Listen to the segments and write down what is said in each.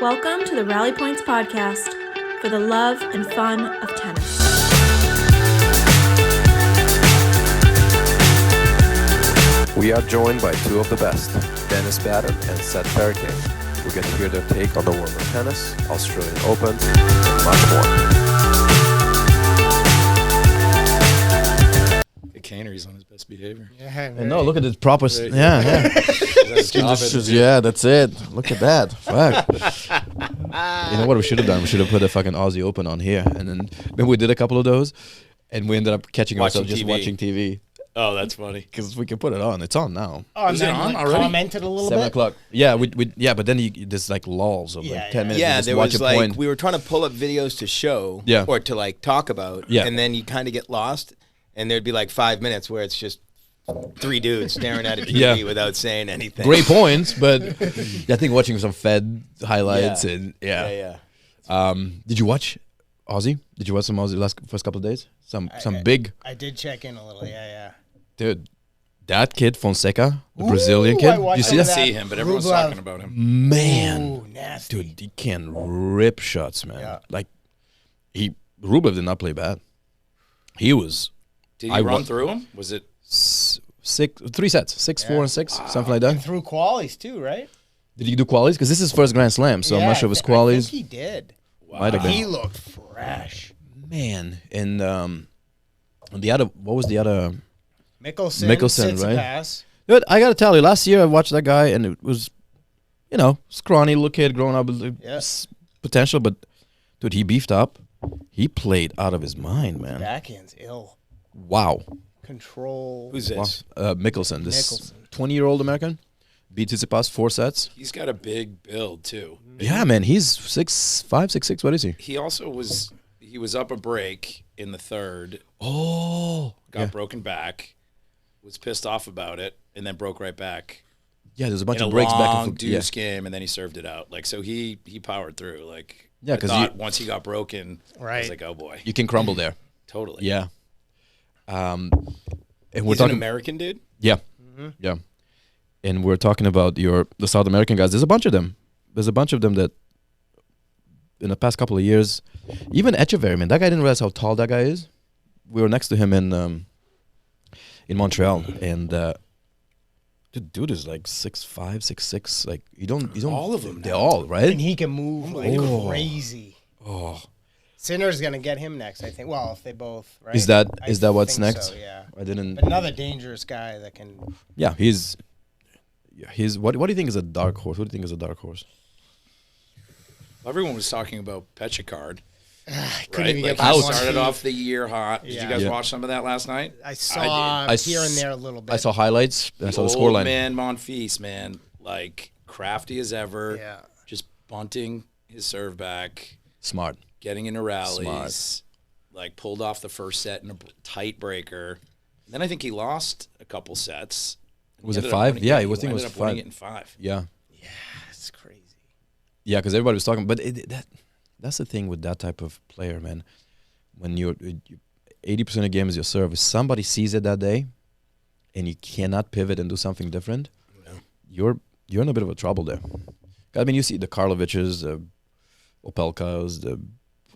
Welcome to the Rally Points podcast for the love and fun of tennis. We are joined by two of the best, Baden and Seth Ferracane. We're going to hear their take on the world of tennis, Australian Opens, and much more. Canery's on his best behavior. Yeah, and no, look at this proper. Right. Yeah. Yeah, that's it. Look at that. Fuck. You know what we should have done? We should have put a fucking Aussie Open on here, and then maybe we did a couple of those, and we ended up catching ourselves just watching TV. Oh, that's funny. Because we can put it on. It's on now. Oh, Is it on already? Commented a little 7 bit. o'clock. Yeah, but then there's like lulls of like 10 minutes. Yeah, you just there watch was a like point. we were trying to pull up videos to show, Yeah. or to like talk about, Yeah. and then you kind of get lost, and there'd be like 5 minutes where it's just three dudes staring at a TV Yeah. without saying anything. Great points, but I think watching some Fed highlights and Yeah. Did you watch Aussie? Did you watch some Aussie first couple of days? Some big I did check in a little. Yeah. dude. That kid Fonseca, the Brazilian kid. I watched You see some of that? See him, but everyone's Rublev. talking about him. Man, Ooh, nasty. dude, he can rip shots, man. Yeah. Like Rublev did not play bad. He was Did I he run wa- through him? Was it? 3 sets, 6, 4, and 6, something like that. And through qualies too, right? Did he do qualies? Because this is his first Grand Slam, so I'm not sure if it's I qualies. think he did. Might have been. He looked fresh. Man, and the other, what was the other? Mickelson, right? Tsitsipas. Dude, I gotta tell you, last year I watched that guy, and it was, scrawny little kid growing up with potential, but dude, he beefed up. He played out of his mind, man. Backhand's ill. Wow. Who's Control. this? Mickelson, this 20-year-old American, beat Tsitsipas 4 sets. He's got a big build too. Yeah, man, he's 6'5", 6'6". What is he? He also was. He was up a break in the third. Oh, Got broken back. Was pissed off about it, and then broke right back. yeah. There's a bunch In a of breaks back long and forth. deuce game, and then he served it out. Like so, he powered through. Like Yeah, I 'cause thought you- once he got broken, I Right. was like, oh boy, You can crumble there. totally. Yeah. And we're He's an talking. American dude. Yeah, yeah. And we're talking about the South American guys. There's a bunch of them. There's a bunch of them that in the past couple of years, even Echeverry, man, that guy didn't realize how tall that guy is. We were next to him in Montreal, and the dude is like 6'5", 6'6". Like you don't. All of them They're now. all right. And he can move like Oh. crazy. Oh, Sinner's gonna get him next, I think. Well, if they both, right? Is that I what's think next? So, yeah. I didn't. But another dangerous guy that can. Yeah, he's. What do you think is a dark horse? Who do you think is a dark horse? Everyone was talking about Petchicard. Couldn't Right? even Like get he past one started feet. off the year hot. Did Yeah. you guys Yeah. watch some of that last night? I saw I here and s- there a little bit. I saw highlights. And I saw the Old scoreline. man Monfils, man, like crafty as ever. Yeah. Just bunting his serve back, Smart. getting into rallies, like pulled off the first set in a tight breaker. Then I think he lost a couple sets. Was He it ended up 5? winning- Yeah, he I think it was ended up winning 5. it in 5. Yeah. That's crazy. Yeah, because everybody was talking, but that's the thing with that type of player, man. When you're 80% of the game is your serve, if somebody sees it that day, and you cannot pivot and do something different, you're in a bit of a trouble there. I mean, you see the Karloviches, the Opelkas,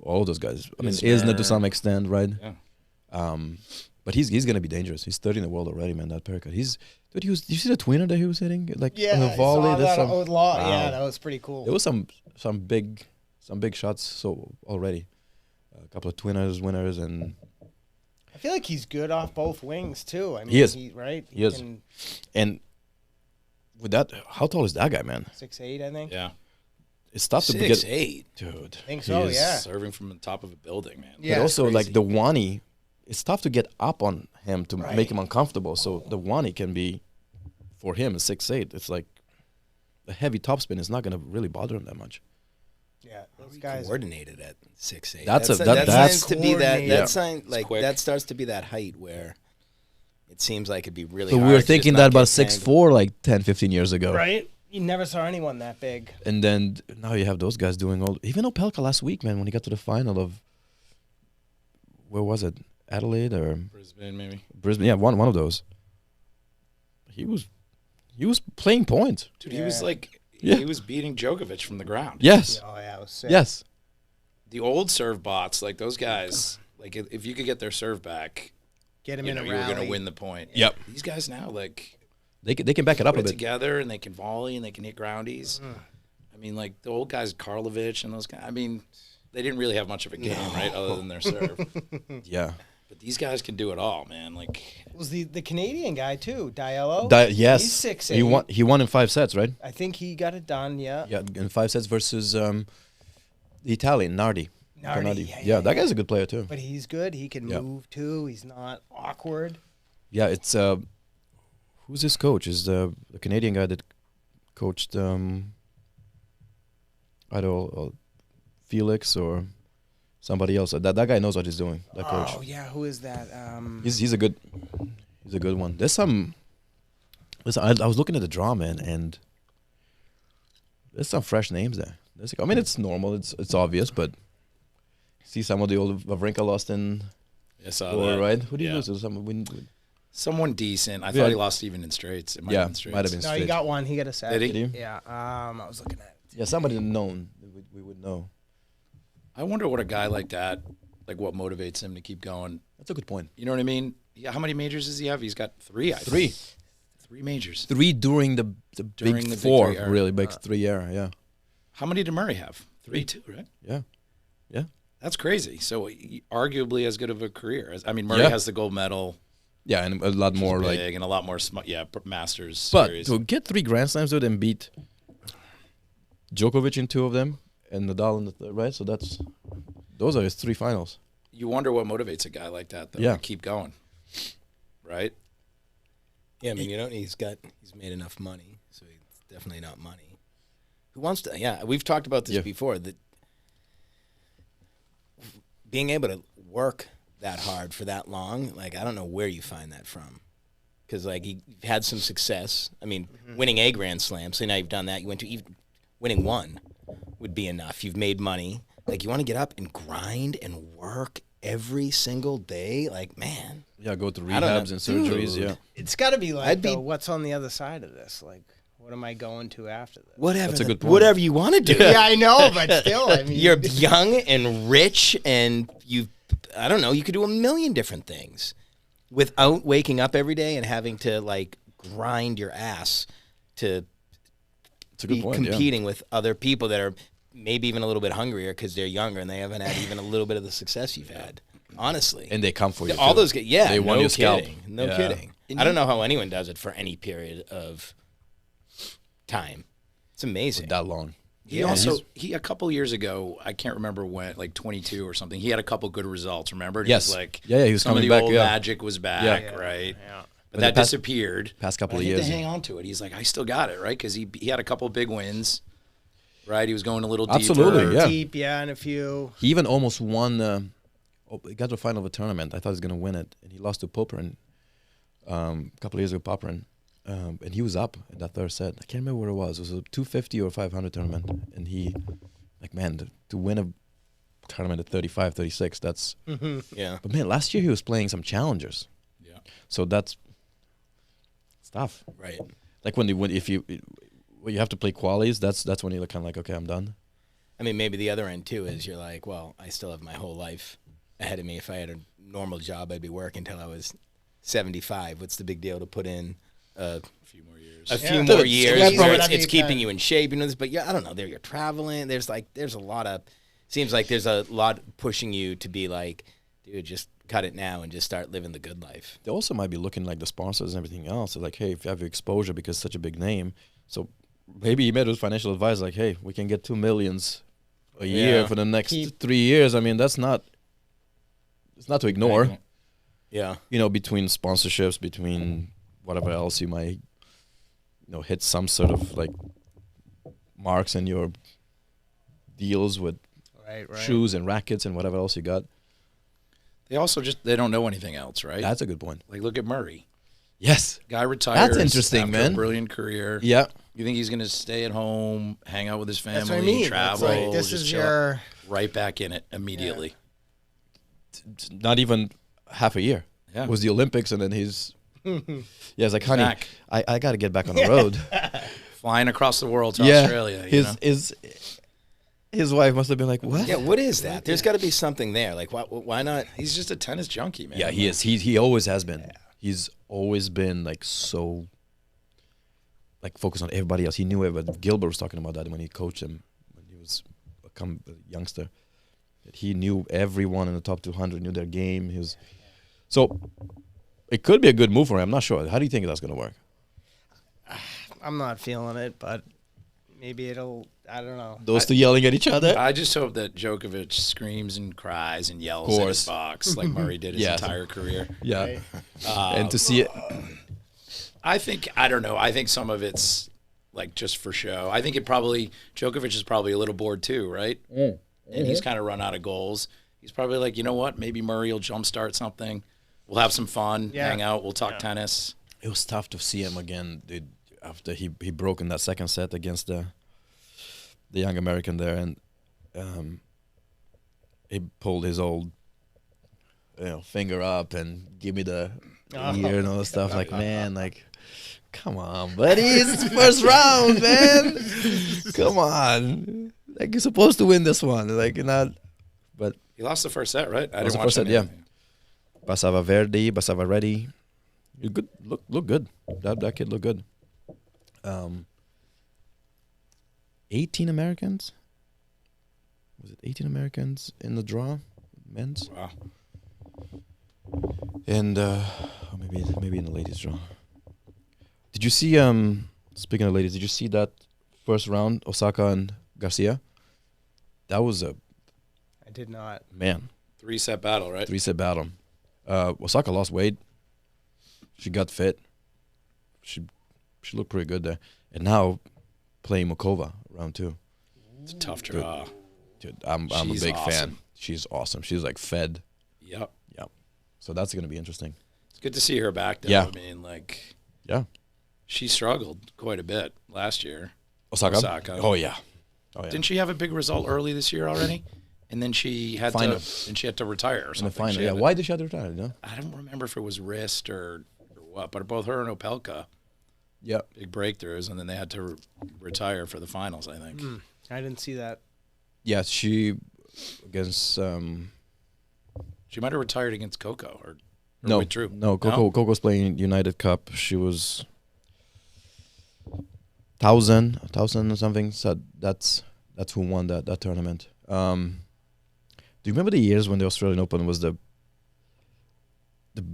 all those guys. I mean, Isner to some extent, right? Yeah. But he's gonna be dangerous. He's 30 in the world already, man. That Pericard. Did you see the tweener that he was hitting? Like on the I volley. saw That's that some- a lot. Wow. Yeah, that was pretty cool. There was some big shots so already. A couple of twinners, winners, and I feel like he's good off both wings too. I mean, He is. Right? He is. And with that, how tall is that guy, man? 6'8", I think. Yeah. It's tough to 6'8". get, dude. I think he so, is- yeah. Serving from the top of a building, man. Yeah, but it's also, like crazy. the Wani, it's tough to get up on him to Right. make him uncomfortable. So the Wani can be, for him, a 6'8". It's like the heavy topspin is not going to really bother him that much. Yeah, those guys. Coordinated at 6'8". That's starts to be that. coordinated. That sign like quick. that starts to be that height where it seems like it'd be really. So we hard were to thinking just that not about get 6'4", like 10, 15 years ago. Right? You never saw anyone that big. And then now you have those guys doing all. Even Opelka last week, man, when he got to the final of, where was it? Adelaide or Brisbane, maybe. Brisbane? Yeah, one of those. He was playing points. Dude, he was like Yeah. He was beating Djokovic from the ground. Yes. Oh yeah, it was sick. Yes. The old serve bots, like those guys, like if you could get their serve back, Get him you in know, a you were rally. going to win the point. Yep. These guys now, like, They can back it up put a it bit. together and they can volley and they can hit groundies. I mean, like the old guys, Karlovic and those guys. I mean, they didn't really have much of a game, right, other than their serve. Yeah. But these guys can do it all, man. Like, Was the Canadian guy too, Diallo? Yes. He's 6'8". He won in 5 sets, right? I think he got it done. Yeah. Yeah, in 5 sets versus the Italian Nardi. Nardi, Yeah, that guy's a good player too. But he's good. He can Yeah. move too. He's not awkward. Yeah, it's who's his coach? Is the Canadian guy that coached I don't know, Felix or somebody else. That guy knows what he's doing. That coach. Oh yeah, who is that? He's a good one. There's some. Listen, I was looking at the draw, man, and there's some fresh names there. I mean, it's normal. It's obvious, but see some of the old Wawrinka lost in. I saw Or, that. right? Who did he Yeah. lose to? Someone decent. I Yeah. thought he lost even in straights. It might have been straights. might have been No, he straight. got one. He got a set. Did he? Did he? Yeah. I was looking at it. Yeah, somebody known that we would know. I wonder what a guy like that, like what motivates him to keep going. That's a good point. You know what I mean? Yeah, how many majors does he have? He's got 3. I think. 3 majors. 3 during the During big the big 4, 3 era. really big 3 era. Yeah, How many did Murray have? 3 too, right? yeah. That's crazy. So arguably as good of a career. I mean, Murray Yeah. has the gold medal. Yeah, and a lot more Big like. and a lot more Masters But series. to get 3 Grand Slams with and beat Djokovic in 2 of them and Nadal in the third, right? So those are his 3 finals. You wonder what motivates a guy like that, though, Yeah. to keep going, right? Yeah, I mean, he's made enough money, so it's definitely not money. Who wants to? Yeah, we've talked about this Yeah. before. That being able to work that hard for that long, like I don't know where you find that from, because like you've had some success. I mean, winning a Grand Slam. So now you've done that. You went to even winning one would be enough. You've made money. Like you want to get up and grind and work every single day. Like man. Yeah, go to I don't know. rehabs and surgeries. Dude. Yeah, It's got to be like, I'd be- though, what's on the other side of this? Like, what am I going to after this? Whatever. That's a good point. Whatever you want to do. Yeah, I know, but still, I mean, You're young and rich, and I don't know, you could do a million different things without waking up every day and having to, like, grind your ass to it's a good be point. Yeah. competing with other people that are maybe even a little bit hungrier because they're younger and they haven't had even a little bit of the success you've had, honestly. And they come for you. All too. those guys, yeah, They want no your scalp. kidding. No Yeah. kidding. I don't know how anyone does it for any period of time. It's amazing. that long. He also a couple years ago, I can't remember when, like 22 or something. He had a couple good results. Remember? And he Yes. was like, Yeah, he was some coming of the back, old yeah. magic was back, right? Yeah. But the that past- disappeared. Past couple But of I think years. to hang on to it. He's like, I still got it, right? Because he had a couple big wins, right? He was going a little Absolutely, deeper. yeah. deep, yeah, and a few. He even almost won. He got to the final of a tournament. I thought he was going to win it, and he lost to Popperin a couple of years ago. Popperin, and he was up in that third set. I can't remember where it was. It was a 250 or 500 tournament, and he, like, man, to win a tournament at 35, 36. That's. Yeah. But man, last year he was playing some challengers. Yeah. So that's tough. Right. Like when you have to play qualies, that's when you're kind of like, okay, I'm done. I mean, maybe the other end, too, is you're like, well, I still have my whole life ahead of me. If I had a normal job, I'd be working until I was 75. What's the big deal to put in A few more years. a few Yeah. more Dude, years that's where what it's, I mean, it's keeping kinda- you in shape, you know this, but yeah, I don't know, there you're traveling, there's a lot of, seems like there's a lot pushing you to be like, dude, just cut it now and just start living the good life. They also might be looking like the sponsors and everything else. They're like, hey, if you have your exposure because it's such a big name, so maybe he met with financial advisor like, hey, we can get 2 million a year Yeah. for the next Keep- 3 years. I mean, it's not to ignore. Yeah. You know, between sponsorships, between whatever else you might, hit some sort of like marks in your deals with Right. shoes and rackets and whatever else you got. They also they don't know anything else, right? That's a good point. Like, look at Murray. Yes. Guy retires. interesting, after man. A brilliant career. Yeah. You think he's going to stay at home, hang out with his family, That's what I mean. travel, It's like, this just is chill? your. Right back in it immediately. Not even half a year. Yeah. It was the Olympics, and then he's. Yeah, it's like, honey, back. I got to get back on the road. Flying across the world to Australia. His wife must have been like, what? Yeah, what is that? There's got to be something there. Like, why not? He's just a tennis junkie, man. Yeah, he is. He always has been. Yeah. He's always been like so, like focused on everybody else. He knew everybody. Gilbert was talking about that when he coached him when he was a youngster. That he knew everyone in the top 200, knew their game. So it could be a good move for him. I'm not sure. How do you think that's going to work? I'm not feeling it, but maybe it'll. I don't know. Those two yelling at each other. I just hope that Djokovic screams and cries and yells at his box like Murray did his entire career. Yeah, Right. and to see it. I don't know. I think some of it's like just for show. I think Djokovic is probably a little bored too, right? And he's kind of run out of goals. He's probably like, you know what? Maybe Murray will jumpstart something. We'll have some fun, hang out, we'll talk tennis. It was tough to see him again, dude, after he broke in that second set against the young American there, and he pulled his old finger up and give me the ear and all that stuff. Like, man, like, come on, buddy, it's first round, man. Come on, like you're supposed to win this one, like you're not. But He lost the first set, right? I lost didn't the watch first set, any yeah. of it. Basava ready. You good? Look good. That kid looked good. 18 Americans. Was it 18 Americans in the draw, men's? Wow. And maybe in the ladies draw. Did you see? Speaking of ladies, did you see that first round, Osaka and Garcia? That was a I did not. man 3-set battle, right? 3-set battle. Osaka lost weight. She got fit. She looked pretty good there. And now playing Mokova round 2. It's a tough draw. Dude, I'm a She's big awesome. fan. She's awesome. She's like fed. Yep. Yep. So that's gonna be interesting. It's good to see her back, though. Yeah. I mean, like, Yeah. she struggled quite a bit last year. Osaka. Oh yeah. Didn't she have a big result early this year already? And then she had Final. to retire or In the something. final. She Yeah. had Why did she have to retire? No. I don't remember if it was wrist or what, but both her and Opelka, Yeah. big breakthroughs, and then they had to retire for the finals, I think. I didn't see that. Yeah. She against She might have retired against Coco or no. withdrew. No. Coco's playing United Cup. She was 1,000 or something. So that's who won that tournament. Do you remember the years when the Australian Open was the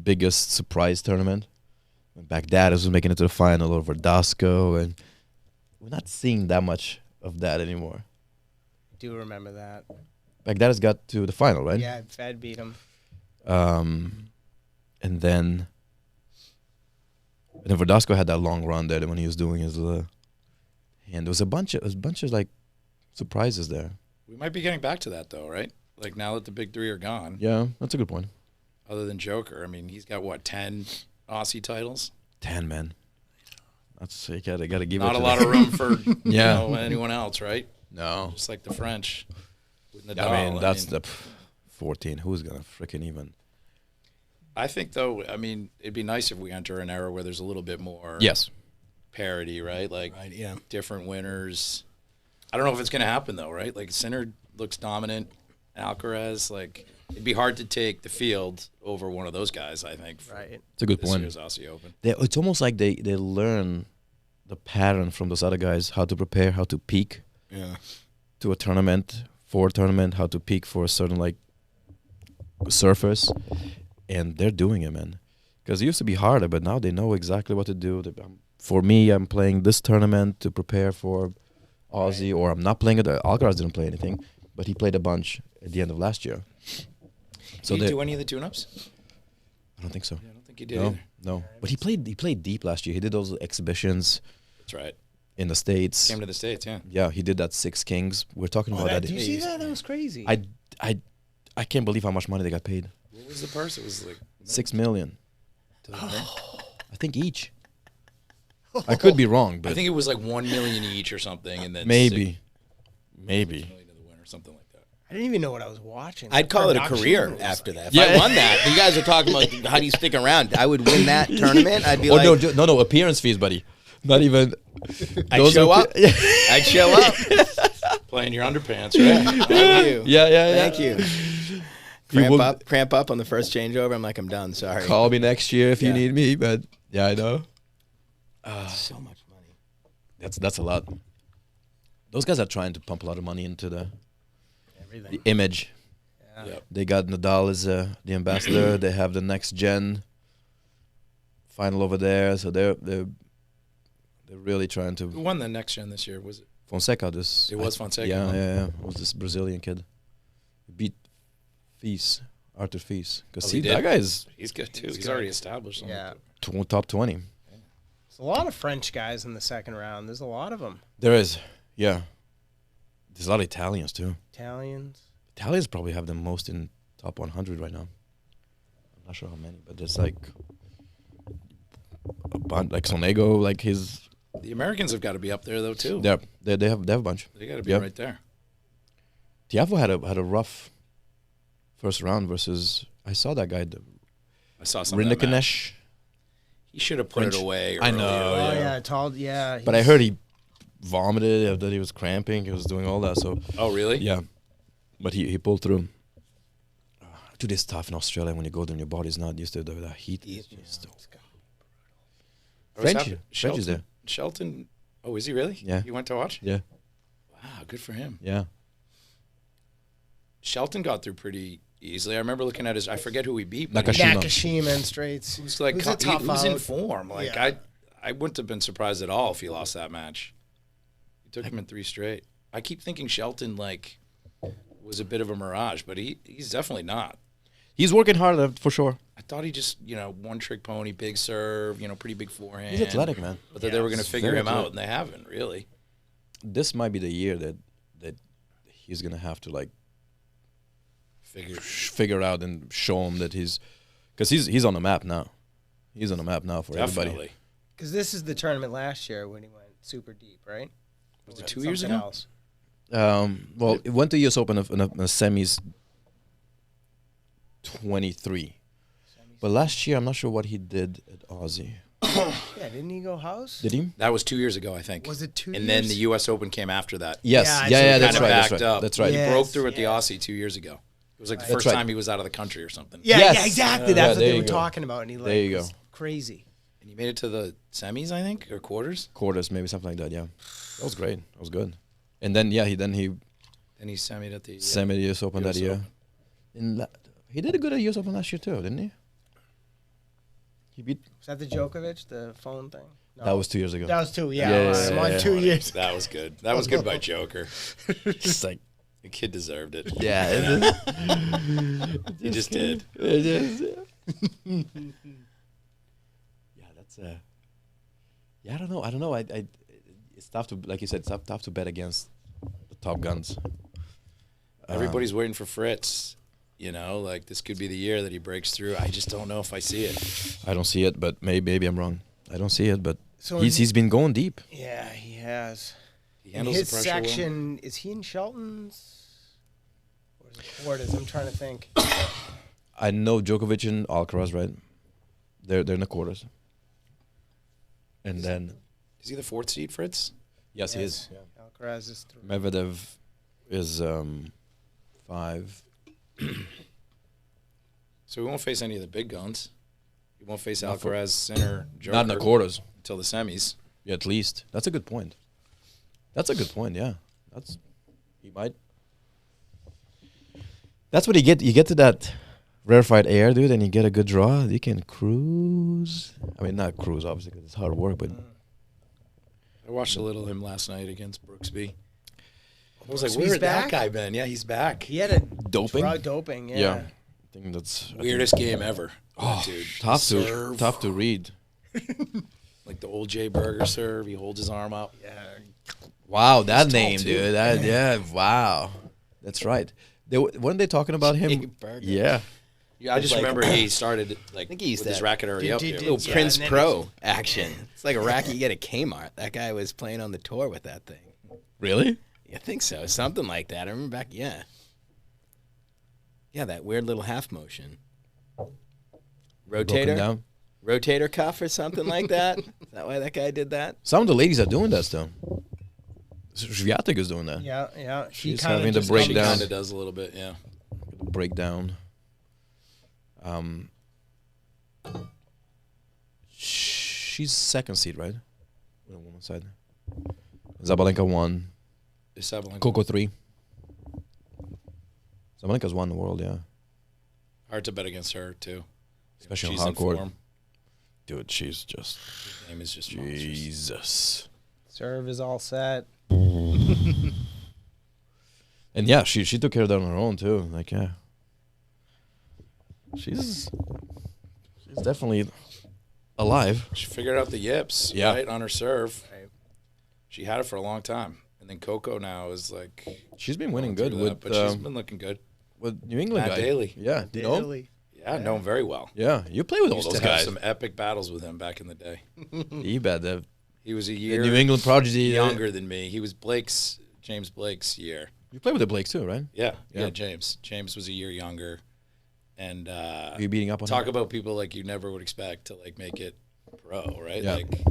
biggest surprise tournament? When Baghdadis was making it to the final over Dasco, and we're not seeing that much of that anymore. I do remember that. Baghdadis got to the final, right? Yeah, Fed beat him. And then Verdasco had that long run there when he was doing his hand. There was a bunch of like surprises there. We might be getting back to that, though, right? Like, now that the big three are gone, Yeah, that's a good point. other than Joker, I mean, he's got, what, 10 Aussie titles? 10, man. That's you gotta give it. Not to a lot them. of room for Yeah. anyone else, right? No. Just like the French with Nadal. I mean, that's the 14. Who's gonna freaking even? I think, though, I mean, it'd be nice if we enter an era where there's a little bit more Yes. parity, right? Like, Yeah. different winners. I don't know if it's going to happen, though, right? Like, Sinner looks dominant. Alcaraz, like, it'd be hard to take the field over one of those guys, I think, for Right. It's a good this point. year's Aussie Open. It's almost like they learn the pattern from those other guys, how to prepare, how to peak Yeah. to a tournament, how to peak for a certain like surface, and they're doing it, man. Because it used to be harder, but now they know exactly what to do. For me, I'm playing this tournament to prepare for Aussie, or I'm not playing it. Alcaraz didn't play anything, but he played a bunch at the end of last year. So Did he they- do any of the tune-ups? I don't think so. Yeah, I don't think he did No, either. no. But he played deep last year. He did those exhibitions That's right. in the States. Came to the States, yeah. Yeah, he did that Six Kings. We're talking about that. Did you see that? That was crazy. I can't believe how much money they got paid. What was the purse? It was like $6 million. to the thing. I think each. I could be wrong, but I think it was like 1 million each or something, and then maybe. 6 million to the winner, something like that. I didn't even know what I was watching. I'd call it a Production career was after like- that. If I won that, you guys are talking about how do you stick around. I would win that tournament. I'd be like, no, appearance fees, buddy. Not even. I'd those show are up. I'd show up. Playing your underpants, right? Thank you. Yeah. Thank you. will- Cramp up on the first changeover. I'm like, I'm done. Sorry. Call me next year if you Yeah. need me. But yeah, I know. So much money. That's a lot. Those guys are trying to pump a lot of money into the Everything. image. Yep. They got Nadal as the ambassador. They have the next gen final over there, so they're really trying Who to. won the next gen this year? Was it? Fonseca, this. It was Fonseca, Yeah, huh? yeah. It was this Brazilian kid. He beat Arthur Fees. Because Oh, see, he that did? guy is He's good too. He's good. already established. On Yeah. top 20. There's a lot of French guys in the second round. There's a lot of them. There is, yeah. There's a lot of Italians too. Italians. Italians probably have the most in top 100 right now. I'm not sure how many, but there's like a bunch, like Sonego, like his. The Americans have got to be up there though too. They have a bunch. They got to be Yep. right there. Tiafoe had a rough first round versus. I saw that guy, I saw something. That match. Rinnekenesh. He should have put French. it away. I know, Oh, yeah. yeah. Tall. Yeah. But I heard he vomited, that he was cramping, he was doing all that. So Oh really? yeah, but he pulled through. Dude, it's tough in Australia when you go there and your body's not used to the heat. It's just so- I was French, happy- French is there. Shelton. Oh, is he really? Yeah. You went to watch? Yeah, Wow, good for him. yeah. Shelton got through pretty easily. I remember looking at his. I forget who he beat. But he Nakashima. Nakashima and straights. was like Who's a tough he was in out. form. Like Yeah. I wouldn't have been surprised at all if he lost that match. He took him in 3 straight. I keep thinking Shelton like was a bit of a mirage, but he's definitely not. He's working hard for sure. I thought he just, one trick pony, big serve, pretty big forehand. He's athletic, man. But that they were going to he's figure very him out, athletic. and they haven't really. This might be the year that he's gonna have to like figure out and show him that because he's on the map now. He's on the map now for everybody. Definitely. Because this is the tournament last year when he went super deep, right? Was Or it 2 years something ago? else? Well, it went to US Open in a semis 23. But last year, I'm not sure what he did at Aussie. Yeah, didn't he go house? Did he? That was 2 years ago, I think. Was it 2 years? And then the U.S. Open came after that. Yes. Yeah, Yeah, so that's Kinda right. That's backed right. up. That's right. He Yeah. broke through at the Yes. Aussie 2 years ago. It was like the Right. first That's right. time he was out of the country or something. Yeah, Yes. yeah, exactly. Yeah, That's what there they you were go. talking about. And he There you was go. crazy. And he made it to the semis, I think, or quarters. Quarters, maybe something like that. Yeah, that was great. That was good. And then he Then he semied at the semi US Open US that year. Open. He did a good at US Open last year too, didn't he? He beat. Was that the Djokovic, the phone thing? No. That was 2 years ago. That was 2. Yeah, Yeah, all right, yeah, I'm on yeah. 2 years. That was good. That was good by Joker. It's like, The kid deserved it. yeah. He just did. Yeah, that's yeah, I don't know. I it's tough to, like you said, it's tough to bet against the top guns. Everybody's waiting for Fritz. Like this could be the year that he breaks through. I just don't know if I see it. I don't see it, but maybe I'm wrong. I don't see it, but So he's been going deep. Yeah, he has. He In handles his the pressure well. section, is he in Shelton's? Or is it Portis? I'm trying to think. I know Djokovic and Alcaraz, right? They're in the quarters. And then Is he the 4th seed, Fritz? yes, he is. Alcaraz is 3. Medvedev is 5. So we won't face any of the big guns. We won't face Not for- Alcaraz, Sinner, Joker Not in the quarters. until the semis. Yeah, at least. That's a good point. Yeah. He might. That's what you get. You get to that rarefied air, dude, and you get a good draw. You can cruise. I mean, not cruise, obviously, because it's hard work, but I watched a little of him last night against Brooksby. I was like, Brooksby's where had that back? guy been? Yeah, he's back. He had a doping. drug doping, yeah. Yeah. I think that's Weirdest game ever. Oh, dude. tough to Serve, tough to read. like the old Jay Berger serve. He holds his arm up. Yeah. Wow, that He's name, tall, too. dude. Yeah, wow. That's right. Weren't they talking about him? Jay Berger. Yeah. Yeah, I just Like- remember he started I think he used with his that- racket already up here. Little Yeah, Prince and then Pro action. It's like a racket you get at Kmart. That guy was playing on the tour with that thing. Really? I think so. Something like that. I remember back, yeah. Yeah, that weird little half motion. Broken Rotator? down. rotator cuff or something like that. Is that why that guy did that? Some of the ladies are doing that still. Swiatek is doing that. Yeah. She's kinda having the just breakdown. She comes- kind of does a little bit, yeah. Breakdown. She's second seed, right? On the women's side. Zabalenka 1. Is Sabalenka Coco 3. Zabalenka's won the world, yeah. hard to bet against her too? Especially She's on in hard court. form. Dude, she's just Her name is just monstrous. Jesus. Serve is all set. And yeah, she took care of that on her own too. Like yeah, she's definitely alive. She figured out the yips, Yeah. right, on her serve. She had it for a long time. And then Coco now is like She's been winning going good through with that, but she's been looking good. with New England Matt guy. Daly. Yeah, you know? Daily. Yeah, I know him very well. Yeah, you play with all Used those to have guys. some epic battles with him back in the day. You bet. The He was a year New England prodigy. younger than me. He was James Blake's year. You play with the Blakes too, right? Yeah, Yeah. James. James was a year younger. And Are you beating up on talk him? about people like you never would expect to like make it pro, right? Yeah. Like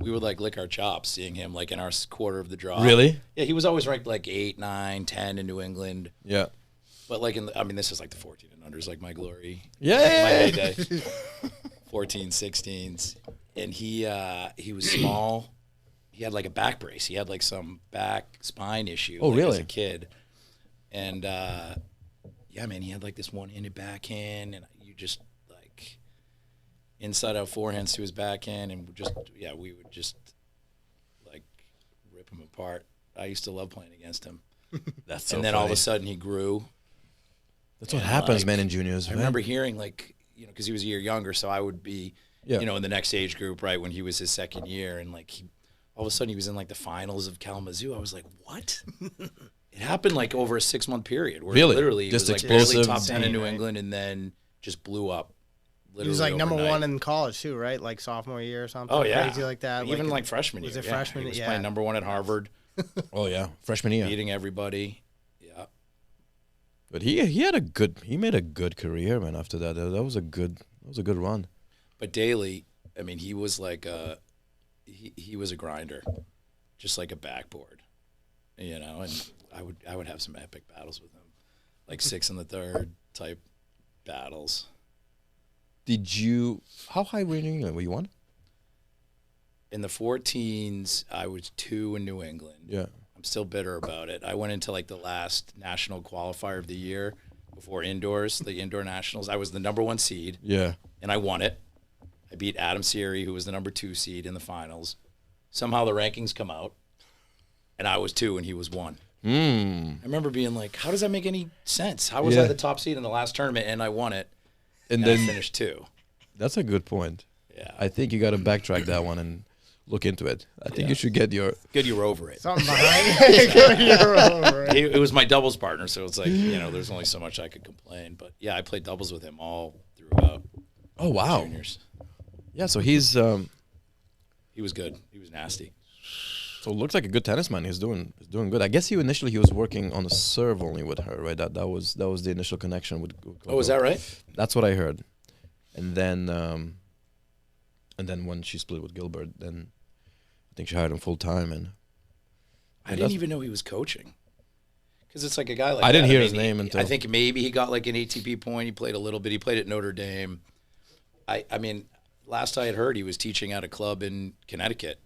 we would like lick our chops seeing him like in our quarter of the draw. Really? Yeah, he was always ranked like 8, 9, 10 in New England. Yeah. But like this is like the 14 and unders, like my glory. Yeah. My heyday. 14, 16s. And he was small. He had like a back brace. He had like some back spine issue. Oh, like, really? As a kid. And yeah, man, he had like this one-handed backhand, and you just like inside out forehands to his backhand, and we would just like rip him apart. I used to love playing against him. That's so And then funny. all of a sudden he grew. That's what and, happens, like, man, in juniors. I man. remember hearing like, because he was a year younger, so I would be, Yeah. in the next age group, right, when he was his second year, and like all of a sudden he was in like the finals of Kalamazoo. I was like, what? It happened like over a 6-month period where Really? literally Just it was like barely explosive. top 10 in New Right. England and then just blew up. He was like number overnight. 1 in college too, right? Like sophomore year or something. Oh yeah, Crazy like that. Even like freshman year. was it yeah. freshman? He was Yeah. playing number 1 at Harvard, Oh yeah, freshman year. beating everybody. Yeah, But he made a good career, man. After that, that was a good run. but Daly, he was like he was a grinder, just like a backboard, and I would have some epic battles with him, like 6 in the third type battles. How high were you in New England? Were you 1? In the 14s, I was 2 in New England. Yeah. I'm still bitter about it. I went into like the last national qualifier of the year before indoors, the indoor nationals. I was the number 1 seed, Yeah. and I won it. I beat Adam Siri, who was the number 2 seed in the finals. Somehow the rankings come out, and I was 2 and he was 1. I remember being like, how does that make any sense? How was Yeah. I the top seed in the last tournament and I won it, And and I then finished 2? that's a good point. Yeah. I think you got to backtrack that one and look into it. I think you should get your. Good you were over it. something behind it. You're over it. It was my doubles partner, so it's like, there's only so much I could complain. But yeah, I played doubles with him all throughout Oh wow. juniors. Yeah. So he's He was good. He was nasty. so it looks like a good tennis man. He's doing good. I guess he was working on the serve only with her, right? That was the initial connection with Oh, is that right? That's what I heard. And then when she split with Gilbert, then I think she hired him full time. And I didn't even know he was coaching. Because it's like a guy like I didn't that. hear his name until I think maybe he got like an ATP point. He played a little bit. He played at Notre Dame. Last I had heard, he was teaching at a club in Connecticut.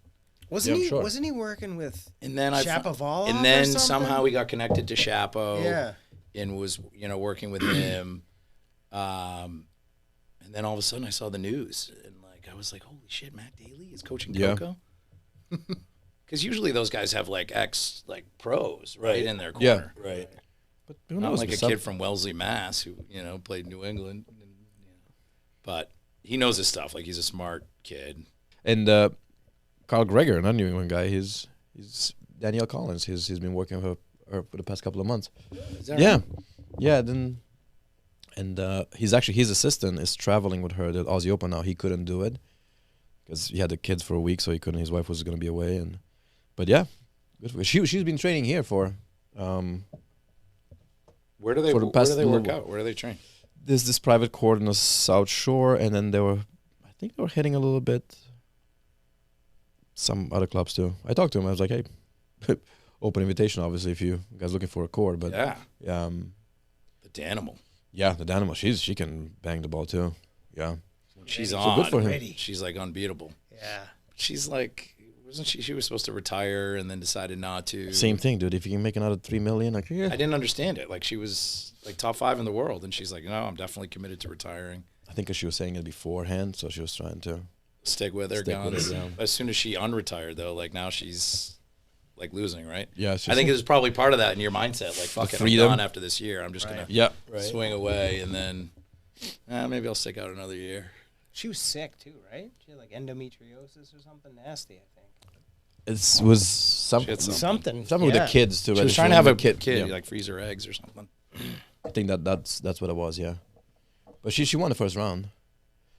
Wasn't Yeah, he? sure. Wasn't he working with? And then Shapovalov and or then something? somehow he got connected to Shapo. Yeah. And was working with him. And then all of a sudden I saw the news and like I was like, holy shit, Matt Daly is coaching Yeah. Coco. Because usually those guys have like pros right in their Yeah. corner. Right. But who Not knows? like a Some- kid from Wellesley, Mass, who played New England, but he knows his stuff. Like he's a smart kid. And Carl Gregor, not New England guy. He's Danielle Collins. He's been working with her for the past couple of months. Is that Yeah, right? yeah. Then, and his assistant is traveling with her at Aussie Open now. He couldn't do it because he had the kids for a week, so he couldn't. His wife was going to be away, but yeah, good for her. She's been training here for. Where do they For the work past out? little- Where do they train? There's this private court on the South Shore, and then there were, I think they were hitting a little bit. Some other clubs too. I talked to him. I was like, hey, open invitation, obviously, if you guys looking for a court. But Yeah. the Danimal. Yeah, the Danimal. She can bang the ball too. Yeah. She's So on. good for him. Ready. She's like unbeatable. Yeah. She's like, wasn't she? She was supposed to retire and then decided not to. Same thing, dude. If you can make another $3 million, like yeah. I didn't understand it. Like she was like top 5 in the world, and she's like, no, I'm definitely committed to retiring. I think 'cause she was saying it beforehand, so she was trying to. Stick with her Stick with guns. it, yeah. As soon as she unretired, though, like now she's like losing, right? Yeah, I think there's probably part of that in your mindset. Like, fuck it, I'm freedom. done after this year. I'm just gonna Yeah. swing away, and then maybe I'll stick out another year. She was sick too, right? She had like endometriosis or something nasty, I think. It was She had something Something. with Yeah. the kids too. She right? was trying to have a kid. kid, Yeah. like freeze her eggs or something. I think that's what it was. Yeah, but she won the first round.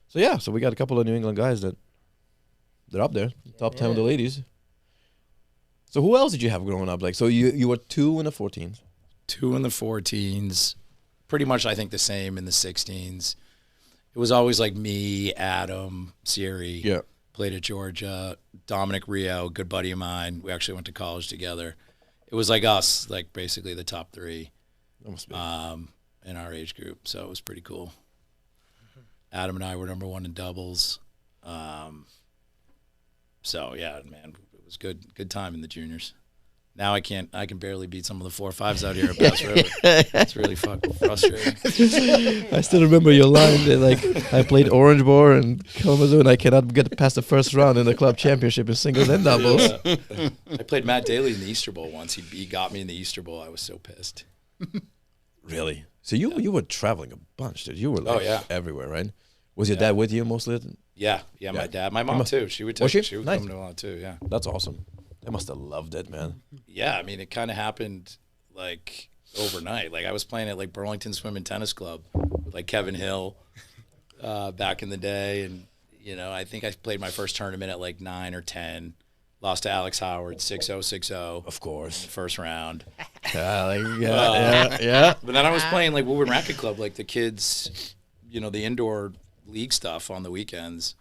So yeah, so we got a couple of New England guys that they're up there, top 10 with the ladies. So who else did you have growing up? Like, so you were 2 in the 14s. 2 in the 14s, pretty much I think the same in the 16s. It was always like me, Adam, Siri. Yeah. Played at Georgia. Dominic Rio, good buddy of mine. We actually went to college together. It was like us, like basically the top 3 That must be. in our age group. So it was pretty cool. Adam and I were number 1 in doubles. So yeah, man, it was good time in the juniors. Now I can barely beat some of the 4-5s out here at Bass River. It's really fucking frustrating. I still remember your line that like I played Orange Boar and Kalamazoo and I cannot get past the first round in the club championship in singles and doubles. I played Matt Daly in the Easter Bowl once. He got me in the Easter Bowl. I was so pissed. Really? So you were traveling a bunch, dude. You were like everywhere, right? Was your dad with you mostly? Yeah, my dad, my mom too. She would take. Was she? She would Nice. come to a lot too. Yeah. That's awesome. They must have loved it, man. Yeah, I mean, it kind of happened like overnight. Like I was playing at like Burlington Swim and Tennis Club with like Kevin Hill back in the day, and I think I played my first tournament at like 9 or 10. Lost to Alex Howard 6-0, 6-0. Of course. First round. Yeah. But then I was playing like Woburn Racket Club, like the kids, the indoor league stuff on the weekends.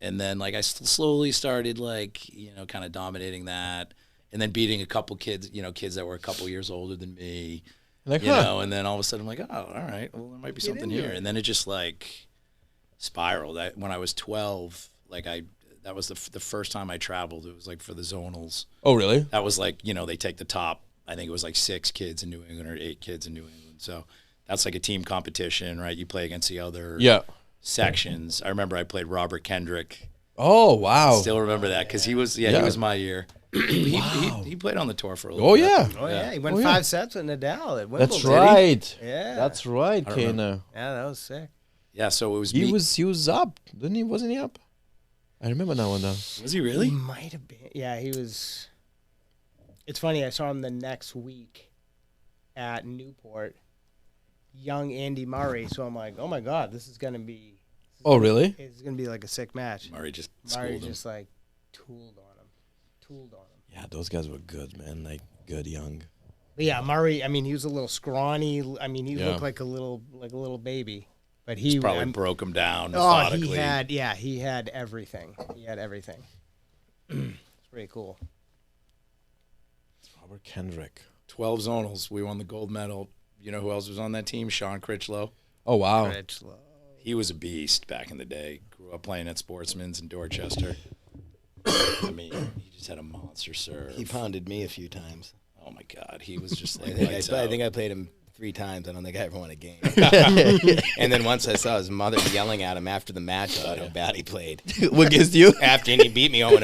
And then like I slowly started like, kind of dominating that, and then beating a couple kids, kids that were a couple years older than me, Like, and then all of a sudden I'm like, oh, all right, well, there might be something here. And then it just like spiraled. When I was 12, like that was the first time I traveled. It was like for the zonals. Oh, really? That was like, they take the top, I think it was like 6 kids in New England or 8 kids in New England. So that's like a team competition, right? You play against the other sections. I remember I played Robert Kendrick. Oh, wow. Still remember that because he was my year. He played on the tour for a little Oh, bit. yeah. Oh yeah, he won 5 sets with Nadal at Wimbledon. That's right. Yeah. That's right, Kana. Yeah, that was sick. Yeah, so it was He me. was up, didn't he? Wasn't he up? I remember now and then. Was he He really? might have been. Yeah, he was. It's funny. I saw him the next week at Newport. Young Andy Murray. So I'm like, oh my god, this is gonna be. Oh, really? It's gonna be like a sick match. Murray just Murray schooled him. just like tooled on him. Yeah, those guys were good, man. Like good young. But yeah, Murray. I mean, he was a little scrawny. I mean, he Yeah. looked like a little baby. But he Probably broke him down Oh, methodically. he had everything. He had everything. It's pretty cool. Robert Kendrick. 12 zonals. We won the gold medal. You know who else was on that team? Sean Critchlow. Oh, wow. Rich Lowe. He was a beast back in the day. Grew up playing at Sportsman's in Dorchester. I mean, he just had a monster serve. He pounded me a few times. Oh my God, he was just like I lights think out. I played him 3 times. I don't think I ever won a game. And then once I saw his mother yelling at him after the match about how bad he played. Against you? After and he beat me 0-0.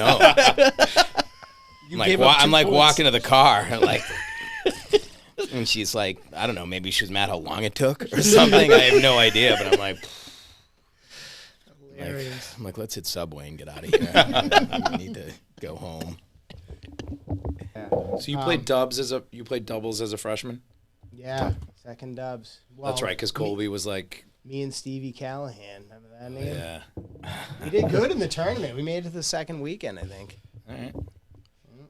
I'm like walking to the car, like, and she's like, I don't know, maybe she was mad how long it took or something. I have no idea, but I'm like, let's hit Subway and get out of here. We need to go home. So you played doubles as a freshman? Yeah, second dubs. Well, That's right, because Colby was like, Me and Stevie Callahan. Remember that name? yeah. We did good in the tournament. We made it to the second weekend, I think. All right.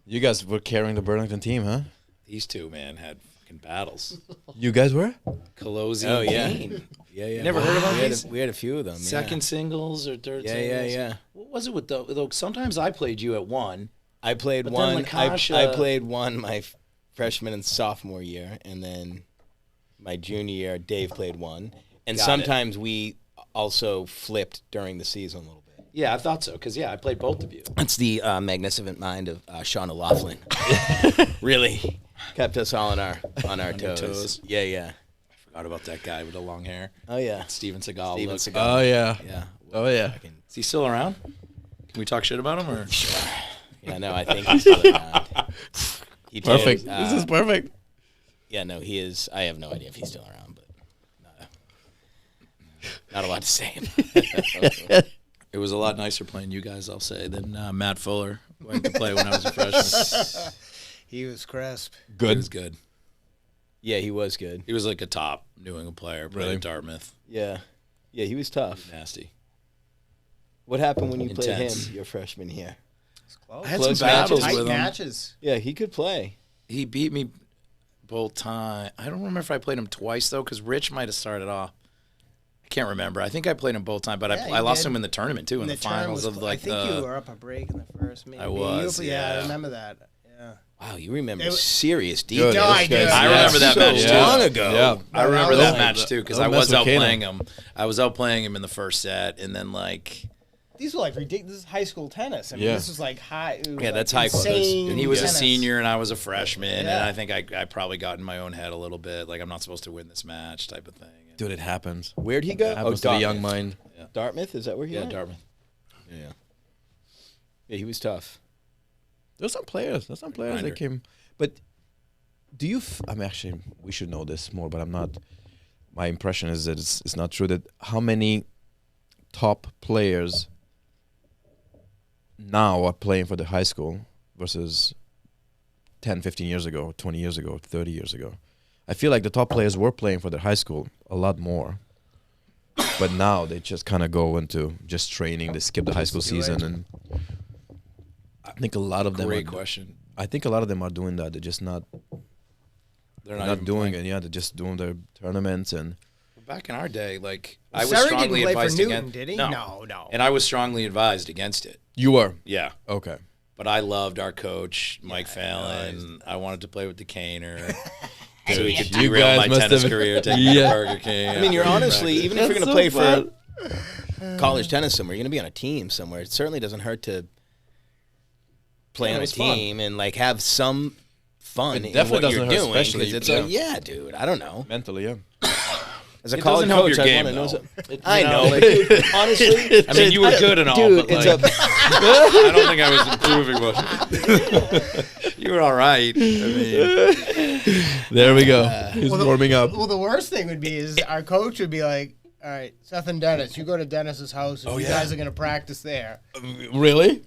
You guys were carrying the Burlington team, huh? These two, man, had fucking battles. You guys were? Colosi Oh, and yeah. Kane. Yeah, yeah. Never heard about these? We had a few of them. Second singles or third Yeah, singles? yeah. What was it with though? Sometimes I played you at one. I played But then one. Lacoste, I played one my freshman and sophomore year, and then my junior year, Dave played one. And Got it. sometimes we also flipped during the season a little bit. Yeah, I thought so because I played both of you. That's the magnificent mind of Sean O'Loughlin. Really kept us all on our toes. toes. Yeah, yeah. Forgot about that guy with the long hair. Oh yeah. Steven Seagal. Steven look. Seagal. Oh yeah. Yeah. Oh yeah. Is he still around? Can we talk shit about him or? Yeah, no, I think he's still around. He told, Perfect. This is perfect. Yeah, no, he is. I have no idea if he's still around, but not a lot to say. It was a lot nicer playing you guys, I'll say, than Matt Fuller went to play when I was a freshman. He was crisp. He Good. was good. Yeah, he was good. He was like a top New England player. Played Really? at Dartmouth. Yeah. Yeah, he was tough. Nasty. What happened when you played Intense. him your freshman year? Close. I had Close some battles matches. with Tight him. matches. Yeah, he could play. He beat me both times. I don't remember if I played him twice, though, because Rich might have started off. I can't remember. I think I played him both times, but Yeah, I you lost did. him in the tournament, too, in the term finals was of, cl- like, I think you were up a break in the first, maybe. I was, Yeah, I yeah. remember that. Yeah. Wow, you remember It was- serious Good. details. No, I do. I remember that so match, too. long ago. Yeah. I remember that that was- match, too, because Don't I was mess with Kano. outplaying him. I was outplaying him in the first set, and then, like... These were like ridiculous. This is high school tennis. I mean, Yeah. this was like high. It was Yeah, like that's high class. insane And he was a tennis. senior, and I was a freshman, and Yeah. I think I probably got in my own head a little bit, like I'm not supposed to win this match type of thing. Dude, it happens. Where'd he go? It happens to the young mind. Dartmouth? Is that where he Yeah, went? Dartmouth. Yeah. Yeah, he was tough. There's some players. There's some players Reminder. that came. But do you? I mean, actually, we should know this more, but I'm not. My impression is that it's not true. That how many top players now are playing for the high school versus 10, 15 years ago, 20 years ago, 30 years ago. I feel like the top players were playing for their high school a lot more. But now they just kind of go into just training. They skip the high school season, and I think a lot of them. Great are, question. I think a lot of them are doing that. They're just not They're not even doing playing. it. Yeah, they're just doing their tournaments and. Back in our day, like I was Sarah strongly didn't play for advised Newton, against. did he? No. No. And I was strongly advised against it. You were Yeah, okay. but I loved our coach, Mike Fallon. I wanted to play with the Caner. So he could You derail guys my must tennis have- career, taking me to Yeah. Burger King. I mean, you're after honestly, practice. even if you're That's going to so play fun. for college tennis somewhere, you're going to be on a team somewhere. It certainly doesn't hurt to play Yeah, on a it's fun. team and like have some fun It in definitely what you're doesn't hurt, doing. 'Cause especially- it's yeah. like, yeah, dude, I don't know. Mentally, yeah. As a It college doesn't help coach, your I game, want to know. though. Some, I know, like, dude, honestly, I mean, you were good and all, dude, but it's like, a I don't think I was improving much. You were all right. I mean, There we go. He's Well, the- warming up. Well, the worst thing would be is our coach would be like, "All right, Seth and Dennis, you go to Dennis's house, and you guys are gonna practice there." Really?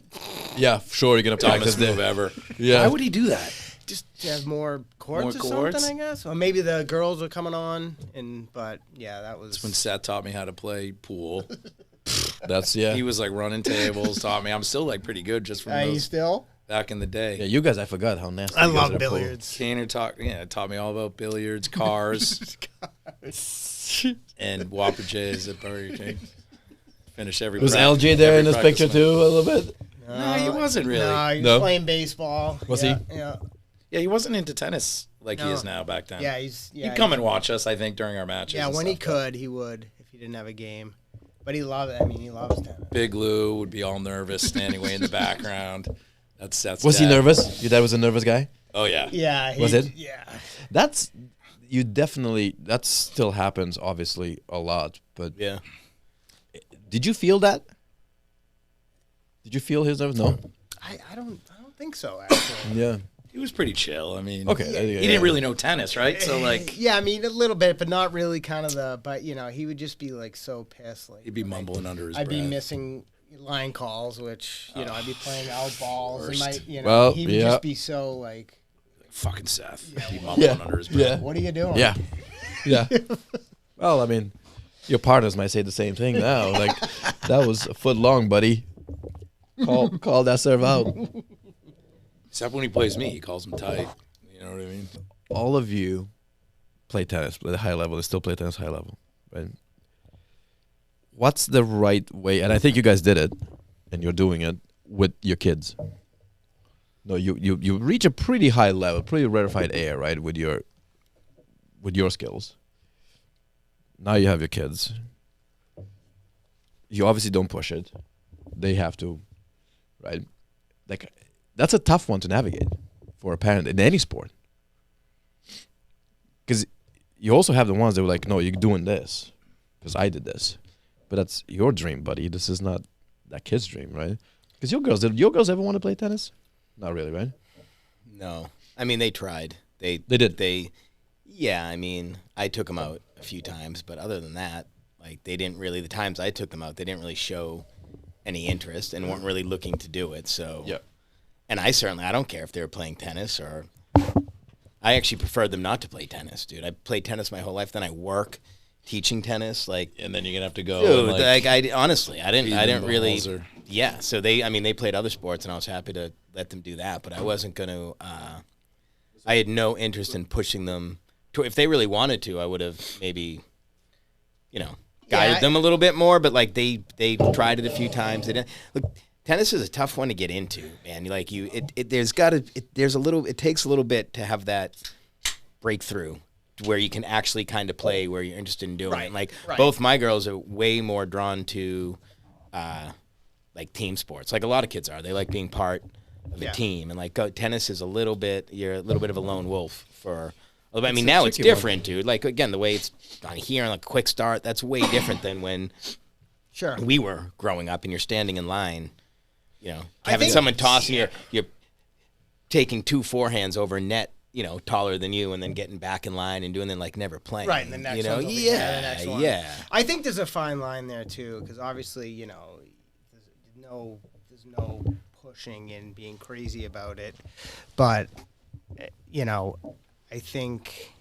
Yeah, sure. You're gonna practice dumbest move there. ever. Yeah. Why would he do that? Just to have more courts More or courts? something, I guess. Or maybe the girls are coming on, but yeah, that was. That's when Seth taught me how to play pool. That's yeah. He was like running tables, taught me. I'm still like pretty good just from you those still? back in the day. Yeah, you guys. I forgot how nasty. I you guys love are at pool. billiards. Kaner taught me all about billiards, cars, and Whopper J's at Burger King. Finish every. Was practice- LJ there every in this practice picture match. too? A little bit. No, he wasn't really. No, he was No? playing baseball. Was yeah, he? Yeah. Yeah, he wasn't into tennis like he No. is now back then. Yeah, he's. Yeah, He'd come and watch us, I think, during our matches. Yeah, and when he stuff. could, he would if he didn't have a game. But he loved it. I mean, he loves tennis. Big Lou would be all nervous, standing way in the background. That's Was he dad. nervous? Your dad was a nervous guy. Oh yeah. Yeah. Was it? Yeah. That's you definitely. That still happens, obviously, a lot. But yeah. did you feel that? Did you feel his nerves? No. I don't think so actually. Yeah. He was pretty chill. I mean, Okay. he didn't really know tennis, right? So like, Yeah, I mean a little bit, but not really. Kind of the, but you know, he would just be like so pissed. Like he'd be mumbling under his I'd breath. be missing line calls, which you know, I'd be playing out balls, and Worst. you know, Well, he would yeah. just be so like, Fucking Seth. He'd be mumbling under his breath. Yeah. "What are you doing?" Yeah. Yeah. Well, I mean, your partners might say the same thing now. Like, that was a foot long, buddy. Call that serve out. Except when he plays me, he calls him tight. You know what I mean? All of you play tennis at a high level. They still play tennis high level, right? what's the right way? And I think you guys did it, and you're doing it with your kids. No, you reach a pretty high level, pretty rarefied air, right? With your skills. Now you have your kids. You obviously don't push it. They have to, right? Like, that's a tough one to navigate for a parent in any sport. Because you also have the ones that were like, no, you're doing this because I did this. But that's your dream, buddy. This is not that kid's dream, right? Because did your girls ever want to play tennis? Not really, right? No. I mean, they tried. They did. Yeah, I mean, I took them out a few times, but other than that, like, they didn't really, the times I took them out, they didn't really show any interest and weren't really looking to do it. So, yeah. And I don't care if they were playing tennis or, I actually preferred them not to play tennis, dude. I played tennis my whole life, then I work teaching tennis, like, And then you're gonna have to go. dude, and, like I honestly, I didn't really, balls or- yeah. So they played other sports, and I was happy to let them do that, but I wasn't gonna. I had no interest in pushing them. If they really wanted to, I would have maybe, guided them a little bit more. But like they tried it a few times. They didn't. Look, tennis is a tough one to get into, man. Like it takes a little bit to have that breakthrough where you can actually kind of play where you're interested in doing it. And like both my girls are way more drawn to like team sports. Like a lot of kids are. They like being part of a team. And like tennis is you're a little bit of a lone wolf for. I mean, now it's different, dude. Like, again, the way it's on here and like a quick start, that's way different than when we were growing up and you're standing in line, having someone tossing you're taking 2 forehands over net, taller than you, and then getting back in line and doing then like never playing. Right, and the next one's over here, the next one. Yeah. I think there's a fine line there too, because obviously, there's no pushing and being crazy about it, but I think,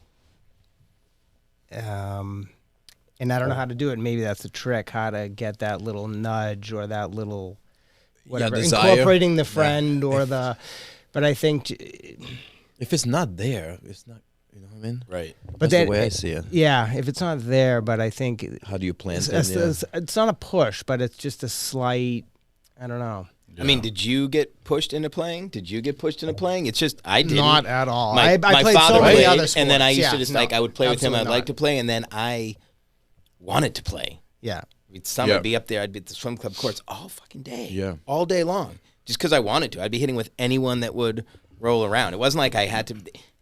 and I don't know how to do it. Maybe that's the trick, how to get that little nudge or that little whatever, incorporating the friend but I think if it's not there, it's not, you know what I mean? Right. That's the way I see it. Yeah, if it's not there, but I think How do you plant it's not a push, but it's just a slight, I don't know. I mean, did you get pushed into playing? It's just I didn't. Not at all. My I played father so many played, other sports. and then I used Yeah, to just no, I would play with him. I'd absolutely like not. to play, and then I wanted to play. Yeah. I'd be up there. I'd be at the swim club courts all fucking day. Yeah. All day long, just because I wanted to. I'd be hitting with anyone that would roll around. It wasn't like I had to.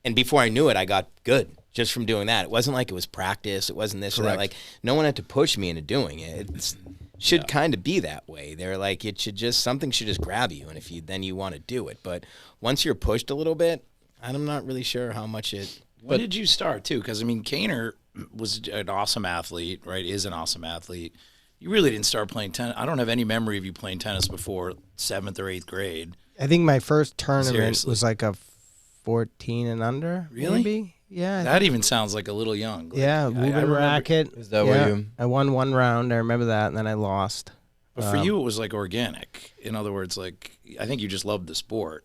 And before I knew it, I got good just from doing that. It wasn't like it was practice. It wasn't this or that. Like no one had to push me into doing it. It should kind of be that way. They're like something should just grab you, and if you want to do it. But once you're pushed a little bit, I'm not really sure how much it. When did you start too? Because I mean, Kaner was an awesome athlete, right? Is an awesome athlete. You really didn't start playing tennis. I don't have any memory of you playing tennis before 7th or 8th grade. I think my first tournament Seriously. was like a 14 and under. Really? Maybe? Yeah. That even sounds like a little young. Like, Yeah, I Ruben remember- racket. Is that where you- I won 1 round. I remember that, and then I lost. But for you, it was like organic. In other words, like I think you just loved the sport.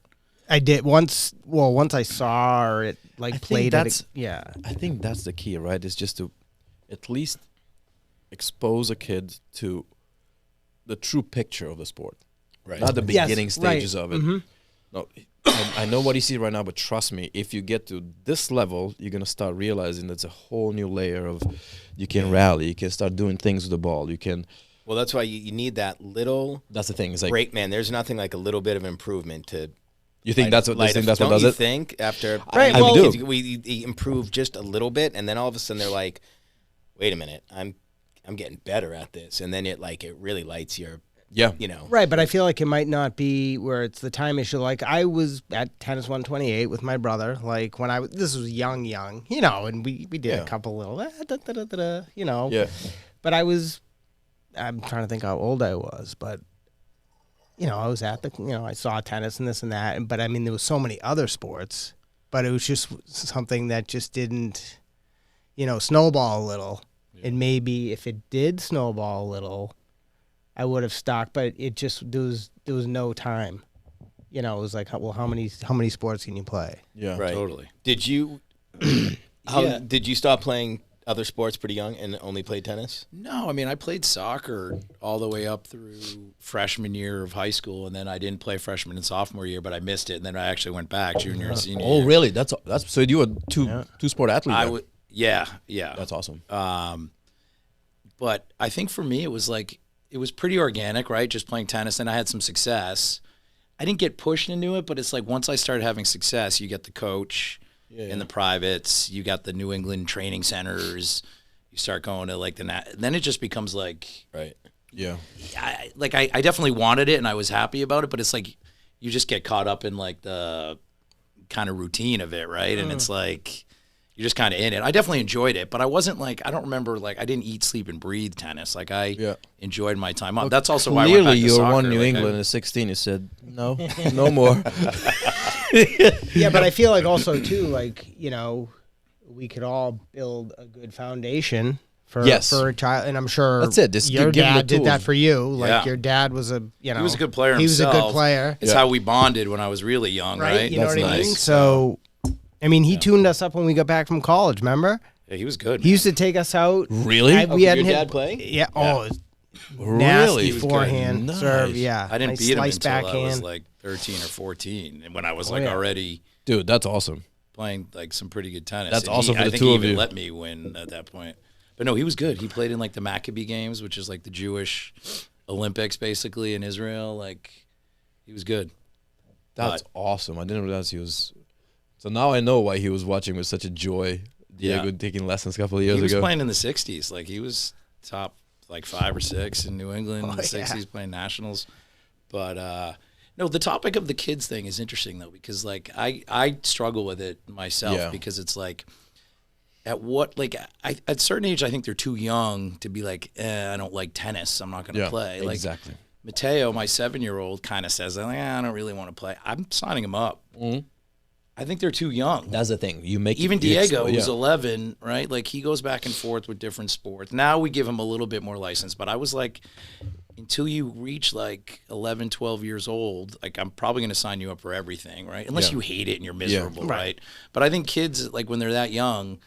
I did once. Well, once I saw or it like I think played. that's- Yeah. I think that's the key, right? Is just to at least expose a kid to the true picture of the sport, Right. not the Yes, beginning stages right. of it. No, I know what you see right now, but trust me, if you get to this level, you're gonna start realizing that's a whole new layer of you can rally, you can start doing things with the ball, you can. Well, that's why you need that little That's the thing. It's like break, man. There's nothing like a little bit of improvement to. you think that's what light you think a- that's what don't does you it. think after Right, I mean, well- kids, we improve just a little bit, and then all of a sudden they're like, "Wait a minute, I'm getting better at this," and then it really lights your, Yeah. Right, but I feel like it might not be where it's the time issue. Like I was at Tennis 128 with my brother. Like when this was young, and we did a couple little, Yeah. But I'm trying to think how old I was, but I was at I saw tennis and this and that. But I mean, there was so many other sports, but it was just something that just didn't, snowball a little. Yeah. And maybe if it did snowball a little, I would have stuck, but it just there was no time. It was like, well, how many sports can you play? Yeah. right. Totally. Did you? Did you stop playing other sports pretty young and only played tennis? No, I mean, I played soccer all the way up through freshman year of high school, and then I didn't play freshman and sophomore year, but I missed it, and then I actually went back junior and senior Oh, year. really? That's so you were two sport athlete. I there. would, yeah. That's awesome. But I think for me, it was pretty organic, right? Just playing tennis, and I had some success. I didn't get pushed into it, but it's like once I started having success, you get the coach in the privates, you got the New England training centers, you start going to like then it just becomes like, Right. Yeah. I definitely wanted it and I was happy about it, but it's like you just get caught up in like the kind of routine of it, right? And it's like you're just kind of in it. I definitely enjoyed it, but I wasn't like, I don't remember, like I didn't eat, sleep, and breathe tennis. Like I enjoyed my time off. That's also why I went back to you soccer. won New Like, England at 16. You said no, no more. Yeah, but I feel like also too, like, you know, we could all build a good foundation for a child, and I'm sure That's it. Just your give 'em the dad did that tools. for you. Like Yeah. your dad was a he was a good player He was a himself. good player, It's how we bonded when I was really young, right? You know That's what I mean? nice. So, I mean, he tuned us up when we got back from college. Remember? Yeah, he was good. He used to take us out. Really? We could hadn't your hit dad play? Yeah. Oh, Really? nasty He was good. forehand Nice. serve. Yeah. I didn't Nice beat him slice until I was backhand. like 13 or 14, and when I was yeah. already Dude, that's awesome. playing like some pretty good tennis. That's And awesome for I the think two he of even you. let me win at that point. But no, he was good. He played in like the Maccabee Games, which is like the Jewish Olympics basically in Israel. Like he was good. That's But- awesome. I didn't realize he was. So now I know why he was watching with such a joy. Diego Yeah. taking lessons a couple of years He was ago. playing in the 60s. Like he was top like 5 or 6 in New England in the yeah. 60s playing nationals. But no, the topic of the kids thing is interesting though, because like I struggle with it myself Yeah. because it's like at what like at a certain age I think they're too young to be like I don't like tennis, I'm not going to Yeah, play. Like exactly. Mateo, my 7-year-old, kind of says like, I don't really want to play. I'm signing him up. Mhm. I think they're too young. That's the thing. You make Even you Diego, expo- who's yeah. 11, right? Like he goes back and forth with different sports. Now we give him a little bit more license, but I was like, until you reach like 11, 12 years old, like I'm probably going to sign you up for everything, right? Unless Yeah. you hate it and you're miserable, Right. right? But I think kids, like when they're that young,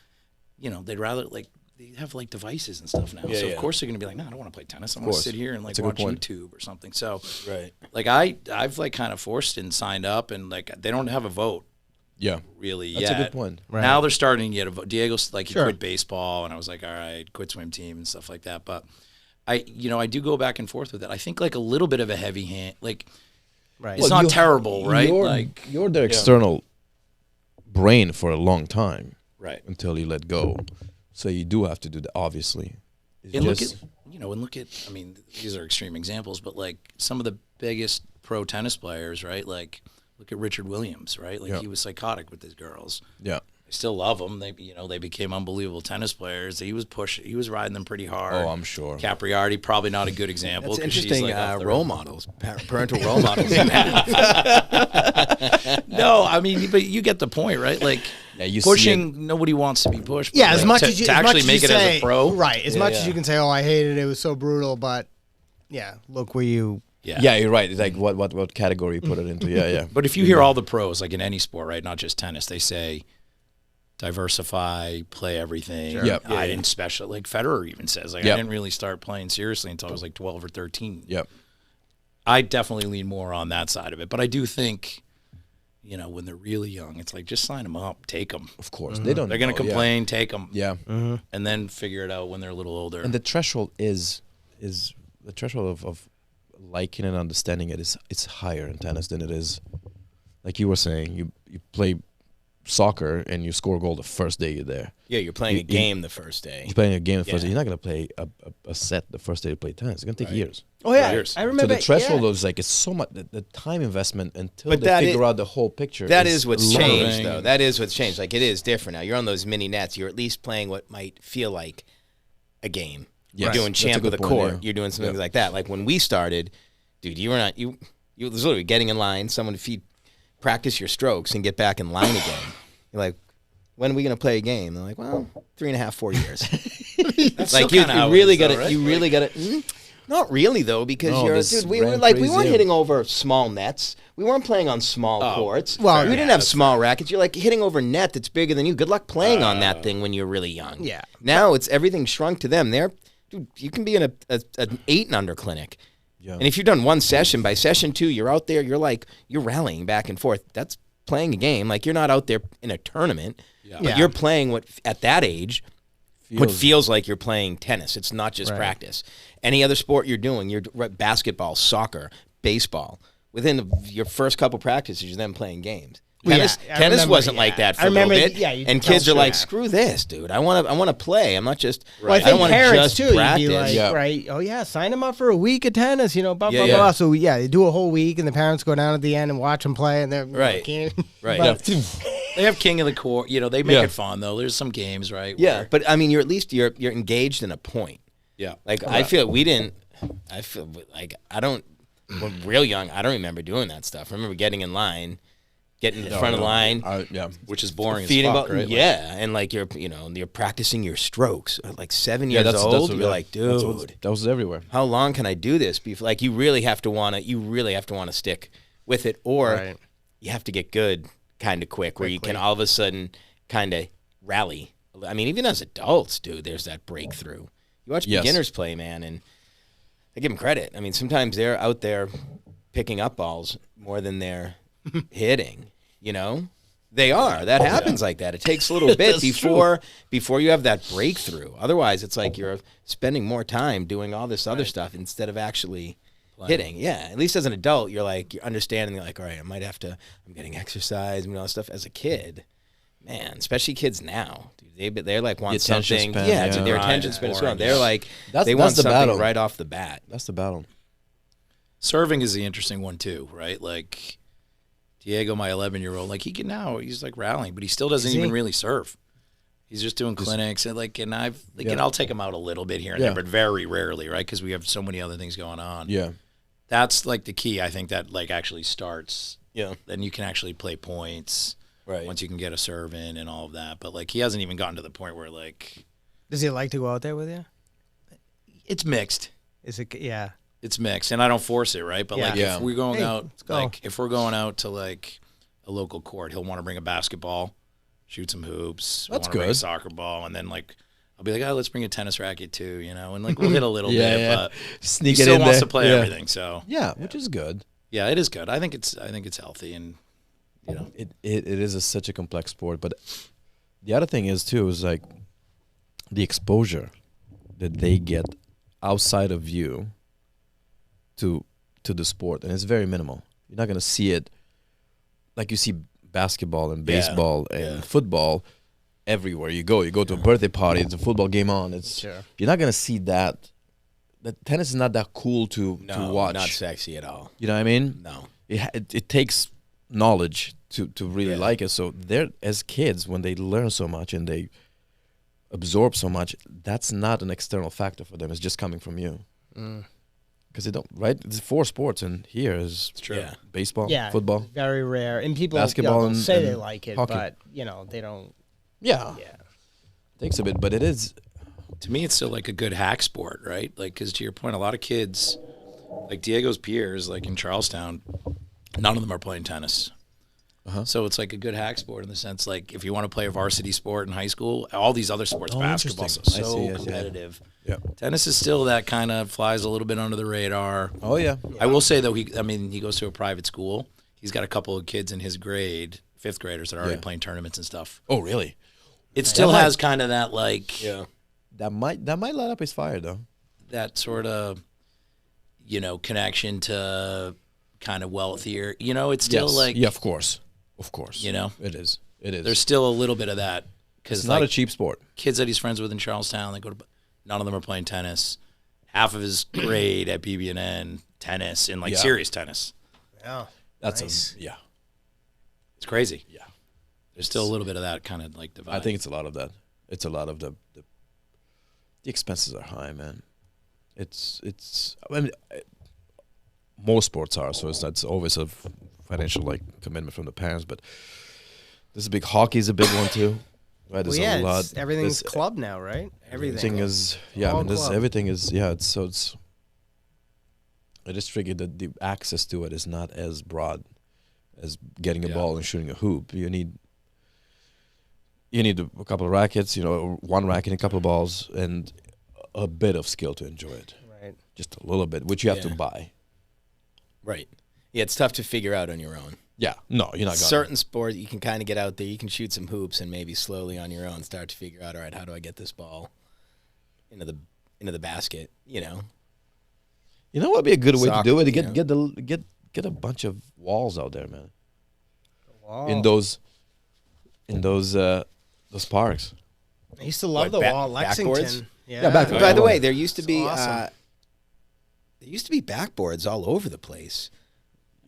you know, they'd rather like they have like devices and stuff now. Yeah, so yeah. of course they're going to be like, no, I don't want to play tennis. I want to course. sit here and like That's a good watch point. YouTube or something. So Right. like I've like kind of forced and signed up, and like they don't have a vote Yeah. really That's yet. a good point. Right. Now they're starting to get a vote. Diego's like he Sure. quit baseball, and I was like, all right, quit swim team and stuff like that. But I do go back and forth with it. I think like a little bit of a heavy hand, like Right. it's Well, not you- terrible, right? You're, Like you're their external brain for a long time right. until you let go. So you do have to do that, obviously. It's And look just- at I mean, these are extreme examples, but like some of the biggest pro tennis players, right? Like look at Richard Williams, right? Like Yeah. he was psychotic with his girls. yeah. I still love them. They became unbelievable tennis players. He was riding them pretty hard. Oh, I'm sure. Capriati, probably not a good example. That's 'cause she's, interesting like, off the role rim. models, parental role models. No, I mean, but you get the point, right? Like Yeah, you see pushing, nobody wants to be pushed. but, Yeah, as like, much to, as you to as actually much make as it you as say, a pro, right? As much as yeah. you can say, "Oh, I hated it; it was so brutal," but yeah, look where you. Yeah, you're right. It's like what category you put it into. Yeah, yeah. But if you hear all the pros, like in any sport, right, not just tennis, they say diversify, play everything. Sure. Yep. I didn't special. Like Federer even says, like Yep. I didn't really start playing seriously until I was like 12 or 13. Yep. I definitely lean more on that side of it, but I do think, when they're really young, it's like just sign them up, take them. Of course. They don't They're going know, to complain, take them, Yeah. and then figure it out when they're a little older. And the threshold is the threshold of liking and understanding it is it's higher in tennis than it is, like you were saying, you play soccer and you score a goal the first day you're there. Yeah, you're playing a game the first day. You're playing a game the first day. Yeah. You're not going to play a set the first day you play tennis. It's going to take years. Oh yeah, Years. I So remember. the threshold yeah. is like it's so much the time investment until But they that figure is- out the whole picture. That is what's long. changed, though. That is what's changed. Like, it is different now. You're on those mini nets. You're at least playing what might feel like a game. You're Yes, doing that's a champ good of the point, court. yeah. You're doing something Yeah. like that. Like, when we started, dude, you were not, you was literally getting in line, someone to feed, practice your strokes and get back in line again. You're like, when are we going to play a game? They're like, well, 3.5, 4 years. That's Like, still you kinda how it really is, though, got to, right? you really got to, Not really though, because No, this we were ran like we crazy weren't out. hitting over small nets. We weren't playing on small courts. Well, we didn't have small rackets. You're like hitting over net that's bigger than you. Good luck playing on that thing when you're really young. Yeah. Now it's everything shrunk to them. Dude, you can be in an 8 and under clinic. Yeah. And if you've done one session, by session 2, you're out there. You're rallying back and forth. That's playing a game. Like you're not out there in a tournament, but you're playing what at that age. What feels like you're playing tennis. It's not just practice. Any other sport you're doing, basketball, soccer, baseball. Within your first couple practices, you're then playing games. Tennis remember, wasn't like that for I a little remember, bit. yeah, you and could kids tell are like, that. screw this, dude. I want to play. I'm not just. Well, I I think don't want to parents just too. practice. You'd be like, Yeah. right? Oh yeah, sign them up for a week of tennis. Blah blah Yeah, blah. yeah. So they do a whole week, and the parents go down at the end and watch them play, and they're Right. Right. But- They have king of the court. They make it fun though. There's some games, right? Yeah, where- but I mean, you're at least you're engaged in a point. yeah. Like I feel we didn't. I feel like I don't. When real young, I don't remember doing that stuff. I remember getting in line, getting to the front of the line, Yeah. Which is boring feeding as fuck, ball, right? yeah, and like you're practicing your strokes. Like 7 Yeah, years that's old, what- you're like, that's dude, what- that was everywhere. how long can I do this? Before, like you really have to want to stick with it, or Right. you have to get good kind of quick, where you can all of a sudden kind of rally. I mean, even as adults, dude, there's that breakthrough. You watch Yes. beginners play, man, and I give them credit. I mean, sometimes they're out there picking up balls more than they're hitting. They are. That happens like that. It takes a little bit before you have that breakthrough. Otherwise, it's like you're spending more time doing all this other stuff instead of actually hitting. Yeah. At least as an adult, you're understanding. You're like, all right, I'm getting exercise and all that stuff. As a kid, man, especially kids now, dude, they're like want The attention something. span, Yeah, yeah. their Right, attention it's span is boring, gone. They're like That's they want the something battle. right off the bat. That's the battle. Serving is the interesting one too, right? Like Diego, my 11-year-old, like he's like rallying, but he still doesn't even really serve. He's just doing clinics and and I'll take him out a little bit here and there, but very rarely, right? Because we have so many other things going on. Yeah. That's like the key. I think that like actually starts. Yeah. Then you can actually play points. Right. Once you can get a serve in and all of that, but like he hasn't even gotten to the point where like Does he like to go out there with you? it's mixed. Is it? Yeah. It's mixed, and I don't force it, right? But like Yeah. if we're going Hey, out, let's go. like if we're going out to like a local court, he'll want to bring a basketball, shoot some hoops. That's Bring a good. soccer ball, and then like I'll be like, oh, let's bring a tennis racket too, and like we'll hit a little Yeah, bit, yeah. but he Sneak it still in wants there. to play Yeah. everything. So Yeah, which is good. yeah, it is good. I think it's healthy, and It is such a complex sport, but the other thing is too is like the exposure that they get outside of you to the sport, and it's very minimal. You're not gonna see it like you see basketball and baseball and football everywhere you go. You go to a birthday party, it's a football game on. You're not gonna see that. That tennis is not that cool to watch. Not sexy at all. You know what I mean? No. It takes knowledge to really like it. So they're as kids when they learn so much and they absorb so much, that's not an external factor for them. It's just coming from you. Because they don't, right? It's 4 sports, and here is Yeah. baseball, Yeah. football. Very rare, and people Basketball they'll and- say they and like it, hockey. but they don't. Yeah, Yeah. takes a bit, but it is. to me, it's still like a good hack sport, right? Like, because to your point, a lot of kids, like Diego's peers, like in Charlestown, none of them are playing tennis. So it's like a good hack sport in the sense, like if you want to play a varsity sport in high school, all these other sports, Oh, basketball, so interesting. I see. competitive. Yeah. Tennis is still that kind of flies a little bit under the radar. Oh yeah. I will say though, he goes to a private school. He's got a couple of kids in his grade, 5th graders that are already playing tournaments and stuff. Oh really? It still has kind of that like That might light up his fire though. that sort of connection to kind of wealthier. It's still like yeah, of course, it is. there's still a little bit of that because It's not a cheap sport. kids that he's friends with in Charlestown, they go to none of them are playing tennis. Half of his grade at BB&N tennis and like serious tennis. Yeah. That's Nice. It's crazy. Yeah. There's still a little bit of that kind of like divide. I think it's a lot of that. It's a lot of the expenses are high, man. It's. I mean, most sports are, so that's always a financial like commitment from the parents. But this is big. Hockey is a big one too. Right, there's a lot. Everything's there's- club now, right? Everything is. Yeah, I All mean, club. everything is. Yeah, it's It is tricky that the access to it is not as broad as getting a ball and shooting a hoop. You need a couple of rackets, one racket and a couple of balls, and a bit of skill to enjoy it. Right. Just a little bit, which you have to buy. Right. Yeah, it's tough to figure out on your own. Yeah, no, you're not gonna. Certain sports, you can kind of get out there. You can shoot some hoops and maybe slowly on your own start to figure out, all right, how do I get this ball into the basket? You know what would be a good way to do it? Soccer, Get a bunch of walls out there, man. Wall. In those parks. I used to love What, the wall, Lexington. backboards? Yeah, backboards. By the way, there used to be awesome. backboards all over the place.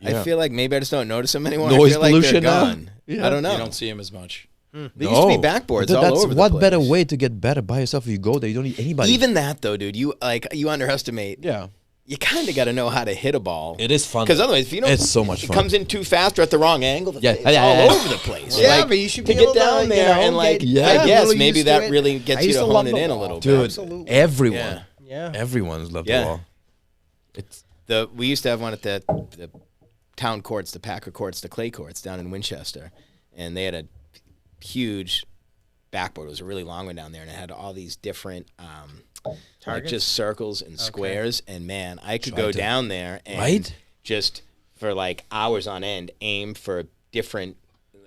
Yeah. I feel like maybe I just don't notice them anymore. Noise I feel like pollution they're now? gone. Yeah. I don't know. You don't see him as much. There used to be backboards all over the What place. better way to get better by yourself if you go there? You don't need anybody. Even that though, dude, you underestimate. Yeah. You kind of got to know how to hit a ball. It is fun. Because otherwise, if you don't, It's so much it fun. comes in too fast or at the wrong angle. It's Yeah. all over the place. Yeah, Like, but you should to be get able to, down there and like, Yeah. I guess little maybe used to that it. really I gets you used to to love hone it the in a wall. little Dude, bit. Absolutely. everyone. Yeah. Yeah. Everyone's loved Yeah. the wall. It's We used to have one at the town courts, the Packer courts, the clay courts down in Winchester, and they had a huge backboard. It was a really long one down there, and it had all these different like Targets? just circles and squares. And man, I could Try go to- down there and Right? just for like hours on end aim for different.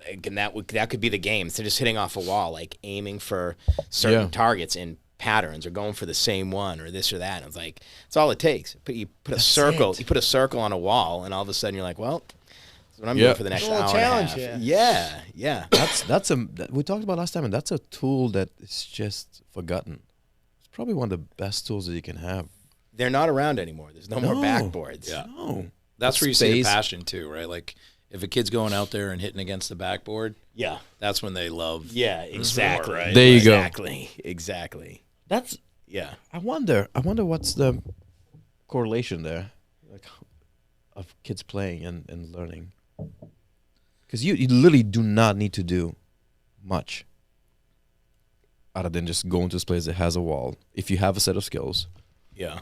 Like, and that could be the game. Instead of just hitting off a wall, like aiming for certain Yeah. targets in patterns or going for the same one or this or that. And it's like it's all it takes. You put a circle. it. You put a circle on a wall, and all of a sudden you're like, well, that's what I'm Yeah. doing for the next A little hour challenge, and a half. yeah. Yeah. we talked about last time, and that's a tool that is just forgotten. It's probably one of the best tools that you can have. They're not around anymore. There's no more backboards. Yeah. No. That's where you see the Space. passion too, right? Like if a kid's going out there and hitting against the backboard, Yeah. that's when they love. Yeah, exactly. right? There you go. Exactly. That's. Yeah. I wonder what's the correlation there, like, of kids playing and learning. Because you literally do not need to do much other than just go into this place that has a wall. If you have a set of skills, Yeah.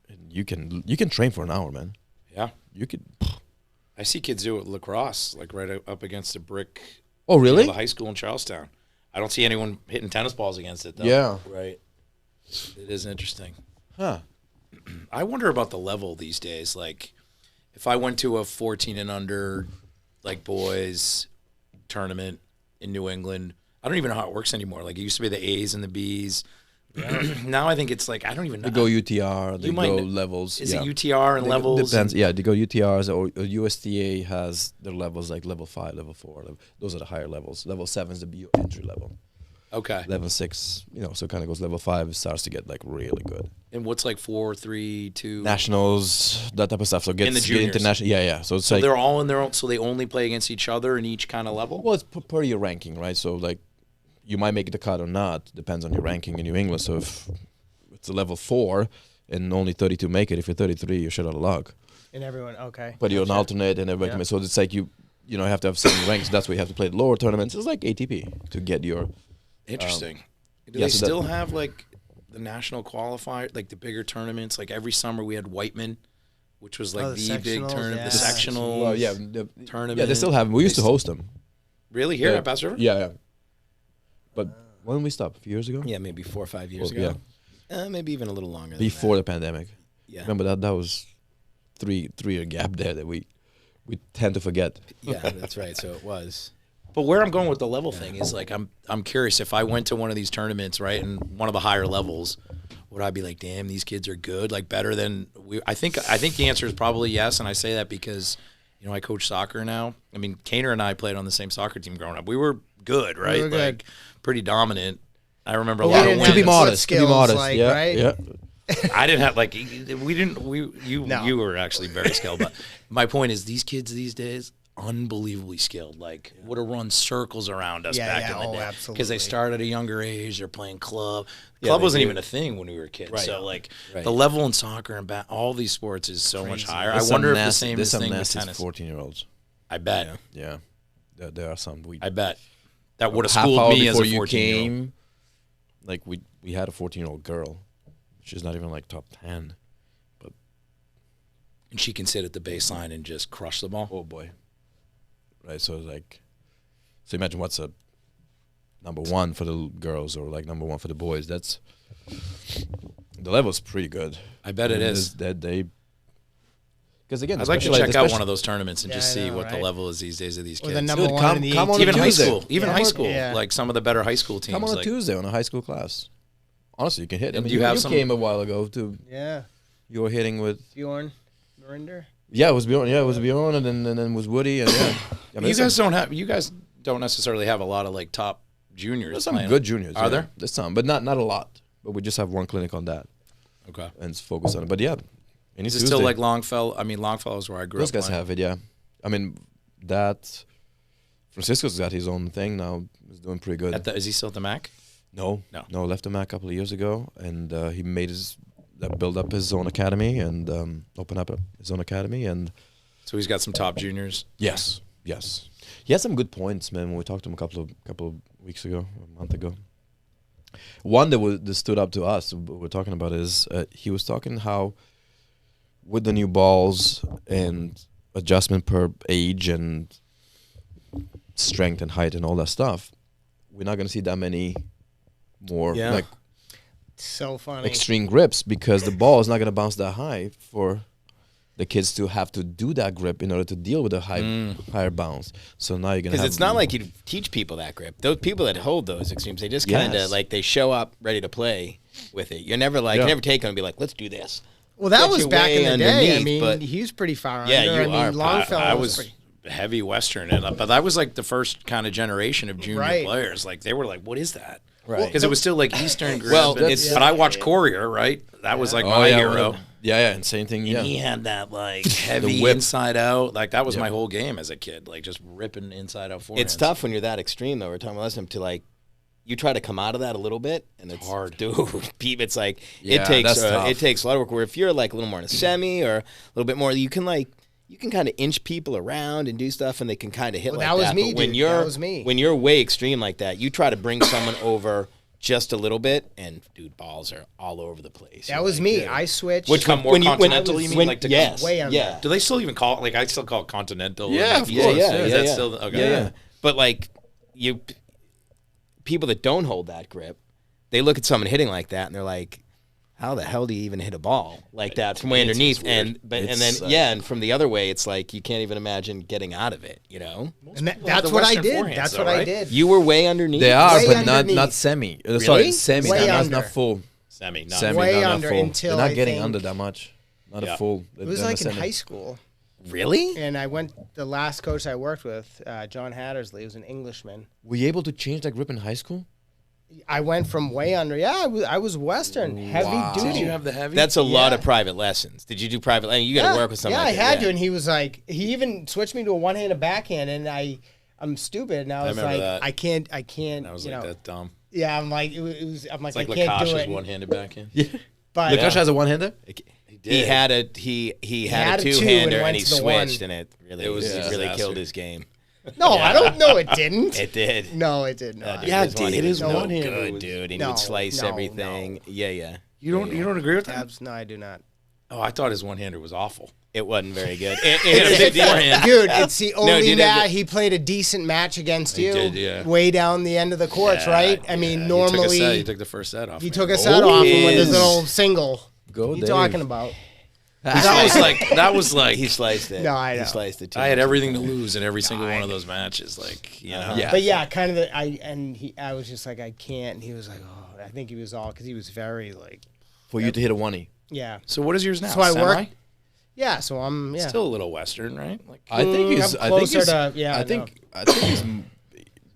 and you can train for an hour, man. Yeah. You could. I see kids do it with lacrosse, like right up against a brick. Oh, really? The high school in Charlestown. I don't see anyone hitting tennis balls against it though. Yeah. Right. It is interesting. Huh. I wonder about the level these days. Like, if I went to a 14 and under, like boys tournament in New England, I don't even know how it works anymore. Like, it used to be the A's and the B's. Now I think it's like I don't even know. They go UTR. They You might go know. levels. Is yeah. it UTR and levels? Depends. Yeah, they go UTRs or USTA has their levels like level 5, level 4. Those are the higher levels. Level 7 is the entry level. Okay. Level 6, so it kind of goes level 5. It starts to get like really good. And what's like 4, 3, 2? Nationals, that type of stuff. So In the get juniors. international. Yeah. So it's So like they're all in their own. So they only play against each other in each kind of level. well, it's per your ranking, right? So like you might make the cut or not. Depends on your ranking in New England. So if it's a level 4 and only 32 make it, if you're 33, you're shit out of luck. And everyone, okay. But you're an alternate and everybody. Yeah. So it's like you have to have certain ranks. That's why you have to play the lower tournaments. It's like ATP to get your. Interesting. Do yeah, they so that- still have like the national qualifier, like the bigger tournaments? Like every summer we had Whiteman, which was like Oh, the the big sectionals, tournament, yeah. the sectional Well, yeah, tournament. yeah, they still have them. We used to host them. Really here Yeah. at Bass River? Yeah. But when did we stop? A few years ago? Yeah, maybe 4 or 5 years Well, ago. Maybe even a little longer. Before than the pandemic. that. Yeah. Remember that was 3-year gap there that we tend to forget. Yeah, that's right. So it was. But where I'm going with the level thing is like I'm curious if I went to one of these tournaments, right, and one of the higher levels, would I be like, damn, these kids are good, like better than we? I think the answer is probably yes, and I say that because I coach soccer now. I mean, Kaner and I played on the same soccer team growing up. We were good, right? were good. Like pretty dominant. I remember a But lot we of didn't wins. have To be the foot modest. skills, like, yeah. right? Yeah. I didn't have you were actually very skilled, but my point is these kids these days unbelievably skilled, like would have run circles around us Yeah, back yeah, in the oh, day absolutely. they started at a younger age. They're playing club Yeah, they wasn't do. even a thing when we were kids. Right. So like Right. the level in soccer and all these sports is so much higher. There's I wonder if some the nasty- same there's is some thing with nasty tennis. 14-year-olds. I bet Yeah. There are some. I bet that would have Half schooled hour me as a before you 14-year-old. came, like we had a 14-year-old girl. She's not even like top 10. But and she can sit at the baseline and just crush the ball. Oh boy. Right. So imagine what's a number one for the girls or like number one for the boys. That's the level's pretty good. I bet it is. That they. Because again, I'd like to check out one of those tournaments and just see what the level is these days of these Or kids. the number Dude, one in the come on 18. Even high Tuesday. school, high school, Yeah. like some of the better high school teams. Come on a like, Tuesday on a high school class. Honestly, you can hit. I And mean, do you have you some- came a while ago too. Yeah. You were hitting with. Bjorn Marinder. Yeah, it was Bjorn. Yeah, it was Bjorn, and then was Woody, and yeah. I mean, you guys don't necessarily have a lot of like top juniors. there's some playing. good juniors. Are yeah. there? There's some, but not a lot. But we just have one clinic on that Okay. and focus on it. But yeah, any Is it Tuesday, still like Longfellow? I mean, Longfellow is where I grew those up. guys playing. have it. Yeah, I mean that. Francisco's got his own thing now. He's doing pretty good. Is he still at the MAC? No. Left the MAC a couple of years ago, and he made build up his own academy and open up his own academy, and So he's got some top juniors. yes, he had some good points, man. When we talked to him a couple of weeks ago, a month ago. One that stood up to us, we're talking about is he was talking how with the new balls and adjustment per age and strength and height and all that stuff, we're not going to see that many more Yeah. like So funny. extreme grips because the ball is not going to bounce that high for the kids to have to do that grip in order to deal with a higher bounce. So now you're going to Because have... it's not like you teach people that grip. Those people that hold those extremes, they just kind of Yes. like they show up ready to play with it. You're never like, Yeah. you never take them and be like, let's do this. Well, that Get was you back in way the day. I underneath, mean, but- he was pretty far Yeah, under. you I mean, are. Longfellow I was was heavy Western, but that was like the first kind of generation of junior Right. players. Like they were like, "What is that?" Right. Because it was still like Eastern grip. Well, and- it's- but I watched Courier, right? That was like Oh, my yeah, hero. Yeah, and same thing. Yeah, And he had that like heavy whip. inside out. Like that was Yeah. my whole game as a kid. Like just ripping inside out forehands. It's tough when you're that extreme, though. We're talking about last time to like, you try to come out of that a little bit, and it's hard. dude. Pete, it's like Yeah, it takes that's tough. it takes a lot of work. Where if you're like a little more in a semi or a little bit more, you can kind of inch people around and do stuff, and they can kind of hit Well, like that was that. me, But when dude. you're That was me. when you're way extreme like that, you try to bring someone over just a little bit, and dude, balls are all over the place. That You're was like, me. dude. I switched. Which come more continental, you mean? Like to yes, way under. yeah. Do they still even call it? Like I still call it continental. Yeah, Like, of Yeah, course. yeah, Is yeah, that yeah. still okay? Yeah. But like people that don't hold that grip, they look at someone hitting like that and they're like, "How the hell do you even hit a ball like that from way It's underneath?" weird. And then It's, and from the other way, it's like you can't even imagine getting out of it. You know, And Well, that's the what I Western did. forehands, That's though, what I right? did. you were way underneath. They are, Way but not underneath. semi. Really? Sorry, semi. Way Not under. full. Semi, not Semi, Way not under full. until They're not I getting think- under that much. Not Yeah. a full. It was they're like in semi. high school. Really? And I went, the last coach I worked with, John Hattersley, was an Englishman. Were you able to change that grip in high school? I went from way under. Yeah, I was Western, heavy duty. Did you have the heavy? That's a lot Yeah. of private lessons. Did you do private? I mean, you got to work with someone. Yeah, like I had that, to. And he was like, he even switched me to a one-handed backhand, and I'm stupid. And I was remember like, that. I can't, I was you like know. that dumb. Yeah, I'm like, it was, I'm like, It's like I can't do Lakash's it. one-handed backhand. But Lukash has a one-hander. He had a he had had a a two two-hander and went and he to the one. switched, and it It was really a disaster. killed his game. no, I don't know. It didn't. It did. No, it did not. Dude, Yeah, his it one- did. he was His no one-hander good, was- dude. And he No, would slice no, everything. Yeah. You don't agree with that? No, I do not. Oh, I thought his one-hander was awful. It wasn't very good. He had a big forehand. Dude, it's the only dude, match he played a decent match against you. did, yeah. Way down the end of the courts, right? I mean, normally he took the first set off. he me. took a set off and with his yes. little single. Go, What you Dave. talking about? That was like He sliced it. No, I know. He sliced it too. I had everything to lose in every single one of those matches. Like you know, Yeah. But yeah, kind of. I was just like, I can't. And he was like, oh, I think he was all because he was very like, For you to hit a one-e. yeah, So what is yours now? So I Semi? work- yeah. So I'm Still a little Western, right? Like I think he's. I'm I think closer he's. to- yeah, I think. I think he's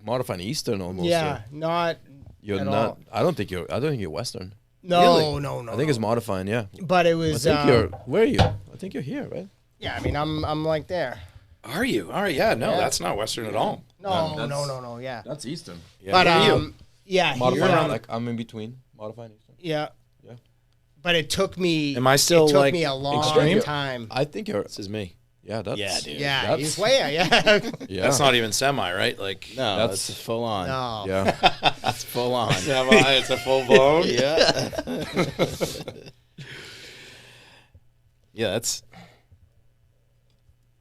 modifying Eastern almost. yeah, so not. You're at not. all. I don't think you're Western. No, Really? no. I think it's modifying. Yeah. But it I was. think you're. Where are you? I think you're here, right? Yeah, I mean, I'm like there. Are you? All right, yeah, no, Yeah. that's not Western at all. No. Yeah. That's Eastern. Yeah. But where are you? yeah, he, Modifying. Like I'm in between. Modifying Eastern. yeah. Yeah. But it took me. Am I still, It took like, me a long extreme? time. I think you're. This is me. Yeah. That's. Yeah, dude. Yeah, That's- he's way. Yeah. Yeah. That's not even semi, right? Like No, That's- that's full on. No. Yeah. That's full on. semi, it's a full blown. Yeah. Yeah, that's.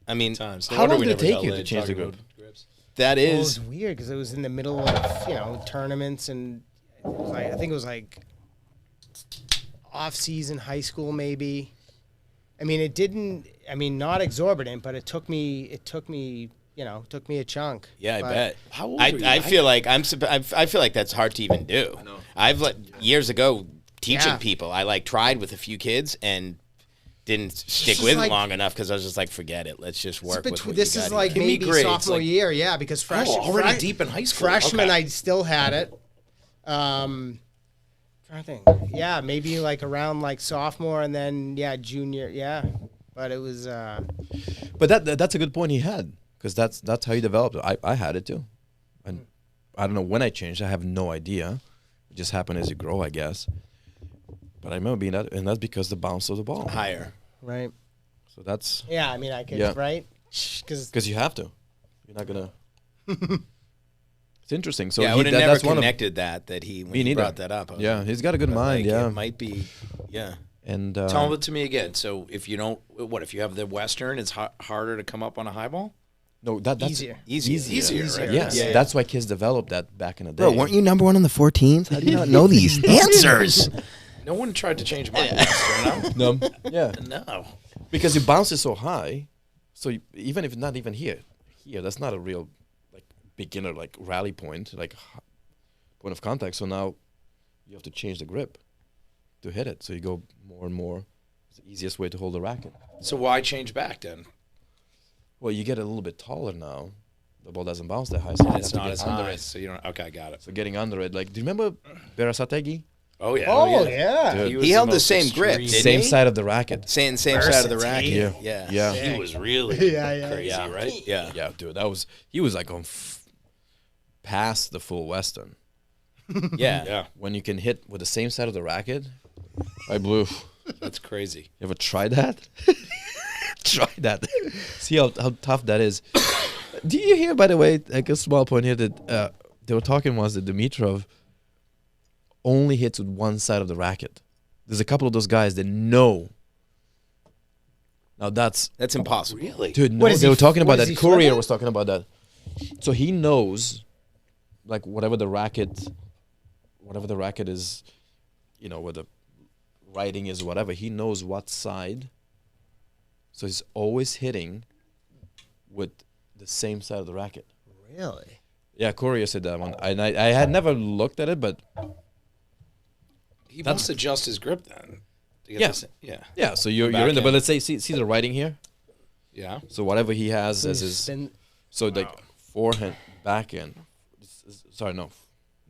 I mean, times. No How wonder long we did it never take got you to laid change the talking grip? about grips. that Well, it is was weird because it was in the middle of tournaments and it was like, I think it was like off-season high school maybe. I mean, it didn't. I mean, not exorbitant, but it took me. Took me a chunk. Yeah, I But bet. How old were you? I feel like I feel like that's hard to even do. I know. I've years ago teaching Yeah. people. I tried with a few kids and didn't stick is with it like- long enough because I was just like, forget it. Let's just work with what This you is got like here. Give me maybe grades, sophomore like- year, yeah, because already deep in high school. Freshman, Okay. I still had it. Trying to think. Yeah, maybe like around like sophomore and then junior. Yeah, but it was. But that's a good point he had, because that's how you developed it. I had it too, and I don't know when I changed. I have no idea. It just happened as you grow, I guess. But I remember being that, and that's because the bounce of the ball. Higher. Right. So that's Yeah, I mean, I could. Yeah. Right. Because you have to. You're not gonna. It's interesting. So Yeah, I would have never that's one of. connected that he when Me he neither. brought that up. I was Yeah, like, he's got a good but, mind. like, Yeah, it might be. Yeah. and Tell it to me again. So if you don't, if you have the Western, it's harder to come up on a high ball? no, that's easier. Easier. right? Yes, Yeah. that's why kids developed that back in the day. Bro, weren't you number one on the 14s? How do you not know these answers? No one tried to change my Western, No. Yeah, no? No. because you bounce it so high, so even if not even here, that's not a real like beginner like rally point, like point of contact. So now you have to change the grip to hit it. So you go more and more. It's the easiest way to hold the racket. So why change back then? Well, you get a little bit taller now. The ball doesn't bounce that high, so you It's have to not get as under high, it. so you don't. Okay, I got it. So getting under it, like, do you remember Berasategi? Oh yeah. Oh yeah. Dude. was He held the most same grip, extreme- didn't Same he? side of the racket. Same side of the racket. Yeah. Yeah. Yeah. He was really Yeah. crazy, Yeah. right? Yeah. Yeah, dude, he was like on past the full Western. Yeah. Yeah, When you can hit with the same side of the racket, I blew. that's crazy. You ever tried that? Try that. See how tough that is. Do you hear, by the way, like a small point here, that they were talking once that Dimitrov only hits with one side of the racket. There's a couple of those guys that know. Now that's impossible. Really? dude. No, What is they he- were talking what about is that. he Courier flipping? was talking about that. So he knows, like whatever the racket is, where the writing is, whatever. He knows what side. So he's always hitting with the same side of the racket. Really? Yeah, Courier said that one. I had never looked at it, but He must adjust his grip then. To get Yeah. this- yeah. yeah. So you're in there. Backhand. But let's say see the writing here. Yeah. So whatever he has as his Spin- so like forehand, backhand. Sorry, no.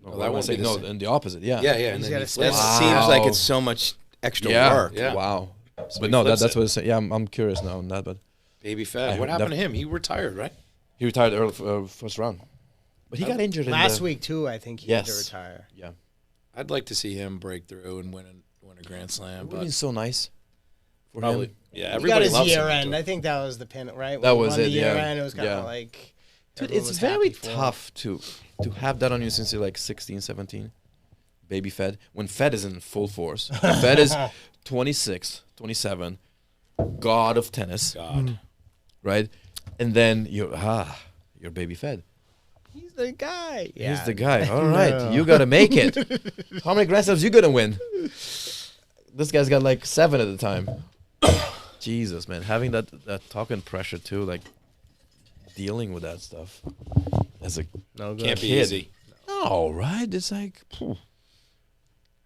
No, that what am I won't be saying? the No, same. and the opposite. Yeah. Yeah, yeah. And He's then got he a flips. That it. seems like Wow. it's so much extra Yeah. work. Yeah. Wow. So But he no, flips that's it. what it's saying. Yeah, I'm curious now on that. But Baby I Fed. heard What happened that- to him? He retired, right? he retired early first round. But he got injured last week too. I think he had to Yes. retire. Yeah. I'd like to see him break through and win a Grand Slam, It would but have been so nice for probably him. yeah. He got Everybody his loves year him. end. I think that was the pin, right? That When he was won it, The year yeah. end. It was kind of Yeah. like. Dude, everyone it's was very happy for him. tough to have that on you since you're like 16, 17. Baby Fed. When Fed is in full force. Fed is 26, 27, god of tennis, God. right? And then you're Baby Fed. He's the guy. He's the guy. All right, you got to make it. How many Grand Slams you going to win? This guy's got like 7 at the time. Jesus, man. Having that talking pressure too, like dealing with that stuff as a No good. Can't be kid. easy. no, right? It's like,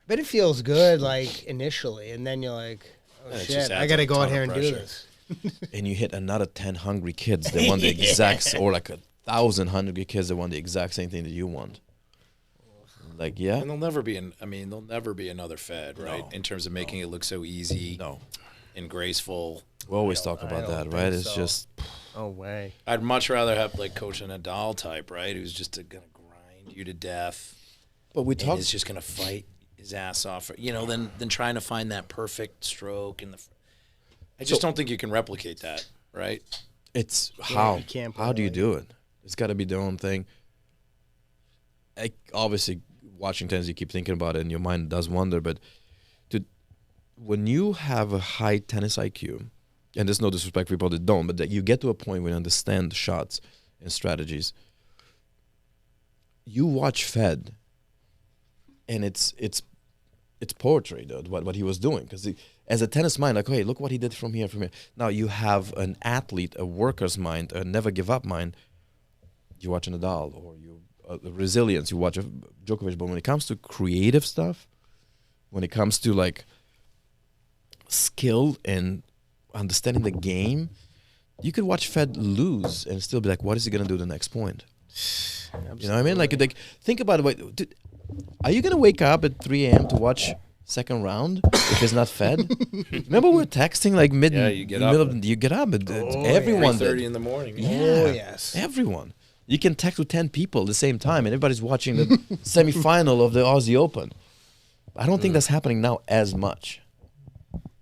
But it feels good, like initially, and then you're like, oh Yeah, it shit, just I adds got to a go ton out of here and do pressure. this. and you hit another 10 hungry kids that want the exact, or like 1,000 hungry kids that want the exact same thing that you want. Like, yeah, And there'll never be there'll never be another Fed, right? In terms of making it look so easy no. and graceful. We always talk about don't that, think right? It's so. just, No way. I'd much rather have like Coach a Nadal type, right? Who's just gonna grind you to death but we and talk. is just gonna fight his ass off, than trying to find that perfect stroke and I just don't think you can replicate that, right? It's how. you can't How do you play. do it? It's got to be their own thing. Obviously, watching tennis, you keep thinking about it, and your mind does wander. But when you have a high tennis IQ, and there's no disrespect for people that don't, but that you get to a point where you understand shots and strategies. You watch Fed, and it's poetry, dude, what he was doing. Because as a tennis mind, like, hey, look what he did from here, from here. Now you have an athlete, a worker's mind, a never give up mind. You watch a Nadal, or you resilience. You watch a Djokovic. But when it comes to creative stuff, when it comes to like skill and understanding the game, you could watch Fed lose and still be like, what is he gonna do the next point? You know what I mean? Like think about it. Wait, dude, are you gonna wake up at 3 a.m. to watch second round if it's not Fed? Remember we were texting like mid. Yeah, you get up. You get up. Everyone. 3:30 in the morning. Yeah. Oh, yes. Everyone. You can text with 10 people at the same time, and everybody's watching the semifinal of the Aussie Open. I don't think that's happening now as much.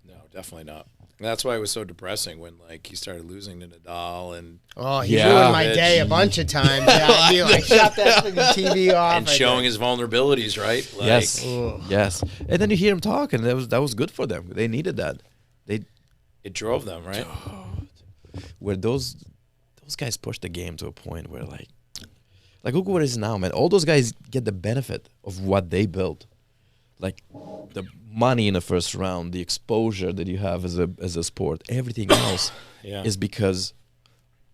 No, definitely not. And that's why it was so depressing when like he started losing to Nadal and He ruined my day a bunch of times. Yeah, I knew. I shut that TV off. and showing his vulnerabilities, right? Like, Yes, yes. And then you hear him talk, and that was good for them. They needed that. it drove them, right? Where those guys push the game to a point where like look what it is now, man. All those guys get the benefit of what they built, like the money in the first round, the exposure that you have as a sport. Everything else is because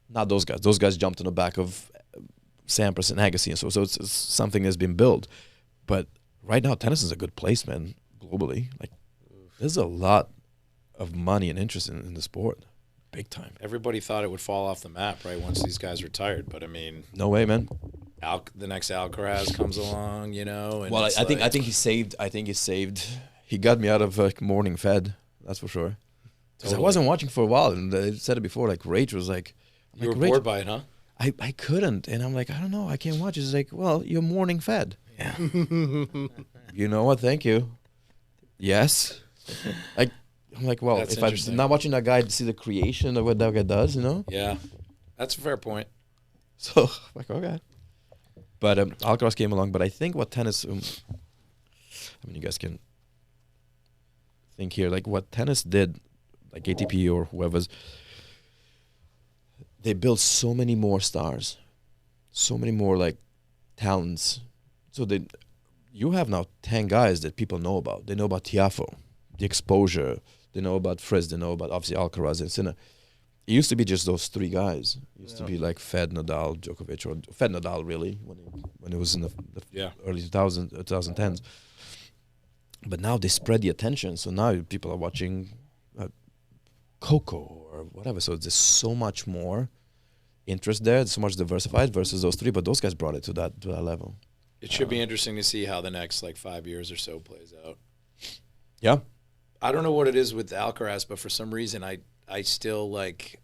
not those guys. Those guys jumped on the back of Sampras and Agassi, and so it's something that's been built. But right now, tennis is a good place, man. Globally, like there's a lot of money and interest in the sport. Big time. Everybody thought it would fall off the map, right, once these guys retired. But I mean, No way, man. the next Alcaraz comes along, you know. And Well, it's I think like- he saved. He got me out of morning Fed. That's for sure. Because I wasn't watching for a while, and I said it before. Like Rach was like, you were Rach, bored by it, huh? I couldn't, and I'm like, I don't know, I can't watch. He's like, well, you're morning Fed. Yeah. You know what? Thank you. Yes. I'm like, well, That's if I'm interesting. not watching that guy to see the creation of what that guy does, you know. Yeah, that's a fair point. So I'm like, okay. But Alcaraz came along. But I think what tennis, I mean, you guys can think here, like what tennis did, like ATP or whoever's, they built so many more stars, so many more like talents. So you have now 10 guys that people know about. They know about Tiafoe, the exposure. They know about Fritz. They know about obviously Alcaraz and Sinner. It used to be just those 3 guys. It used to be like Fed, Nadal, Djokovic, or Fed, Nadal really when it was in the early 2010s. But now they spread the attention. So now people are watching Coco or whatever. So there's so much more interest there. It's so much diversified versus those 3. But those guys brought it to that level. It should be interesting to see how the next like 5 years or so plays out. Yeah. I don't know what it is with Alcaraz, but for some reason I still like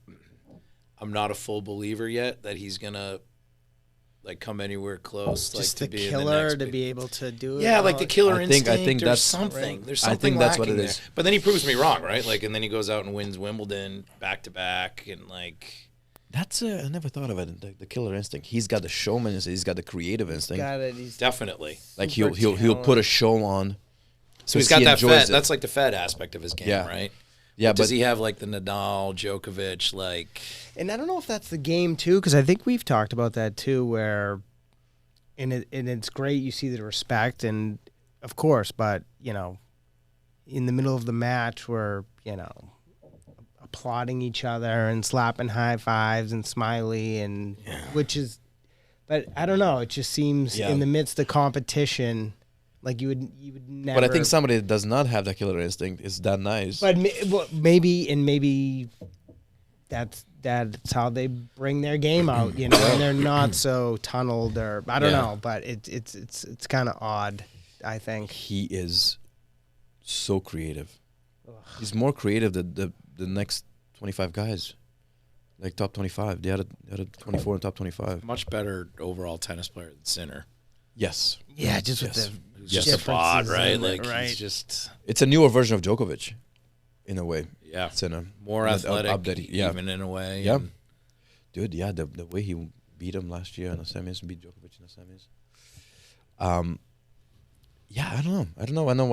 I'm not a full believer yet that he's gonna like come anywhere close. Just like the to be in the killer next to big- be able to do it. Yeah, like the killer I think instinct. that's There's something. right. There's I something think that's what lacking it there. is. But then he proves me wrong, right? Like, and then he goes out and wins Wimbledon back to back, and like That's I never thought of it. The killer instinct. He's got the showman instinct. He's got the creative instinct. Got it. He's definitely. Like super he'll put a show on. So he's 'cause got he that enjoys Fed. it. That's like the Fed aspect of his game, Yeah. right? Yeah, Does but he have like the Nadal, Djokovic, like? And I don't know if that's the game too, because I think we've talked about that too, where, and it's great you see the respect and of course, but you know, in the middle of the match, we're applauding each other and slapping high fives and smiley and which is, but I don't know, it just seems in the midst of competition, like you would never. But I think somebody that does not have that killer instinct is that nice. But maybe that's how they bring their game out, and they're not so tunneled or I don't know, but it's kind of odd, I think. He is so creative. He's more creative than the next 25 guys, like top 25. The other 24 in top 25. Much better overall tennis player than Sinner. Yes, Yeah, just with Yes. the Who's just a bod, differences right? in it, Like right. he's just it's a newer version of Djokovic, in a way. yeah, Sinner more Up- athletic, updated, yeah. even in a way. Yeah. and- Dude, yeah, the way he beat him last year in the semis and beat Djokovic in the semis. Yeah, I don't know. I know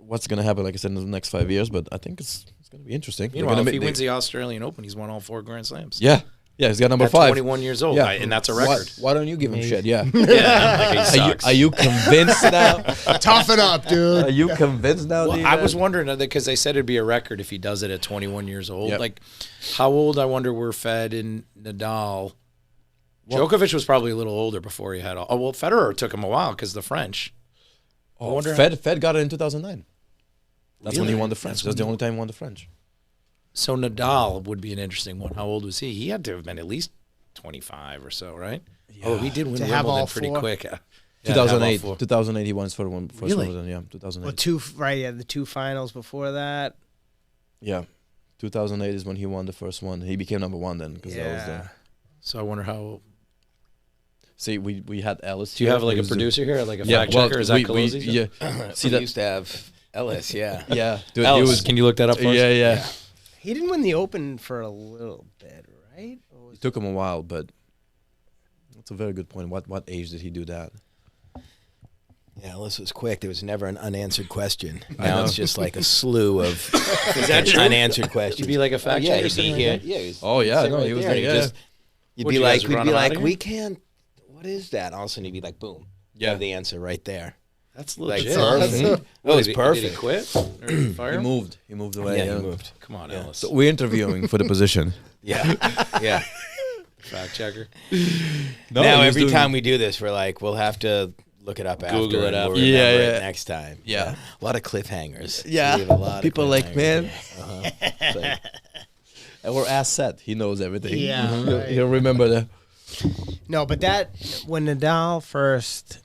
what's gonna happen, like I said, in the next 5 years. But I think it's gonna be interesting. They're Meanwhile, gonna if he make- wins the Australian Open, he's won all 4 Grand Slams. yeah, he's got number At 5. 21 years old, Yeah. and that's a record. Why don't you give him shit? Yeah. Yeah, like he sucks. Are you convinced now? Toughen up, dude. Are you convinced now? Well, Dean, I that- was wondering because they said it'd be a record if he does it at 21 years old. Yep. Like, how old? I wonder were Fed and Nadal. Djokovic was probably a little older before he had all. Oh well, Federer took him a while because the French. Oh, wonder Fed got it in 2009. That's when he Really? won the French. That's the only time he won the French. So Nadal would be an interesting one. How old was he? He had to have been at least 25 or so, right? Oh, he did win To have Wimbledon all pretty 4? quick. Yeah, 2008. to have all 4. 2008 he won his first Really? Wimbledon. Yeah, 2008. Well, the 2 finals before that. Yeah, 2008 is when he won the first one. He became number 1 then because that was the. So I wonder how. See, we had Ellis. Do you here, have like a who's the- producer here, like a Yeah, fact well, checker? Is that we Colozzi? yeah. See We that? used to have Ellis, yeah. Yeah, dude, Ellis, he was. can you look that up for us? Yeah. He didn't win the Open for a little bit, right? Or was It took him a while, but that's a very good point. What age did he do that? Yeah, Ellis was quick. There was never an unanswered question. I Now know. it's just like a slew of Is that true? unanswered questions. You'd be like a fact yeah, checker you'd be sitting right here. there? Yeah, he's Oh, yeah, sitting no, he was there. there, You yeah. You'd Would be you like, guys we'd run be him outta like, here? we can't. What is that? All of a sudden, he'd be like, boom. Yeah. Have the answer right there. That's Like, legit. perfect. Oh, it's Did he perfect. quit? Or did he fire He him? moved. He moved away. Yeah, he moved. Come on, Yeah. Ellis. So we're interviewing for the position. Yeah, yeah. Fact checker. No, Now he was every doing- time we do this, we're like, we'll have to look it up Google after. it and up. We'll Yeah, remember yeah. it next time. Yeah. A lot of cliffhangers. Yeah. We have a lot of People like, cliffhangers. man. Uh-huh. And we're ass set. He knows everything. Yeah, He'll- right. He'll remember the. No, but that when Nadal first,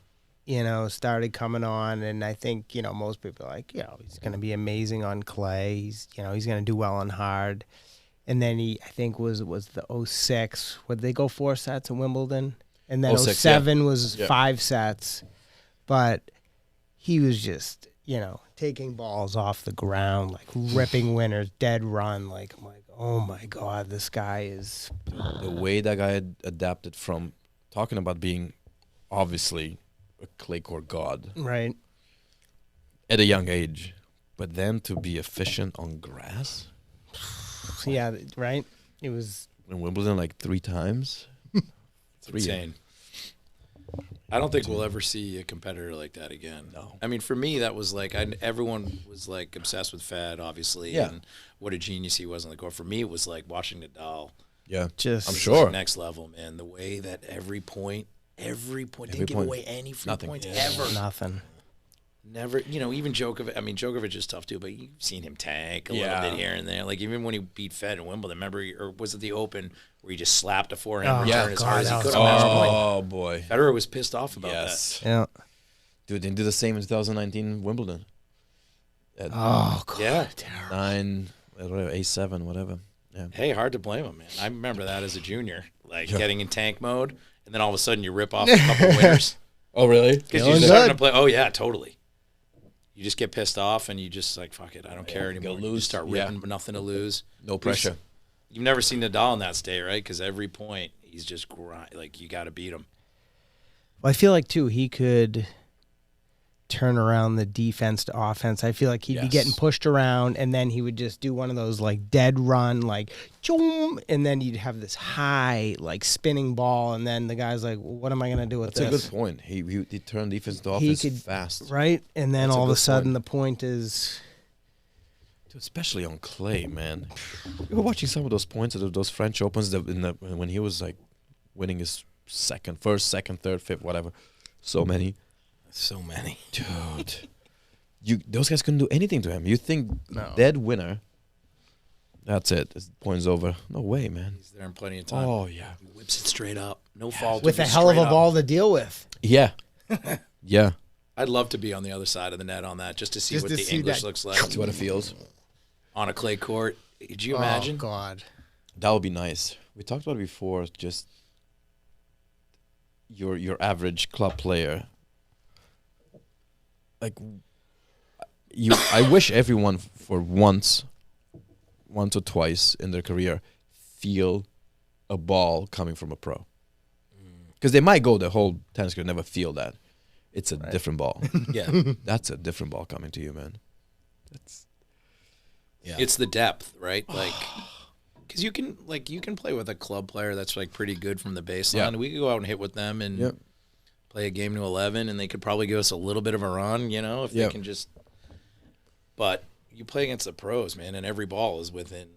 started coming on, and I think most people are like, he's going to be amazing on clay. He's he's going to do well on hard, and then I think was the 06. Would they go 4 sets in Wimbledon, and then 06, 07 was Yeah. 5 sets, but he was just taking balls off the ground, like ripping winners, dead run. Like I'm like, oh my god, this guy is. The way that guy had adapted from talking about being obviously a clay court god Right. at a young age, but then to be efficient on grass Yeah, right? It was in Wimbledon like 3 times. Insane. I don't think we'll ever see a competitor like that again. No. I mean, for me, that was like everyone was like obsessed with Fed, obviously, Yeah. and what a genius he was on the court. For me, it was like watching Nadal. Yeah, just I'm It was sure. like next level, man. The way that every point didn't give point. away any free Nothing. points Yeah. ever. nothing. Never, even Djokovic. I mean, Djokovic is tough too, but you've seen him tank a Yeah. little bit here and there. Like even when he beat Fed in Wimbledon, remember, or was it the Open where he just slapped a forehand Oh, return yeah. as hard as he God, could that on match was point? Oh boy. Federer was pissed off about Yes. Yeah. Dude, they did the same in 2019 Wimbledon. At Oh god. that. Yeah. 9, whatever, A7, whatever. Yeah. Hey, hard to blame him, man. I remember that as a junior, like Yeah. getting in tank mode, and then all of a sudden you rip off a couple winners Oh really? because Feeling you're starting good. to play. Oh yeah, totally. You just get pissed off, and you just like fuck it, I don't care go anymore. You lose. just start Yeah. ripping, nothing to lose. No pressure. You've never seen Nadal in that state, right? Because every point he's just grind. Like you got to beat him. Well, I feel like too he could turn around the defense to offense. I feel like he'd be Yes. getting pushed around, and then he would just do one of those like dead run, like choom, and then you'd have this high like spinning ball, and then the guy's like, well, "What am I gonna do with That's a this?" good point. He turned defense to He offense could- fast. Right, and then That's a all of a good sudden point. the point is. Dude, especially on clay, man. You were watching some of those points of those French Opens when he was like winning his first, second, third, fifth, whatever. So many. So many. Dude. Those guys couldn't do anything to him. You think No. dead winner, that's it. This point's over. No way, man. He's there in plenty of time. Oh, yeah. He whips it straight up, no fault. With a hell of a ball to deal with. Yeah. Yeah. I'd love to be on the other side of the net on that, just to see Just what to the see English that- looks like See what it feels. on a clay court. Could you imagine? Oh God. That would be nice. We talked about it before, just your average club player. Like I wish everyone for once or twice in their career feel a ball coming from a pro. Because they might go the whole tennis career never feel that. It's a different ball. Yeah. That's a different ball coming to you, man. It's the depth, right? Like, because you can play with a club player that's like pretty good from the baseline. Yeah. We could go out and hit with them and play a game to 11, and they could probably give us a little bit of a run, if they can just. But you play against the pros, man, and every ball is within,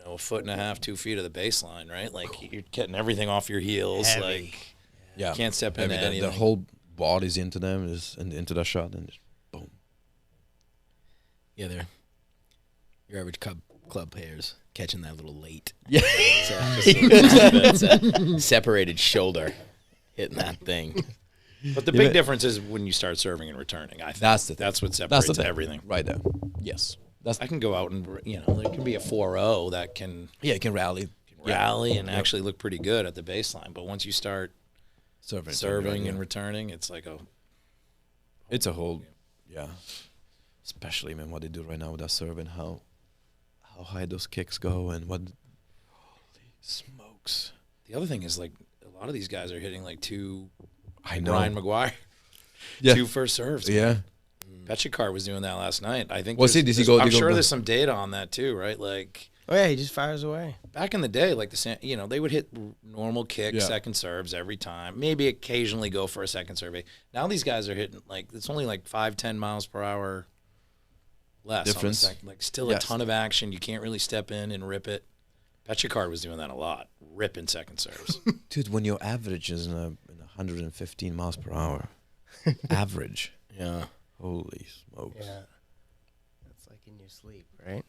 a foot and a half, 2 feet of the baseline, right? Like you're getting everything off your heels, Heavy. you can't step into anything. The whole body's into them, and into the shot, and just boom. Yeah, they're your average club players catching that a little late. Yeah. It's a separated shoulder hitting that thing. But the big difference is when you start serving and returning. I think That's the thing. that's what separates That's the thing. everything. Right there. Yes. I can go out and there can be a 4-0 that can Yeah, you can rally. rally and actually look pretty good at the baseline. But once you start serving and returning, it's like it's a whole, especially, man, what they do right now with that serve and how high those kicks go and what, holy smokes. the other thing is like a lot of these guys are hitting like two. I know. Ryan McGuire, Yeah. 2 first serves. Yeah. Petchikar was doing that last night. I think. Well, see, does he go? I'm sure there's some data on that too, right? Like Oh yeah, he just fires away. back in the day, like they would hit normal kicks, Yeah. second serves every time. Maybe occasionally go for a second serve. Now these guys are hitting like it's only like 5-10 miles per hour less. Difference. Like still a ton of action. You can't really step in and rip it. Petchikar was doing that a lot, ripping second serves. Dude, when your average is in 115 miles per hour, average. Yeah. Holy smokes. Yeah, that's like in your sleep, right?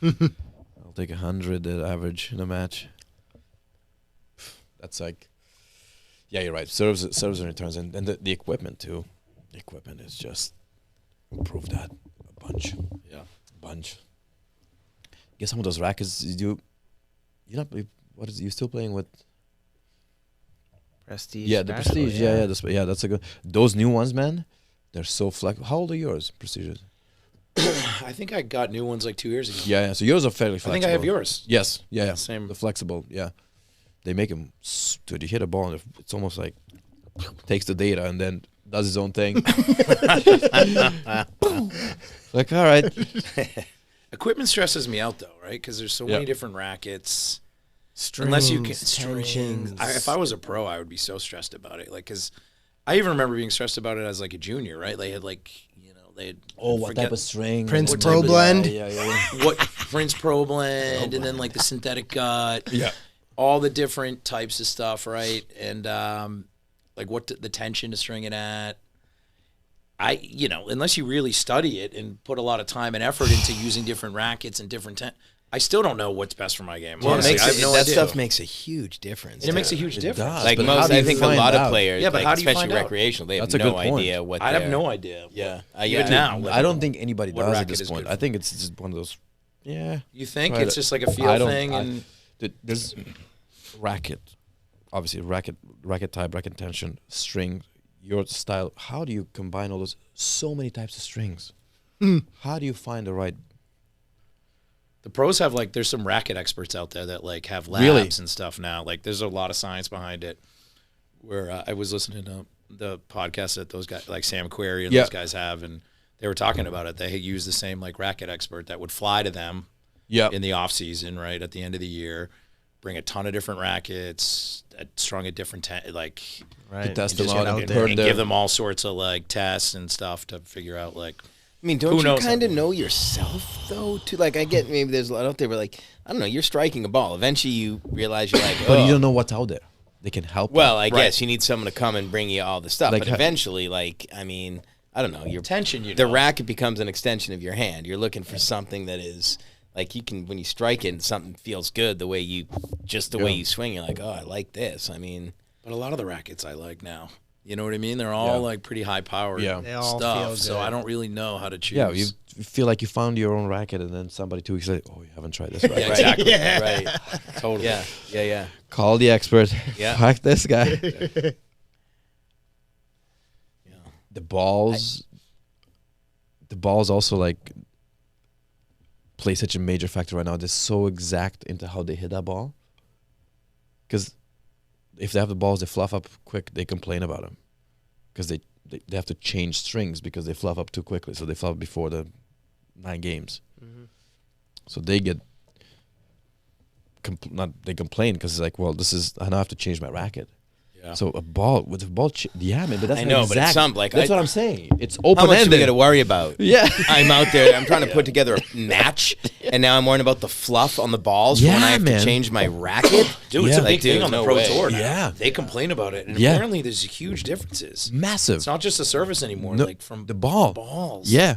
I'll take 100 at average in a match. That's like, yeah, you're right. Serves and returns, and the equipment too. The equipment is just improved that a bunch. Yeah, a bunch. Get some of those rackets. You still playing with? Prestige. Yeah, the National, Prestige. Yeah, that's a good. Those new ones, man. They're so flexible. How old are yours, Prestiges? I think I got new ones like 2 years ago. Yeah. So yours are fairly I flexible. think I have yours. Yes. Yeah. Same. The flexible. Yeah. They make them. Dude, you hit a ball and it's almost like takes the data and then does his own thing. Like, all right. Equipment stresses me out though, right? Because there's so many different rackets. Unless you can tensions. if I was a pro, I would be so stressed about it. Like, because I even remember being stressed about it as like a junior, right? They had like, they had What type of string? Prince What Pro type of- Blend? Yeah. what Prince Pro Blend, and then like the synthetic gut, all the different types of stuff, right? And like what the tension to string it at. Unless you really study it and put a lot of time and effort into using different rackets and different I still don't know what's best for my game. Well, honestly. I have no that idea. stuff makes a huge difference. And it makes a huge difference. does. Like But how most, do you I think a find lot out? of players, Yeah, but how do you especially find out? recreational, they have That's a no good point. idea what I have they're- no idea. Yeah, Even now, I don't think anybody what does at racket this is point. good I think it's just one of those. Yeah. You think Right. it's just like a feel I don't- thing, I- and There's racket, obviously racket type, racket tension, string, your style. How do you combine all those? So many types of strings. How do you find the right? the pros have like there's some racket experts out there that like have labs Really? and stuff now. Like there's a lot of science behind it. Where I was listening to the podcast that those guys like Sam Querrey and Yeah. those guys have, and they were talking about it. They use the same like racket expert that would fly to them Yeah. in the off season, right at the end of the year, bring a ton of different rackets, strung at different like. Right. test You them just out get and there. turn And their- give them all sorts of like tests and stuff to figure out like I mean, Who don't you knows kind of something? know yourself though? Too like I get maybe there's a lot out there where like I don't know, you're striking a ball. Eventually you realize you're like, But oh. you don't know what's out there. They can help. you. Well, I guess you need someone to come and bring you all the stuff. Like But eventually, like I mean, I don't know, your tension. the racket becomes an extension of your hand. You're looking for something that is like you can when you strike it, and something feels good the way you way you swing. You're like, oh, I like this. I mean, But a lot of the rackets I like now. You know what I mean? They're all like pretty high powered Yeah. They all stuff. feel So good. I don't really know how to choose. Yeah, you feel like you found your own racket, and then somebody 2 weeks later, oh, you haven't tried this racket. Yeah, exactly. right? Totally. Yeah. Call the expert. Yeah. Fuck this guy. Yeah. The balls. The balls also like play such a major factor right now. They're so exact into how they hit that ball. Because if they have the balls, they fluff up quick. They complain about them. because they have to change strings because they fluff up too quickly. So they fluff before the 9 games. So they get they complain because it's like, well, I now have to change my racket. Yeah. So a ball with a ball, yeah, man. But that's I not know, but it's exact- some, like, that's I- what I'm saying. It's How open much do we got ended. to worry about? Yeah. I'm out there. I'm trying to put together a match, and now I'm worrying about the fluff on the balls for when I Yeah, have man. to change my racket. Dude, it's a Yeah. big thing on the no Pro way. Tour now. Yeah. They complain about it. And Yeah. apparently there's huge differences. Massive. It's not just the service anymore, No, like from the ball. balls. Yeah.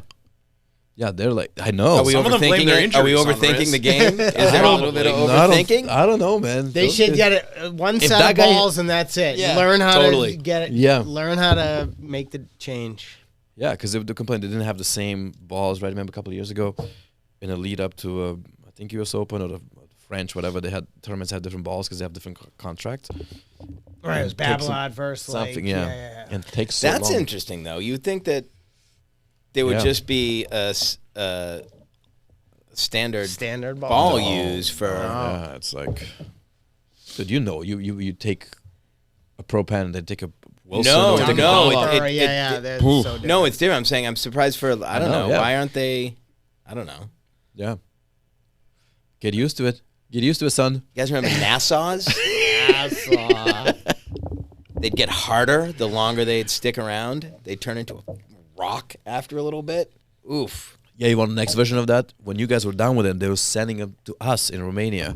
Yeah, they're like, I know. Are we Some of them blame overthinking their it? Are we injuries on the overthinking wrist. the game? Is there a little bit of Probably. I overthinking? don't, I don't know, man. They Those should guys- get it one If set that of guy- balls and that's it. Yeah, Learn how totally. to get it. Yeah. Learn how to make the change. Yeah, because they complained they didn't have the same balls, right? I remember a couple of years ago, in a lead up to, I think US Open or the French, whatever, they had tournaments had different balls because they have different contracts. Right, it was It takes Babylon versus Something, like, yeah. And it takes so That's long. interesting, though. You'd think that there would Yeah. just be a standard Standard ball. ball used for. Yeah, it's like, dude, you take a Pro Pen and they take a Wilson. No, or they take a no, ball out. They're Oof. so different. No, it's different. I'm saying I'm surprised for. I don't know, know. yeah. Why aren't they? I don't know. Yeah. Get used to it. Get used to it, son. You guys remember Nassau's? Nassau. They'd get harder the longer they'd stick around. They'd turn into a rock after a little bit. Oof. Yeah, you want the next version of that? When you guys were down with them, they were sending them to us in Romania.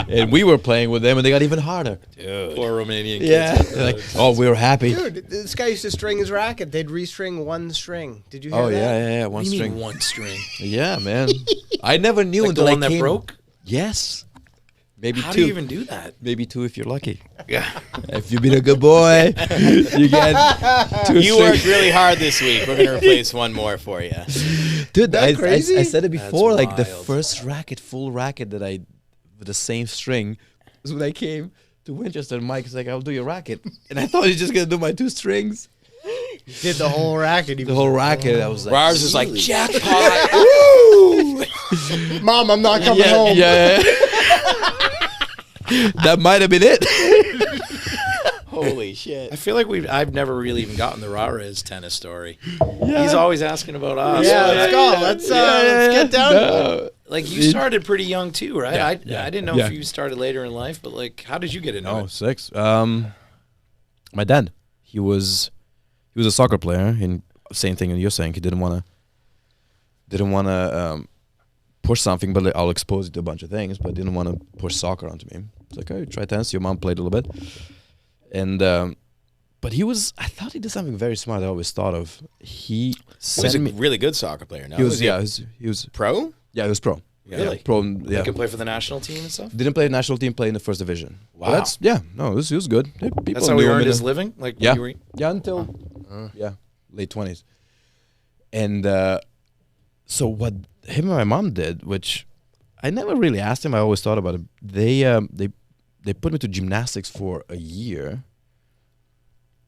And we were playing with them, and they got even harder. Poor Romanian kids. Yeah. They're like, oh, we were happy. Dude, this guy used to string his racket. They'd restring one string. Did you hear Oh, that? yeah. What One do you string. mean one string? Yeah, man. I never knew Like the until one I that came. broke? Yes. Maybe How two. do you even do that? Maybe 2 if you're lucky. Yeah. If you've been a good boy, you get 2 You worked really hard this week. We're gonna replace one more for you. Dude, I crazy? said it before. That's Like the wild. first full racket that I, with the same string, was when I came to Winchester. And Mike's like, "I'll do your racket," and I thought he was just gonna do my 2 strings. Did the whole racket. The whole racket. I was like, Rars is like "Really?" jackpot. Mom, I'm not coming yeah, home. yeah. That might have been it. Holy shit. I feel like I've never really even gotten the Rares tennis story. He's always asking about us. Yeah, but let's I- go. Let's get down to it. No. Like you started pretty young too, right? Yeah, I didn't know yeah. if you started later in life, but like, how did you get into No, it? 6. My dad, he was a soccer player, and same thing you're saying. He didn't want to push something, but I'll expose you to a bunch of things. But didn't want to push soccer onto me. It's like, oh, try tennis. Your mom played a little bit, and but I thought he did something very smart. I always thought of. He He was sent a me. really good soccer player. No, He was, he yeah, he was pro. yeah, he was pro. Really? Yeah, pro. You Yeah, can play for the national team and stuff. didn't play the national team. Played in the first division. Wow. But he was good. Yeah, people That's how knew he him earned in his the- living. Like Yeah. when you were, Yeah, until late 20s. And so what him and my mom did, which I never really asked him, I always thought about it. They put me to gymnastics for a year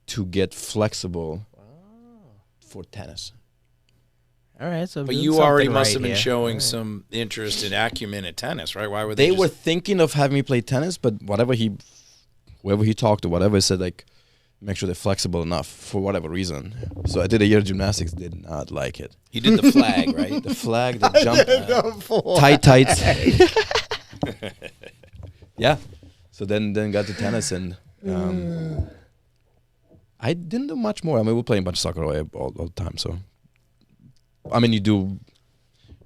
to get flexible for tennis. All right, so but there's you already something must right have been here. showing some interest and acumen at tennis, right? Why were they? They were just- thinking of having me play tennis, but whoever he talked to, whatever, said like, make sure they're flexible enough for whatever reason. So I did a year of gymnastics, did not like it. You did the flag, right? The flag, the jump, tights. Yeah. So then got to tennis, and I didn't do much more. I mean, we were playing a bunch of soccer all the time. So, I mean, you do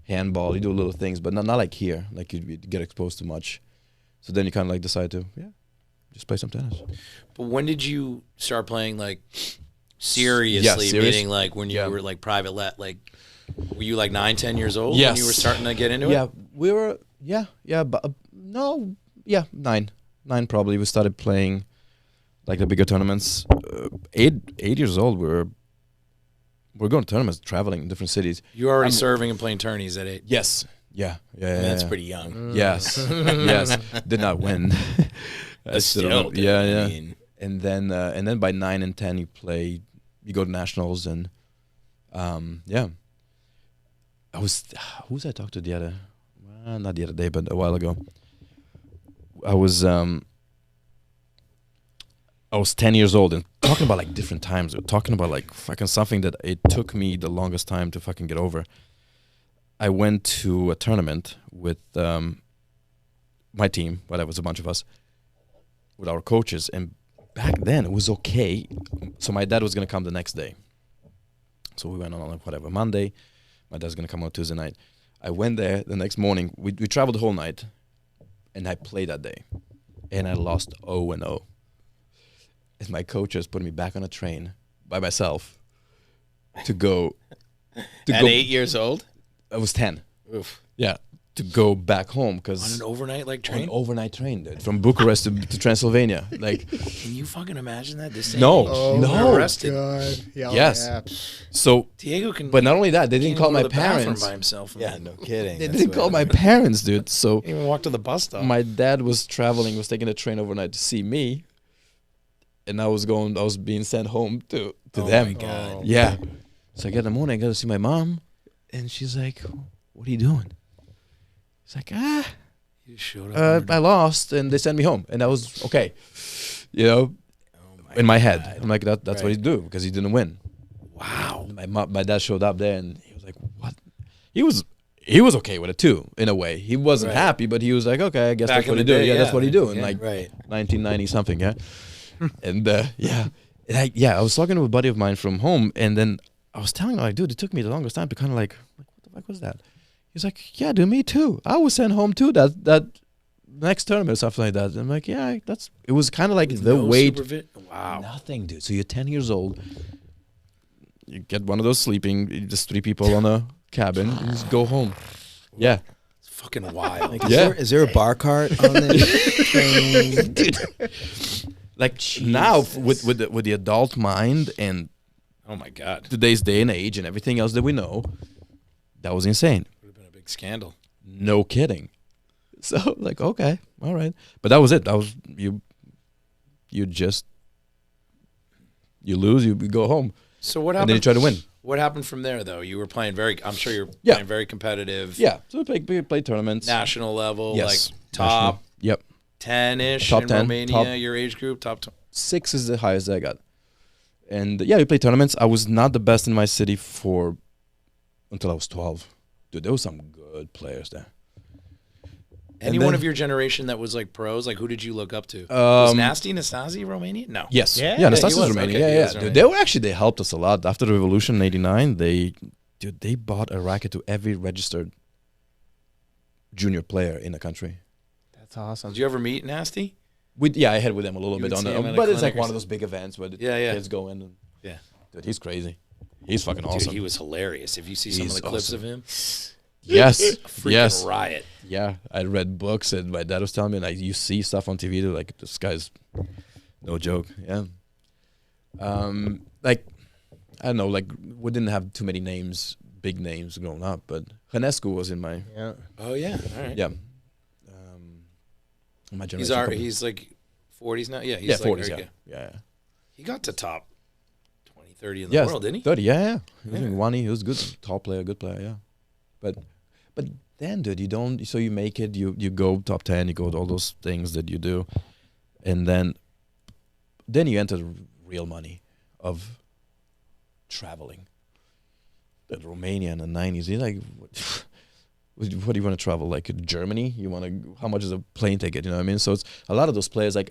handball, you do little things, but not like here. Like you get exposed to much. So then you kind of like decide to just play some tennis. But when did you start playing like seriously? serious. Meaning like when you Yeah. were like private like were you like 9, 10 years old when you were starting to get into Yeah, it? we were. But no, 9 probably. We started playing like the bigger tournaments. 8 years old. We're going to tournaments, traveling in different cities. You were already serving and playing tourneys at 8. Yes. Yeah. That's pretty young. Yes. Yes. Did not win. I Still, don't know. dude, Yeah. I Yeah. mean, And then by 9 and 10 you go to nationals, and who was I talked to not the other day, but a while ago. I was 10 years old and talking about like different times. We're talking about like fucking something that it took me the longest time to fucking get over. I went to a tournament with my team, well, that was a bunch of us, with our coaches, and back then it was okay. So my dad was gonna come the next day. So we went on whatever Monday. My dad's gonna come on Tuesday night. I went there the next morning. We traveled the whole night, and I played that day, and I lost 0-0. And my coaches put me back on a train by myself to go. At 8 years old? I was 10. Oof. Yeah, to go back home On because an overnight like on train. an overnight train, dude, from Bucharest to Transylvania. Like, Can you fucking imagine that? This No. age? Oh, You're no. arrested. God. Yeah, Yes. yeah. so, Diego can. but not only that, they didn't can't call go my to the bathroom parents. by himself. Yeah, no kidding. They That's didn't what call my happened. parents, dude. So Can't even walk to the bus stop. my dad was traveling, was taking a train overnight to see me, and I was being sent home to Oh them. my God. Yeah. So I get in the morning, I got to see my mom, and she's like, "What are you doing?" It's like, You showed up. I lost, and they sent me home, and I was okay. You know, Oh in my head, God. I'm like, that's what Right. you do because he didn't win. Wow. My dad showed up there, and he was like, "What?" He was okay with it too, in a way. He wasn't Right. happy, but he was like, "Okay, I guess Back that's in what the you do. day, Yeah, that's yeah. what you do." And Yeah. like Right. 1990 something, yeah. And yeah, and I was talking to a buddy of mine from home, and then I was telling him, like, "Dude, it took me the longest time to kind of like, what the fuck was that?" He's like, "Yeah, dude, me too. I was sent home too. That next tournament or something like that." And I'm like, "Yeah, it was kind of like the No weight." Wow. Nothing, dude. So you're 10 years old. You get one of those sleeping, just 3 people on a cabin, and just go home. Yeah. It's fucking wild. Like, Yeah. is there a bar cart on this train? Like now, with the adult mind and Oh my God. today's day and age and everything else that we know, that was insane. Would have been a big scandal. No kidding. So like, okay, all right. But that was it. That was you lose, you go home. So what And then you happened? try to win. What happened from there, though? You were playing I'm sure you're Yeah. playing very competitive. Yeah. So we play tournaments. National level, Yes. like top National. Yep. 10-ish Top in 10, Romania, your age group, top 10. 6 is the highest I got. And yeah, we played tournaments. I was not the best in my city until I was 12. Dude, there was some good players there. Anyone then- of your generation that was like pros, like who did you look up to? Was Um, Nastasi Romanian? No. Yes. Yeah? Yeah, he Nastasi's was. Romanian. Okay, Yeah, he yeah. was Dude, Romanian. they helped us a lot. After the revolution in 89, they bought a racket to every registered junior player in the country. That's awesome. Did you ever meet Nasty? I had with them a little You bit would on see the, him at a but it's like clinic or one of those big events where the Yeah. kids go in. And, Yeah. dude, he's crazy. He's fucking Dude, awesome. he was hilarious. If you see some of He's the clips awesome. of him, Yes. freaking Yes. riot. Yeah, I read books, and my dad was telling me, like, you see stuff on TV, they're like, this guy's no joke. Yeah. Like, I don't know, like, we didn't have too many names, big names growing up, but Hanescu was in my, Yeah. Oh yeah, all right. yeah. My generation. He's like 40s now. Yeah, he's yeah, like 40s, very yeah. good. Yeah. He got to top 20, 30 in the Yes, world, didn't he? 30, yeah. He was Yeah. in Wani, he was good, top player, good player, yeah. But then, dude, you don't, so you make it, you go top 10, you go to all those things that you do, and then you enter the real money of traveling. That Romania in the 90s, you're like, what do you want to travel? Like Germany? You want to, how much is a plane ticket? You know what I mean? So it's a lot of those players, like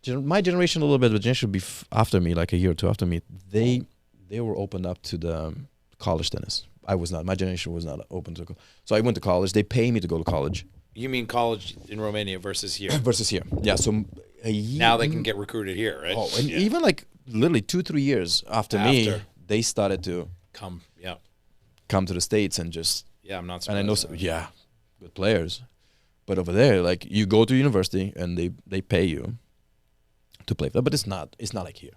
my generation a little bit, but generation would be after me, like a year or two after me, they were opened up to the college tennis. I was not. My generation was not open to. So I went to college. They pay me to go to college. You mean college in Romania versus here? Versus here. Yeah. So a year, Now they can get recruited here, right? Oh, and Yeah. even like literally 2-3 years after me, After. they started to come to the States and just. Yeah, I'm not And I know, surprised. yeah, good players. But over there, like you go to university and they pay you to play. But it's not like here.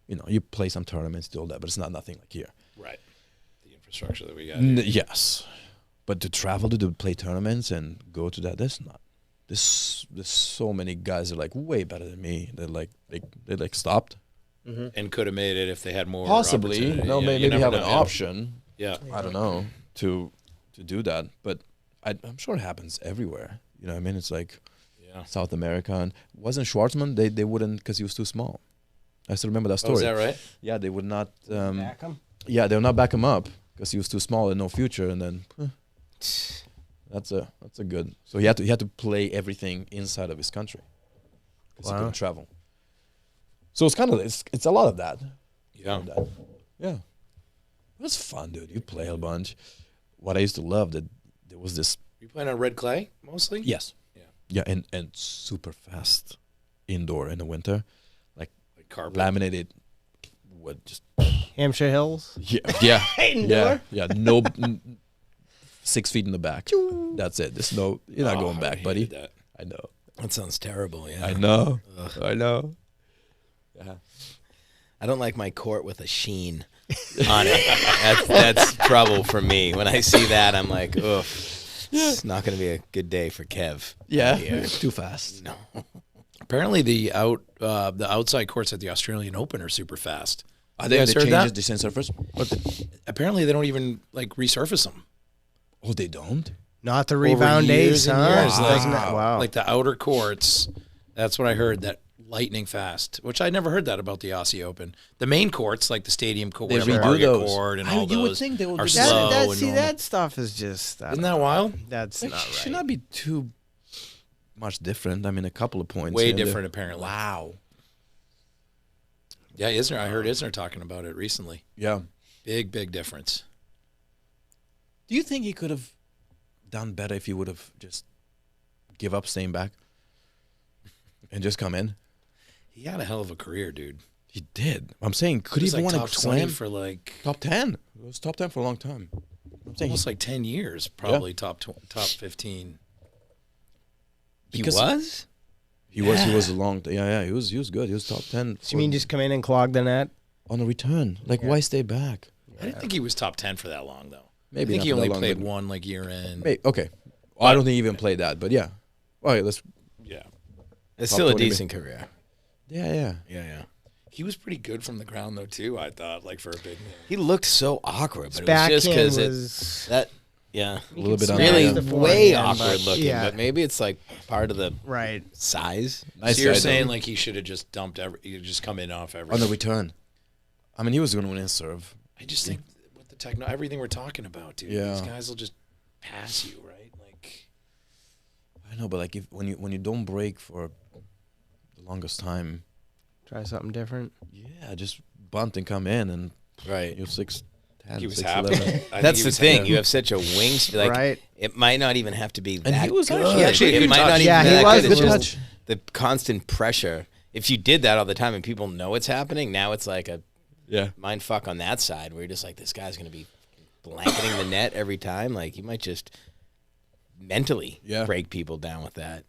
You know, you play some tournaments, do all that, but it's not nothing like here. Right. The infrastructure that we got. Yes, but to travel to play tournaments and go to that, that's not. There's so many guys that are like way better than me. They're like they like stopped. And could have made it if they had more. Possibly, opportunity. no, Yeah, maybe you have never an know, yeah. option. Yeah. I don't know to do that, but I'm sure it happens everywhere. You know what I mean? It's like Yeah. South America, and wasn't Schwartzman? They wouldn't because he was too small. I still remember that story. Oh, is that right? Yeah, they would not. Back 'em? Yeah, they would not back him up because he was too small and no future. And then that's a good. So he had to play everything inside of his country because he couldn't travel. So it's kind of it's a lot of that. Yeah. Yeah. It was fun, dude. You play a bunch. What I used to love that there was this. You playing on red clay mostly? Yes. Yeah. Yeah, and super fast indoor in the winter, like carpet. laminated wood. Just Hampshire Hills. yeah. Yeah. No, 6 feet in the back. That's it. There's no. You're not going back, buddy. That. I know. That sounds terrible. Yeah. I know. I know. Yeah. I don't like my court with a sheen on it. That's trouble for me. When I see that, I'm like, ugh. It's not going to be a good day for Kev. Yeah. Yeah. Too fast. No. Apparently, the outside courts at the Australian Open are super fast. I think they guys heard changed that? the sensor first. Apparently, they don't even like resurface them. Oh, they don't. Not the Over rebound years days, and huh? years, like- Doesn't it? Wow. Like the outer courts, that's what I heard. That lightning fast, which I never heard that about the Aussie Open. The main courts, like the stadium court, They redo Target those. court, and all You would those think they would are do slow that, and see, normal. that stuff is just. Isn't that wild? That's It not right. should not be too much different. I mean, a couple of points. Way here and there. different, apparently. Wow. Yeah, Isner. I heard Isner talking about it recently. Yeah. Big difference. Do you think he could have done better if he would have just give up staying back and just come in? He had a hell of a career, dude. He did. I'm saying, could he He was have like won top a 20 slam? for like Top 10. It was top 10 for a long time. I'm saying almost like 10 years, probably top 15. He Because- was? he was a long. Yeah. He was good. He was top 10. So you mean just come in and clog the net? on a return? Like, why stay back? I didn't think he was top 10 for that long, though. Maybe I think not he for that only long, played but- one like year in. Okay. I don't think he even played that, but yeah. All right, let's. Yeah. It's Top still a 20 decent career. Yeah. Yeah. He was pretty good from the ground, though, too, I thought, like for a big man. He looked so awkward, but it was just because was that. Yeah. A little bit on Really the way forehand, awkward but- looking, yeah. but maybe it's like part of the right. size. Nice So you're guy, saying though. like he should have just dumped he just come in off on everything. the return. I mean, he was going to win his serve. I just think with the everything we're talking about, dude, Yeah. these guys will just pass you, right? Like, I know, but like when you don't break for the longest time, Try something different. yeah, just bunt and come in, and Right. you're 6'10", he was 6'11". happy. I think That's he the was thing. happy. You have such a wing. Like, Right. it might not even have to be that he was good. actually- He actually it could might touch. not even Yeah, be he that was good. It's good just touch. the constant pressure. If you did that all the time and people know it's happening, now it's like a Yeah. mind fuck on that side where you're just like, this guy's going to be blanketing the net every time. Like, you might just mentally break people down with that.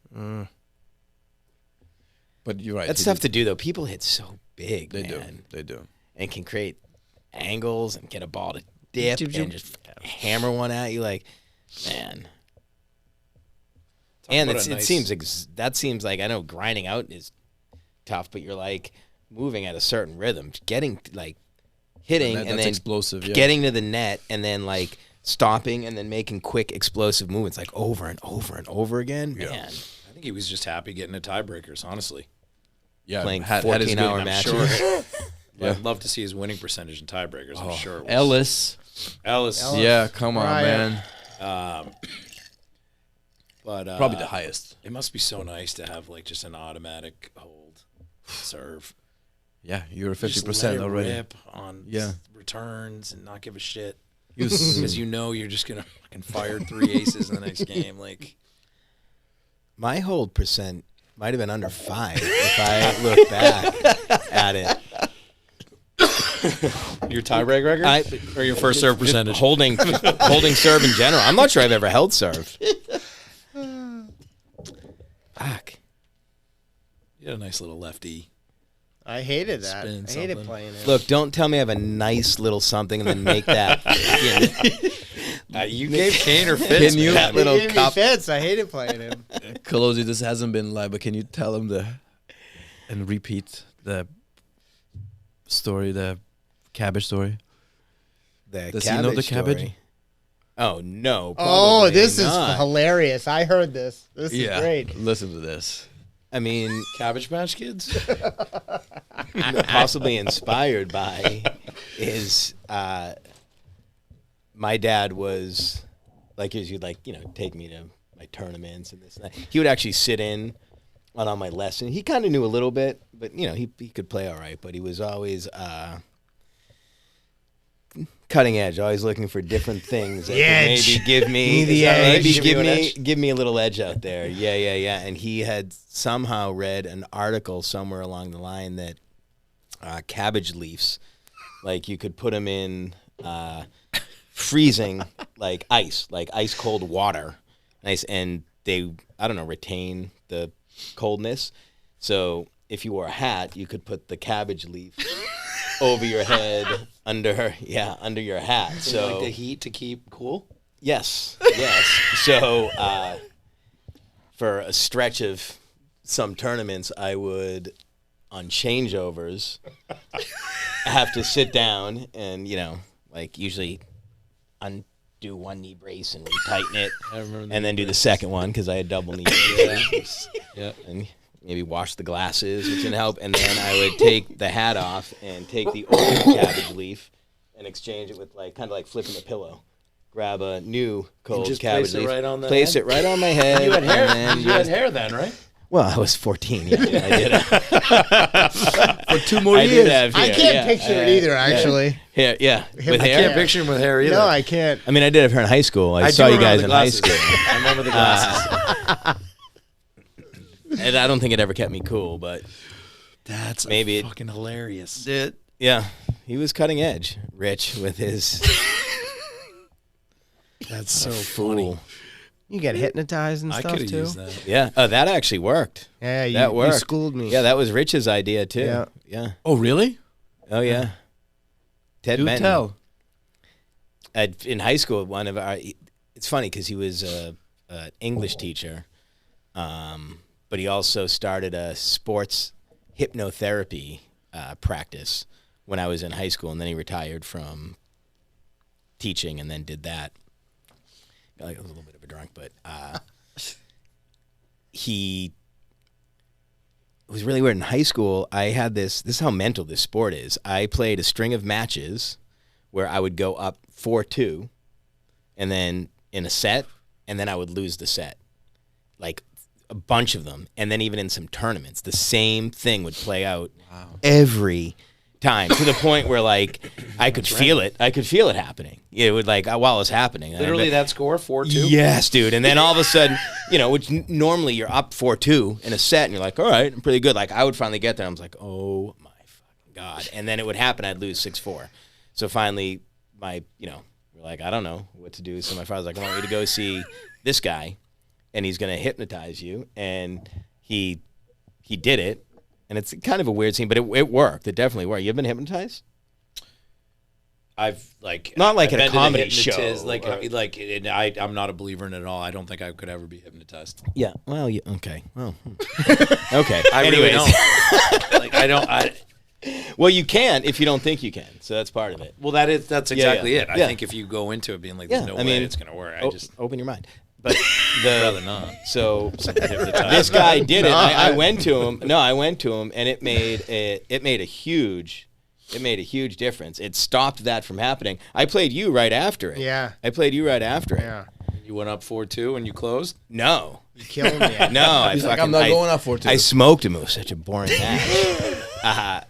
But you're right. That's tough to do, though. People hit so big, They man. do. They do. And can create angles and get a ball to dip Jib, jib. and just hammer one at you. Like, man. And about a it nice- seems that seems like, I know grinding out is tough, but you're like moving at a certain rhythm, getting like hitting That- and that's then explosive. Yeah. getting to the net and then like stopping and then making quick explosive movements like over and over and over again. Yeah. Man, I think he was just happy getting the tiebreakers, honestly. yeah. playing had his 14-hour good- matches. Sure. Yeah. I'd love to see his winning percentage in tiebreakers. I'm sure. It was. Ellis. Ellis. Yeah, come on, Ryan. man. But Probably the highest. It must be so nice to have like just an automatic hold serve. Yeah, you're Just 50% let it already. rip on Yeah. returns and not give a shit. He was- Because you know you're just gonna fucking fire 3 aces in the next game. Like, my hold percent might have been under 5 if I look back at it. your tiebreak record or your first serve Just percentage. holding serve in general. I'm not sure I've ever held serve. Fuck. You had a nice little lefty. I hated that. Spin I hated something. playing it. Look, don't tell me I have a nice little something and then make that. You gave Kane or Fitz. Can you- man. little He gave me cup. fits. I hated playing him. Colosi, this hasn't been live, but can you tell him and repeat the story, the cabbage story? Does he know the cabbage? Story. Oh no! Oh, probably this not. is hilarious. I heard this. This is great. Listen to this. I mean, Cabbage Patch Kids. possibly inspired by is my dad was like, you'd take me to my tournaments and this and that. He would actually sit in on all my lessons. He kind of knew a little bit, but he could play all right. But he was always cutting edge, always looking for different things that could maybe give me give me a little edge out there. Yeah. And he had somehow read an article somewhere along the line that cabbage leaves, like you could put them in freezing like ice cold water, and they retain the coldness. So if you wore a hat, you could put the cabbage leaf over your head, under your hat. So like the heat to keep cool? Yes. So for a stretch of some tournaments, I would, on changeovers, have to sit down and, usually undo one knee brace and retighten it, and then do the second one because I had double knee braces. Yeah. And maybe wash the glasses, which didn't help, and then I would take the hat off and take the old cabbage leaf and exchange it with kind of like flipping a pillow. Grab a new cold just cabbage place it leaf, right on the place head? it right on my head. You had hair. and You had hair then, right? Well, I was 14. Yeah, I did. For 2 more I years. did have I hair, can't yeah. picture it either, actually. Yeah. With I hair. can't picture him with hair either. No, I can't. I mean, I did have hair in high school. I do saw you remember guys the in high glasses. school. I remember the glasses. And I don't think it ever kept me cool, but That's maybe fucking hilarious. yeah, he was cutting edge, Rich, with his That's so fool. funny. You get hypnotized and I stuff could have too. used that. Yeah, that actually worked. Yeah, That worked. you schooled me. Yeah, that was Rich's idea too. Yeah. Oh, really? Oh yeah. Ted Do Benton. tell. In high school, it's funny because he was an English teacher, but he also started a sports hypnotherapy practice when I was in high school, and then he retired from teaching and then did that. I was a little bit of a drunk, but it was really weird. In high school, I had this is how mental this sport is. I played a string of matches where I would go up 4-2 and then in a set, and then I would lose the set. Like a bunch of them. And then even in some tournaments, the same thing would play out every time, to the point where I could feel it. I could feel it happening. It would while it was happening. Literally that score, 4-2? Yes, dude. And then all of a sudden, which normally you're up 4-2 in a set, and you're like, all right, I'm pretty good. I would finally get there. I was like, oh my fucking God. And then it would happen. I'd lose 6-4. So finally, we're like, I don't know what to do. So my father's like, I want you to go see this guy, and he's going to hypnotize you. And he did it. And it's kind of a weird scene, but it worked. It definitely worked. You ever been hypnotized? I've Not like I've at a been to the comedy show, hypnotist, or- I'm not a believer in it at all. I don't think I could ever be hypnotized. Yeah. Well, okay. Well, okay. I really Anyways. don't. I don't. Well, you can if you don't think you can. So that's part of it. Well, that's exactly yeah. it. I Yeah. think if you go into it being like, there's no way it's going to work, I just open your mind. But rather not. So Hypnotized. this guy did it. I went to him. No, I went to him, and it made a huge difference. It stopped that from happening. I played you right after it. Yeah. I played you right after it. Yeah. You went up 4-2 and you closed? No. You killed me. No, He's like, I'm not going up 4-2. I smoked him. It was such a boring match.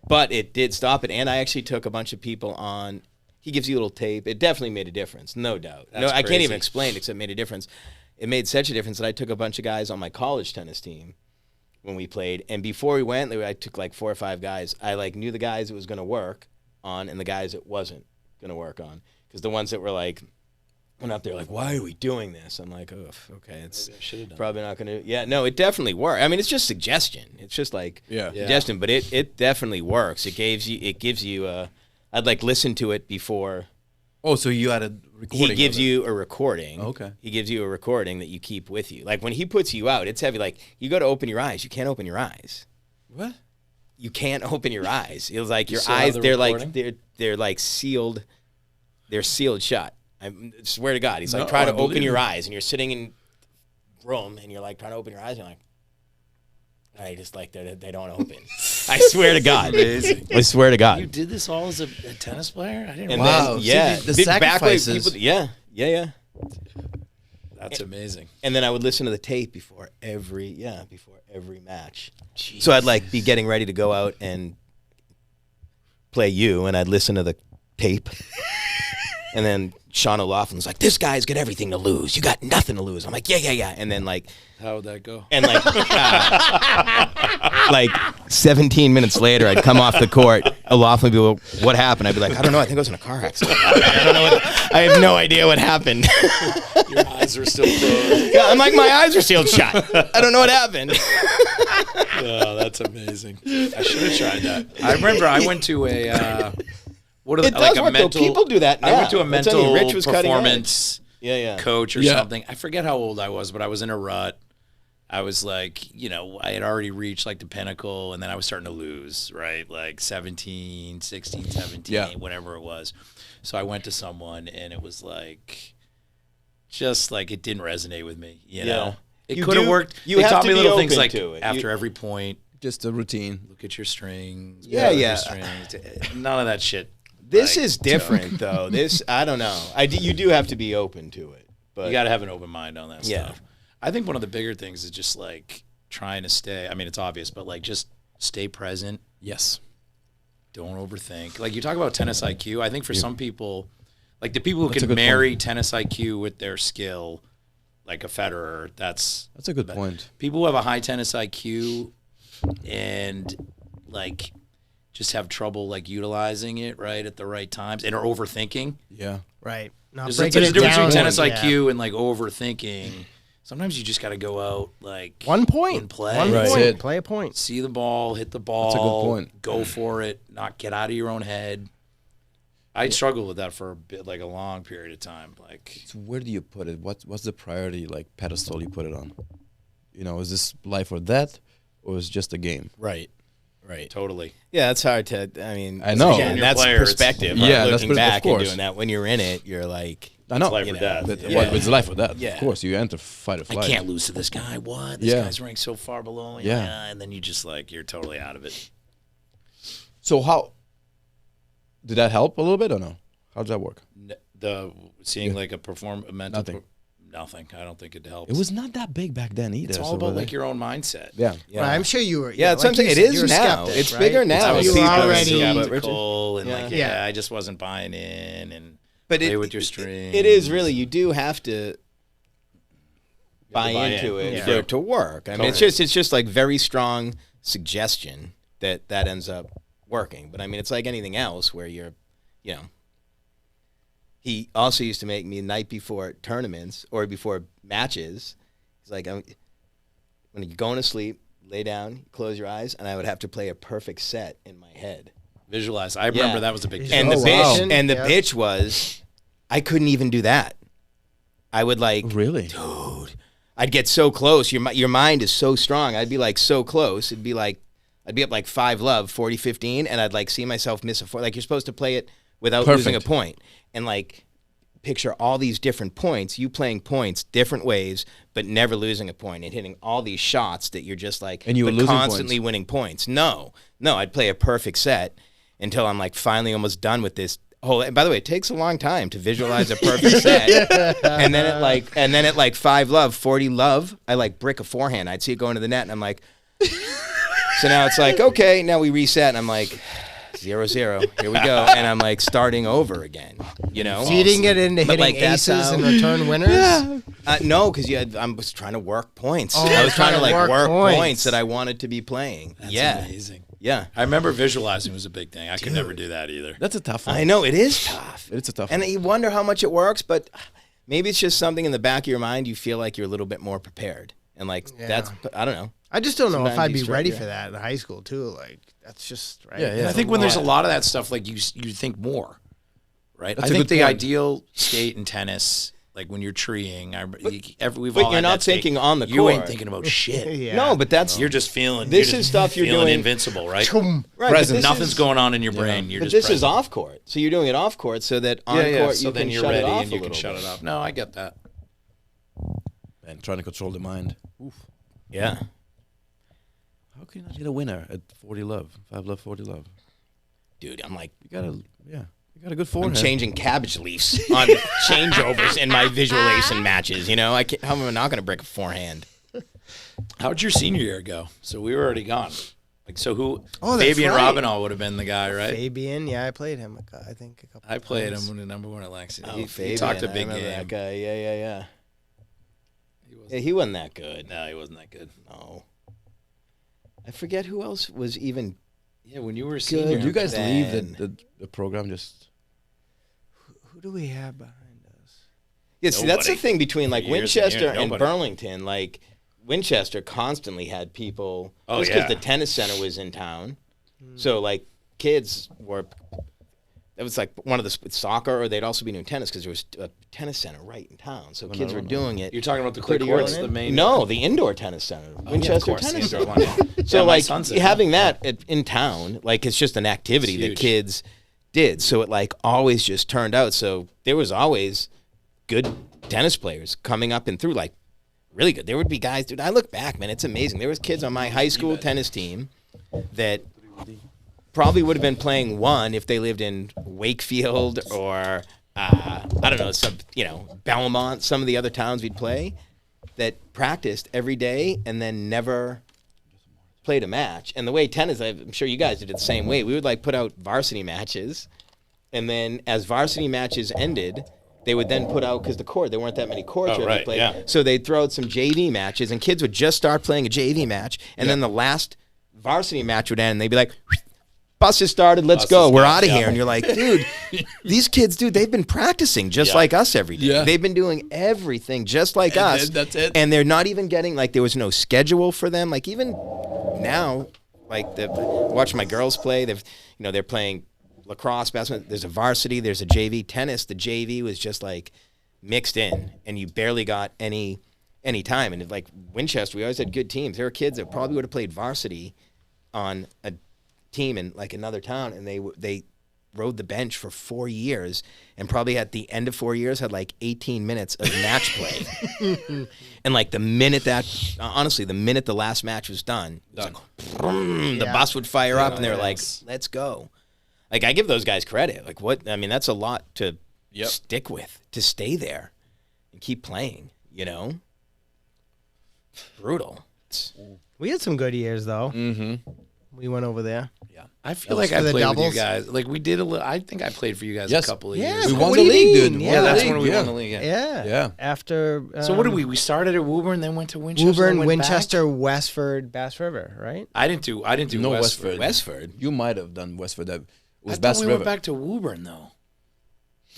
But it did stop it, and I actually took a bunch of people on. He gives you a little tape. It definitely made a difference, no doubt. That's I can't crazy. even explain it, except it made a difference. It made such a difference that I took a bunch of guys on my college tennis team when we played, and before we went, I took 4 or 5 guys. I knew the guys it was going to work on and the guys it wasn't going to work on, because the ones that were went up there why are we doing this? I'm like, oh, okay, it's probably not going to. Yeah, no, it definitely worked. I mean, it's just suggestion. It's just suggestion, but it definitely works. It gives you. I'd listen to it before. Oh, so you had a recording. He gives you a recording. Okay. He gives you a recording that you keep with you. When he puts you out, it's heavy. You go to open your eyes, you can't open your eyes. What? You can't open your eyes. It was your still have eyes. the They're recording? they're sealed. They're sealed shut. I swear to God, he's No, try to I open believe your it. eyes, and you're sitting in room, and you're trying to open your eyes, and you're I just they don't open. I swear to God. Amazing. I swear to You God. did this all as a tennis player? I didn't. And Wow. then, yeah, See, the Did back when sacrifices. people- yeah. That's amazing. And then I would listen to the tape before every match. So I'd like be getting ready to go out and play you, and I'd listen to the tape. And then Sean O'Loughlin's like, "This guy's got everything to lose. You got nothing to lose." I'm like, "Yeah." And then like, How would that go? and like 17 minutes later, I'd come off the court. O'Loughlin would be like, "What happened?" I'd be like, "I don't know. I think I was in a car accident. I don't know. I have no idea what happened." Your eyes are still closed. Yeah, I'm like, my eyes are sealed shut. I don't know what happened. Oh, that's amazing. I should have tried that. I remember I went to a what are It the, like does a work, though. mental. People do that I went now. to a I'm telling you, mental Rich was cutting edge. performance Yeah. coach or Yeah. something. I forget how old I was, but I was in a rut. I was like, I had already reached like the pinnacle, and then I was starting to lose, right? Like 17, 16, 17, Yeah. whatever it was. So I went to someone, and it was like, just like it didn't resonate with me, you know? It You could have do- worked. you They have taught to me be little things open like to it. after every point, Just a routine. look at your strings. Yeah, look at yeah. your strings. None of that shit. This like, is different, though. This, I don't know. You do have to be open to it. But You got to have an open mind on that Yeah. stuff. I think one of the bigger things is just like trying to stay. I mean, it's obvious, but like just stay present. Yes. Don't overthink. Like you talk about tennis IQ. I think for some people, like the people who That's a can good marry tennis IQ with their skill, like a Federer, that's a good point. people who have a high tennis IQ and like just have trouble like utilizing it right at the right times and are overthinking. Yeah. Right. Not There's breaking a it difference between down. tennis Yeah. IQ and like overthinking. Sometimes you just got to go out like 1 point. and play. One Right. point. That's it. Play a point. See the ball, hit the ball. That's a good point. Go for it. Not get out of your own head. I struggled with that for a bit, like a long period of time. Like So where do you put it? What's the priority, like pedestal you put it on? Is this life or death, or is it just a game? Right. totally. Yeah, it's hard to, I mean, I know. again, When you're a that's player, it's- perspective. Yeah, right? that's Looking pers- of back and course. doing that. When you're in it, you're like, I know. life or death. But Yeah. it's life or death. Yeah. Of course, you enter fight or I flight. can't lose to this guy. What? This Yeah. guy's ranked so far below me. Yeah. And then you just like you're totally out of it. So how did that help a little bit or no? How does that work? The seeing Yeah. like a mental Nothing. nothing. I don't think it helps. It was not that big back then either. It's all so about were like they- your own mindset. Yeah. yeah. Right, I'm sure you were. Yeah, it's like something. you It said, is you're a now. skeptic, It's right? bigger now. I was You People- already- skeptical and like Yeah. I just wasn't buying in and But play with your strings. It is really, you do have to buy buy into in. it Yeah. for it to work. I mean, it's just like very strong suggestion that ends up working. But I mean, it's like anything else where you're, he also used to make me night before tournaments or before matches. He's like, when you're going to sleep, lay down, close your eyes, and I would have to play a perfect set in my head. Visualize. I remember Yeah. that was a big And deal. the wow. bitch, and the Yeah. bitch was, I couldn't even do that. I would like, Really? dude, I'd get so close. Your mind is so strong. I'd be like so close. It'd be like, I'd be up like 5-love, 40-15, and I'd like see myself miss a 4. Like you're supposed to play it without losing a Perfect. point. And like picture all these different points, you playing points different ways, but never losing a point and hitting all these shots that you're just like, And you were but losing constantly winning points. No, I'd play a perfect set until I'm like finally almost done with this whole. And by the way, it takes a long time to visualize a perfect set. and then at like 5-love, 40-love, I like brick a forehand. I'd see it go into the net, and I'm like, so now it's like, okay, now we reset, and I'm like, 0-0, here we go, and I'm like starting over again. So you didn't get into But, hitting like, that's aces how- and return winners? No, because I was trying to work points. Oh, I was trying to like work points. points that I wanted to be playing. That's yeah, amazing. yeah. I remember visualizing was a big thing. I could never do that either. That's a tough one. I know it is tough. It's a tough And one. you wonder how much it works, but maybe it's just something in the back of your mind. You feel like you're a little bit more prepared, and like that's I don't know. I just don't know if Sometimes I'd you be ready struggle. for that in high school, too. Like, that's just, right? Yeah, yeah. And I think when there's a lot of that stuff, like you think more, right? That's I a think good the point. ideal state in tennis, like when you're treeing, we've But all you're had not that state. thinking on the You ain't court. thinking about shit. Yeah. No, but that's You're just feeling. This you're is just stuff you're feeling doing- invincible, right? Boom. right. Present. But this Nothing's is, going on in your brain. You're But just this present. is off court, so you're doing it off court, so that on Yeah, court so you then can you're shut ready it off and you a can little shut bit. it off. No, I get that. And trying to control the mind. Yeah. How can you not hit a winner at 40 love, 5 love, 40 love? Dude, I'm like, You got a good I'm forehand. changing cabbage leaves on changeovers in my visualization matches. You know, how am I not going to break a forehand? How'd your senior year go? So we were already gone. Like, so who? Oh, that's Fabian right. Robinall would have been the guy, right? Fabian, yeah, I played him. I think a couple. I played times. him when the number one at Lexington. Oh, he Fabian, talked a I big remember game. That guy, yeah. He He wasn't that good. No, he wasn't that good. No. I forget who else was even. Yeah, when you were a Good. senior, Did you guys leave Then- the program just? Who do we have behind us? Yeah, see, that's the Nobody. thing between like For years and Winchester years, and nobody. Burlington. Like Winchester constantly had people. Oh, just because yeah. the tennis center was in town, so like kids were. That was like one of the soccer, or they'd also be doing tennis because there was a tennis center right in town. So kids were doing it. You're talking about the clay pretty courts, early. the main. No, the indoor tennis center, Oh, yeah, of Winchester course, the Tennis indoor Center. one, yeah. So Yeah, my like son's in having that in town, like it's just an activity that huge. kids did. So it like always just turned out. So there was always good tennis players coming up and through, like really good. There would be guys, dude. I look back, man, it's amazing. There was kids on my high school tennis team that probably would have been playing one if they lived in Wakefield or I don't know, some Belmont, some of the other towns we'd play, that practiced every day and then never played a match. And the way tennis, I'm sure you guys did it the same way. We would like put out varsity matches, and then as varsity matches ended, they would then put out, because there weren't that many courts. Oh, you had to right, play. yeah. So they'd throw out some JV matches, and kids would just start playing a JV match, and then the last varsity match would end, and they'd be like, bus has started, let's Bus go, is we're go, out of yeah. here. And you're like, dude, these kids, dude, they've been practicing just like us every day. Yeah. They've been doing everything just like us. then that's it. And they're not even getting, like, there was no schedule for them. Like, even now, like, watch my girls play. They're playing lacrosse, basketball. There's a varsity, there's a JV. Tennis, the JV was just, like, mixed in, and you barely got any time. And, like, Winchester, we always had good teams. There were kids that probably would have played varsity on a team in like another town, and they rode the bench for 4 years, and probably at the end of 4 years had like 18 minutes of match play. And like the minute the last match was done, it was like, the bus would fire up, and they were like, let's go. Like, I give those guys credit. Like, what, I mean, that's a lot to stick with, to stay there and keep playing, Brutal. We had some good years though. Mm-hmm. We went over there. Yeah, I feel like I for the played with you doubles? guys. Like we did a little. I think I played for you guys Yes. a couple of Yeah, years. We but won what the do you league, mean? dude. Yeah, that's League, when we yeah. won the league. Yeah. Yeah. After So what did we? We started at Woburn, then went to Winchester. Woburn, then went back? Winchester, Westford, Bass River, right? I didn't do No, Westford. Westford. You might have done Westford. That I was thought Bass we River. went back to Woburn though.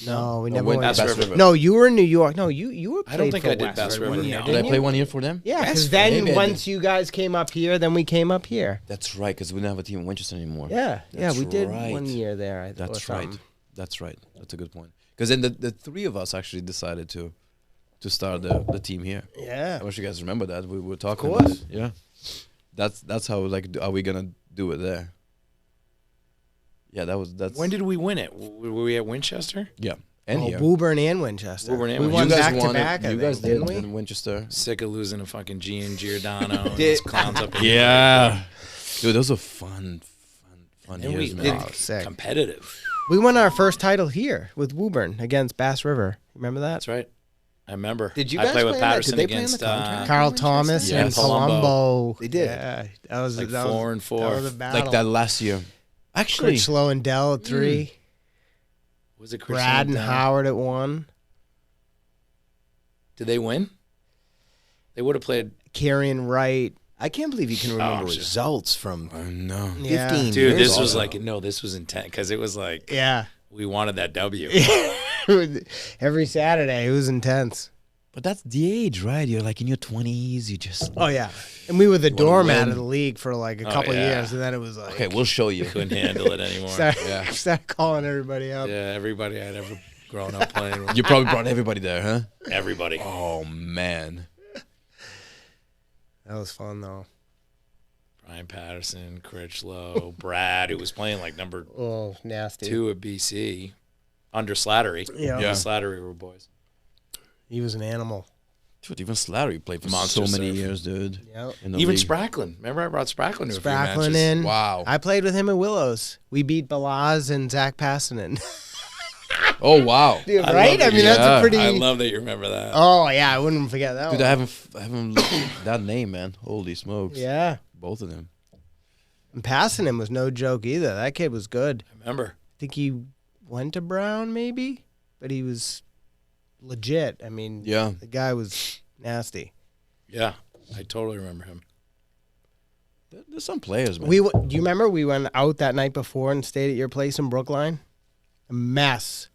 No, we No, never went went. to Bass Bass River. River. No, you were in New York. No, you were. I don't played think for I did Bass Westford one River, year, no. Did I didn't play you? 1 year for them? Yeah, because Maybe then I once you guys came up here, then we came up here. That's right, because we don't have a team in Winchester anymore. Yeah, That's we did right. 1 year there. That's right. That's right. That's a good point. Because then the three of us actually decided to start the team here. Yeah. I wish you guys remember that. We were talking course. about it. Yeah. That's how, like, are we going to do it there? Yeah, that's... When did we win it? Were we at Winchester? Yeah. And here. Woburn and Winchester. Woburn and we Winchester. won You guys back to won it. back. I You think, guys did didn't we? in Winchester. Sick of losing to fucking Gian Giordano and those clowns up in Yeah. Dude, those are fun And years, we man. did sick. competitive. We won our first title here with Woburn against Bass River. Remember that? That's right. I remember. Did you I guys played with play in that? Did Patterson they play in the against contract? Carl Winchester? Thomas Yeah, and Palumbo. Palumbo. They did. Yeah, that was like that 4 was, and 4. That was a battle. Like that last year. Actually, Critchlow and Dell at 3. Was it Chris Brad and Down? Howard at 1. Did they win? They would have played. Carrion Wright. I can't believe you can remember shit. results from no. 15 Yeah. years Dude, this ago. was like this was intense because it was like Yeah. we wanted that W. Every Saturday, it was intense. But that's the age, right? You're like in your 20s. You just... Oh, yeah. And we were the doormat win. of the league for like a couple yeah. years, and then it was like... Okay, we'll show you. Couldn't handle it anymore. Start calling everybody up. Yeah, everybody I'd ever grown up playing with. You probably brought everybody there, huh? Everybody. Oh, man. That was fun, though. Brian Patterson, Critchlow, Brad, who was playing like number Oh, nasty. 2 at BC under Slattery. Yeah. Yeah. Slattery were boys. He was an animal. Dude, even Slattery played for Monster so many surf. years, dude. Yep. in the Even league. Spracklin. Remember I brought Spracklin to a few Spracklin matches. in. Wow. I played with him at Willows. We beat Balaz and Zach Passanen. Oh, wow. Dude, I right? love I it. mean, that's Yeah. a pretty. I love that you remember that. Oh yeah, I wouldn't forget that. Dude, one. I haven't that name, man. Holy smokes. Yeah, Both of them. and Passanen was no joke either. That kid was good. I remember. I think he went to Brown maybe, but he was legit. I mean, Yeah. the guy was nasty. Yeah, I totally remember him. There's some players, man. Do you remember we went out that night before and stayed at your place in Brookline? A mess.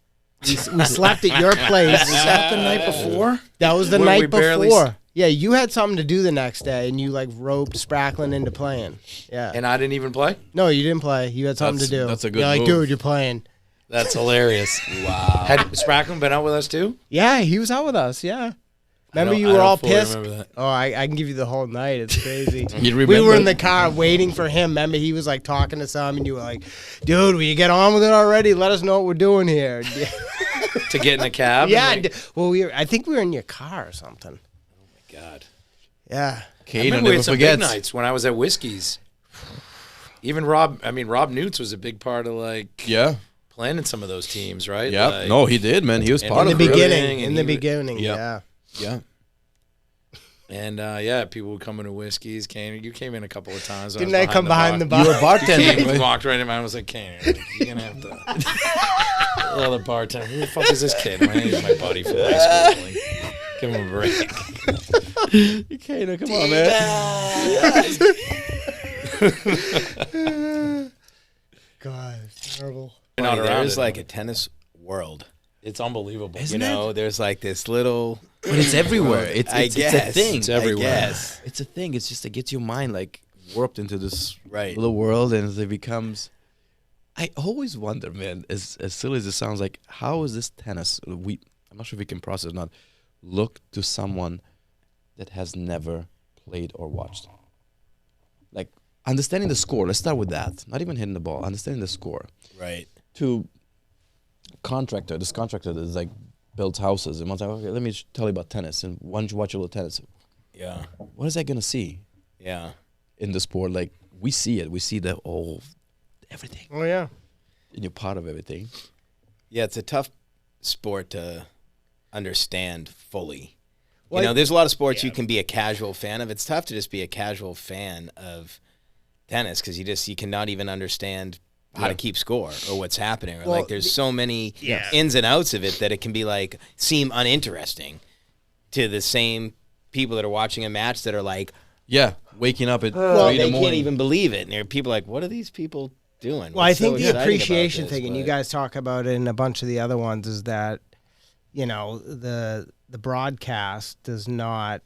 We slept at your place. Was that the night before? That was the Where we night barely before. Yeah, you had something to do the next day, and you like roped Spracklin into playing. Yeah. And I didn't even play? No, you didn't play. You had something That's- to do. that's a good You're like, move. dude, you're playing. That's hilarious. Wow. Had Spracklin been out with us too? Yeah, he was out with us. Yeah. Remember I you don't were all fully pissed? remember that. Oh, I can give you the whole night. It's crazy. You We were remember? in the car waiting for him. Remember, he was like talking to some, and you were like, dude, will you get on with it already? Let us know what we're doing here. To get in the cab? Yeah. and, like, Well, I think we were in your car or something. God. Yeah. I Kato remember we never had some big forgets. nights when I was at Whiskey's. Even Rob Newts was a big part of like Yeah. playing in some of those teams, right? Yeah. Like, No, he did, man. He was And part In the of it. beginning. and In the he would- beginning. Yep. Yeah. Yeah. And yeah, people would come into Whiskey's. Kane, you came in a couple of times. Didn't I come behind the bar? You were bartending. Kane right? walked right in. I was like, Kane, you're gonna have to. The other bartender, who the fuck is this kid? He's my buddy from high school. Like, give him a break. Kato, come on, man. God, it's terrible. Not around There's it. like a tennis world. It's unbelievable. You know, there's like this little. But it's everywhere. It's I a guess. thing. It's everywhere. I guess. It's a thing. It's just it gets your mind like warped into this Right. little world, and it becomes. I always wonder, man. As silly as it sounds, like how is this tennis? I'm not sure if we can process or not. Look to someone that has never played or watched. Like understanding the score. Let's start with that. Not even hitting the ball. Understanding the score. Right. To contractor, this contractor that is like builds houses, and one's like, okay, let me tell you about tennis, and why don't you watch a little tennis? Yeah. What is that gonna see Yeah. in the sport? Like we see it, we see the whole everything, Oh, yeah. and you're part of everything. Yeah, it's a tough sport to understand fully. Well, you know, there's a lot of sports you can be a casual fan of. It's tough to just be a casual fan of tennis because you cannot even understand how to keep score or what's happening. Or Well, like there's so many ins and outs of it that it can be like seem uninteresting to the same people that are watching a match that are like, Yeah, waking up at 3 well, in the they morning. can't even believe it. And there are people like, what are these people doing? Well, I What's so think the exciting about appreciation this? thing, and you But- guys talk about it in a bunch of the other ones, is that, you know, the broadcast does not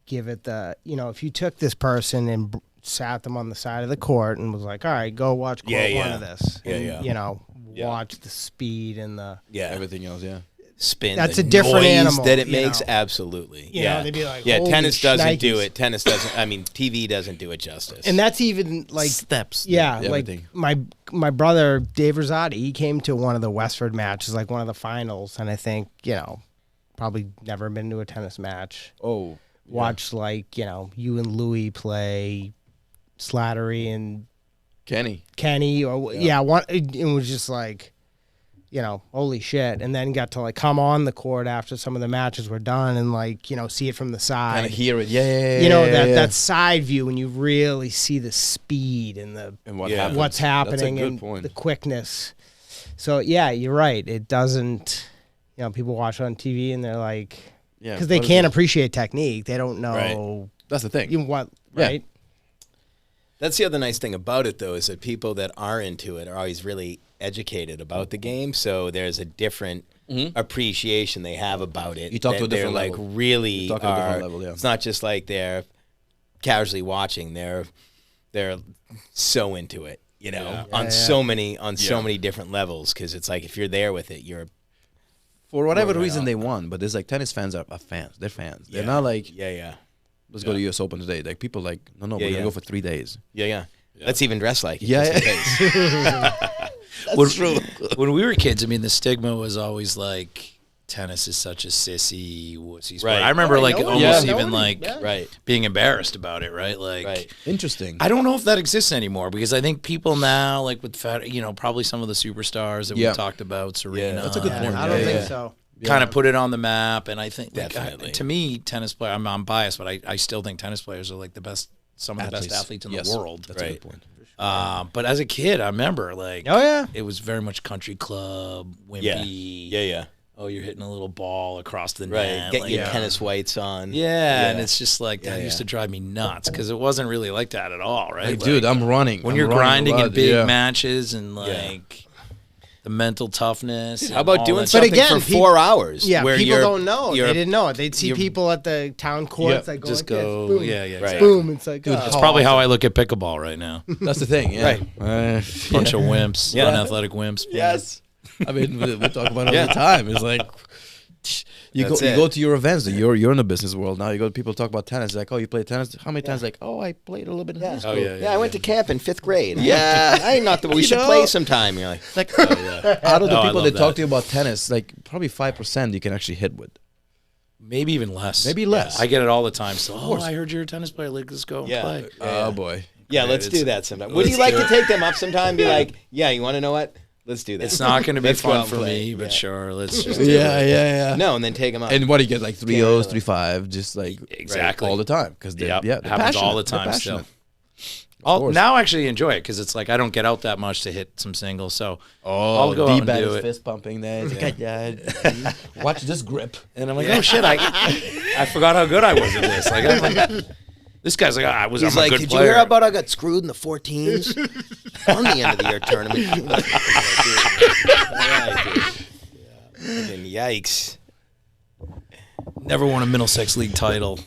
give it the, you know, if you took this person and sat them on the side of the court and was like, all right, go watch court one of this. Yeah, and, yeah. You know, watch the speed and the, yeah, Everything else, yeah. spin. That's the a different noise animal, that it you makes. know. Absolutely. You yeah. know, they'd be like, yeah, "Holy tennis doesn't do shnikes." it. Tennis doesn't. I mean, TV doesn't do it justice. and that's even like, Steps. yeah, everything. like my brother Dave Rosati, he came to one of the Westford matches, like one of the finals, and I think, you know, probably never been to a tennis match. Oh, Watched like, you know, you and Louis play Slattery and Kenny. Kenny, or it was just like, you know, holy shit. And then got to like come on the court after some of the matches were done and like, you know, see it from the side. Kind of hear it. Yeah. You know, that side view when you really see the speed and the And what Yeah. happens. what's happening That's a good and point. the quickness. So yeah, you're right. It doesn't, you know, people watch it on TV and they're like, Yeah, because they what is can't it? appreciate technique. They don't know That's the thing. even what, Yeah. right? that's the other nice thing about it, though, is that people that are into it are always really educated about the game. So there's a different appreciation they have about it. You talk to that a different they're level. like really You talk to a different are- level, yeah. It's not just like they're casually watching. They're so into it. You know, on so many different levels. Because it's like if you're there with it, you're For whatever Right reason on. they won, but there's like tennis fans are fans. They're fans. They're Yeah. not like, yeah. let's go to US Open today. Like people like, no, Yeah, we're gonna yeah. go for 3 days. Yeah. Let's even dress like it. Yeah, just in case. When we were kids, I mean, the stigma was always like, tennis is such a sissy, wussy sport. Right. I remember like no one- almost yeah, even nobody- like yeah. Right. being embarrassed about it, right? Like, Right. Interesting. I don't know if that exists anymore because I think people now, like with probably some of the superstars that Yeah. we talked about, Serena. that's a good Yeah, point. I don't Yeah, think yeah. so. Kind of put it on the map, and I think like, Definitely. to me, tennis player. I'm biased, but I still think tennis players are like some of the best athletes in Yes. the world. That's a Right. good point. But as a kid, I remember like Oh yeah. it was very much country club, wimpy. Yeah. Yeah. Oh, you're hitting a little ball across the Right. net. Get like, your tennis whites on. Yeah, and it's just like that Yeah, used yeah. to drive me nuts because it wasn't really like that at all, right? Like, Like, dude, I'm running. when I'm you're running a grinding in lot, big yeah. matches and like the mental toughness. How about doing But something again, for 4 hours? Yeah, where people you're- don't know. you're- They didn't know it. They'd see you're- people at the town courts Yeah, like go just like this, go, boom, yeah, Right. exactly. boom. It's like Dude, oh. That's probably how I look at pickleball right now. That's the thing. Yeah. Right. Bunch of wimps, Yeah. unathletic wimps. Yes. I mean, we talk about it Yeah. all the time. It's like you That's go it. to your events. You're in the business world now. You go. People talk about tennis. Like, oh, you play tennis. How many times? Like, oh, I played a little bit in high school. Oh yeah, Yeah, I went to camp in 5th grade. Yeah. I ain't not the. We You should know? play sometime. You're like, Like, Oh, yeah. out of the No, I people love that talk that. to you about tennis, like probably 5% you can actually hit with. Maybe even less. Maybe less. I get it all the time. So, I heard you're a tennis player. Like, let's go and Yeah. play. Oh boy. yeah, let's it's- do that sometime. Would you like to take them up sometime? And be like, yeah, you want to know what? Let's do that. It's not going to be Let's go out fun and for play. me, but Yeah. sure, let's just do Yeah, it. yeah. No, and then take them up. And what do you get? Like 3-0s, 3-5, just like Exactly. all the time because Yep. they're Happens all the passionate. They're time still. passionate. I'll course. now actually enjoy it because it's like I don't get out that much to hit some singles. So Oh, I'll go out and D-bat do is it. fist pumping there. It's like, yeah. Watch this grip. And I'm like, oh shit, I forgot how good I was at this. Like, I'm like this guy's like, I'm He's a like, good did player. you hear about I got screwed in the 14s on the end of the year tournament? Yikes! Never won a Middlesex League title.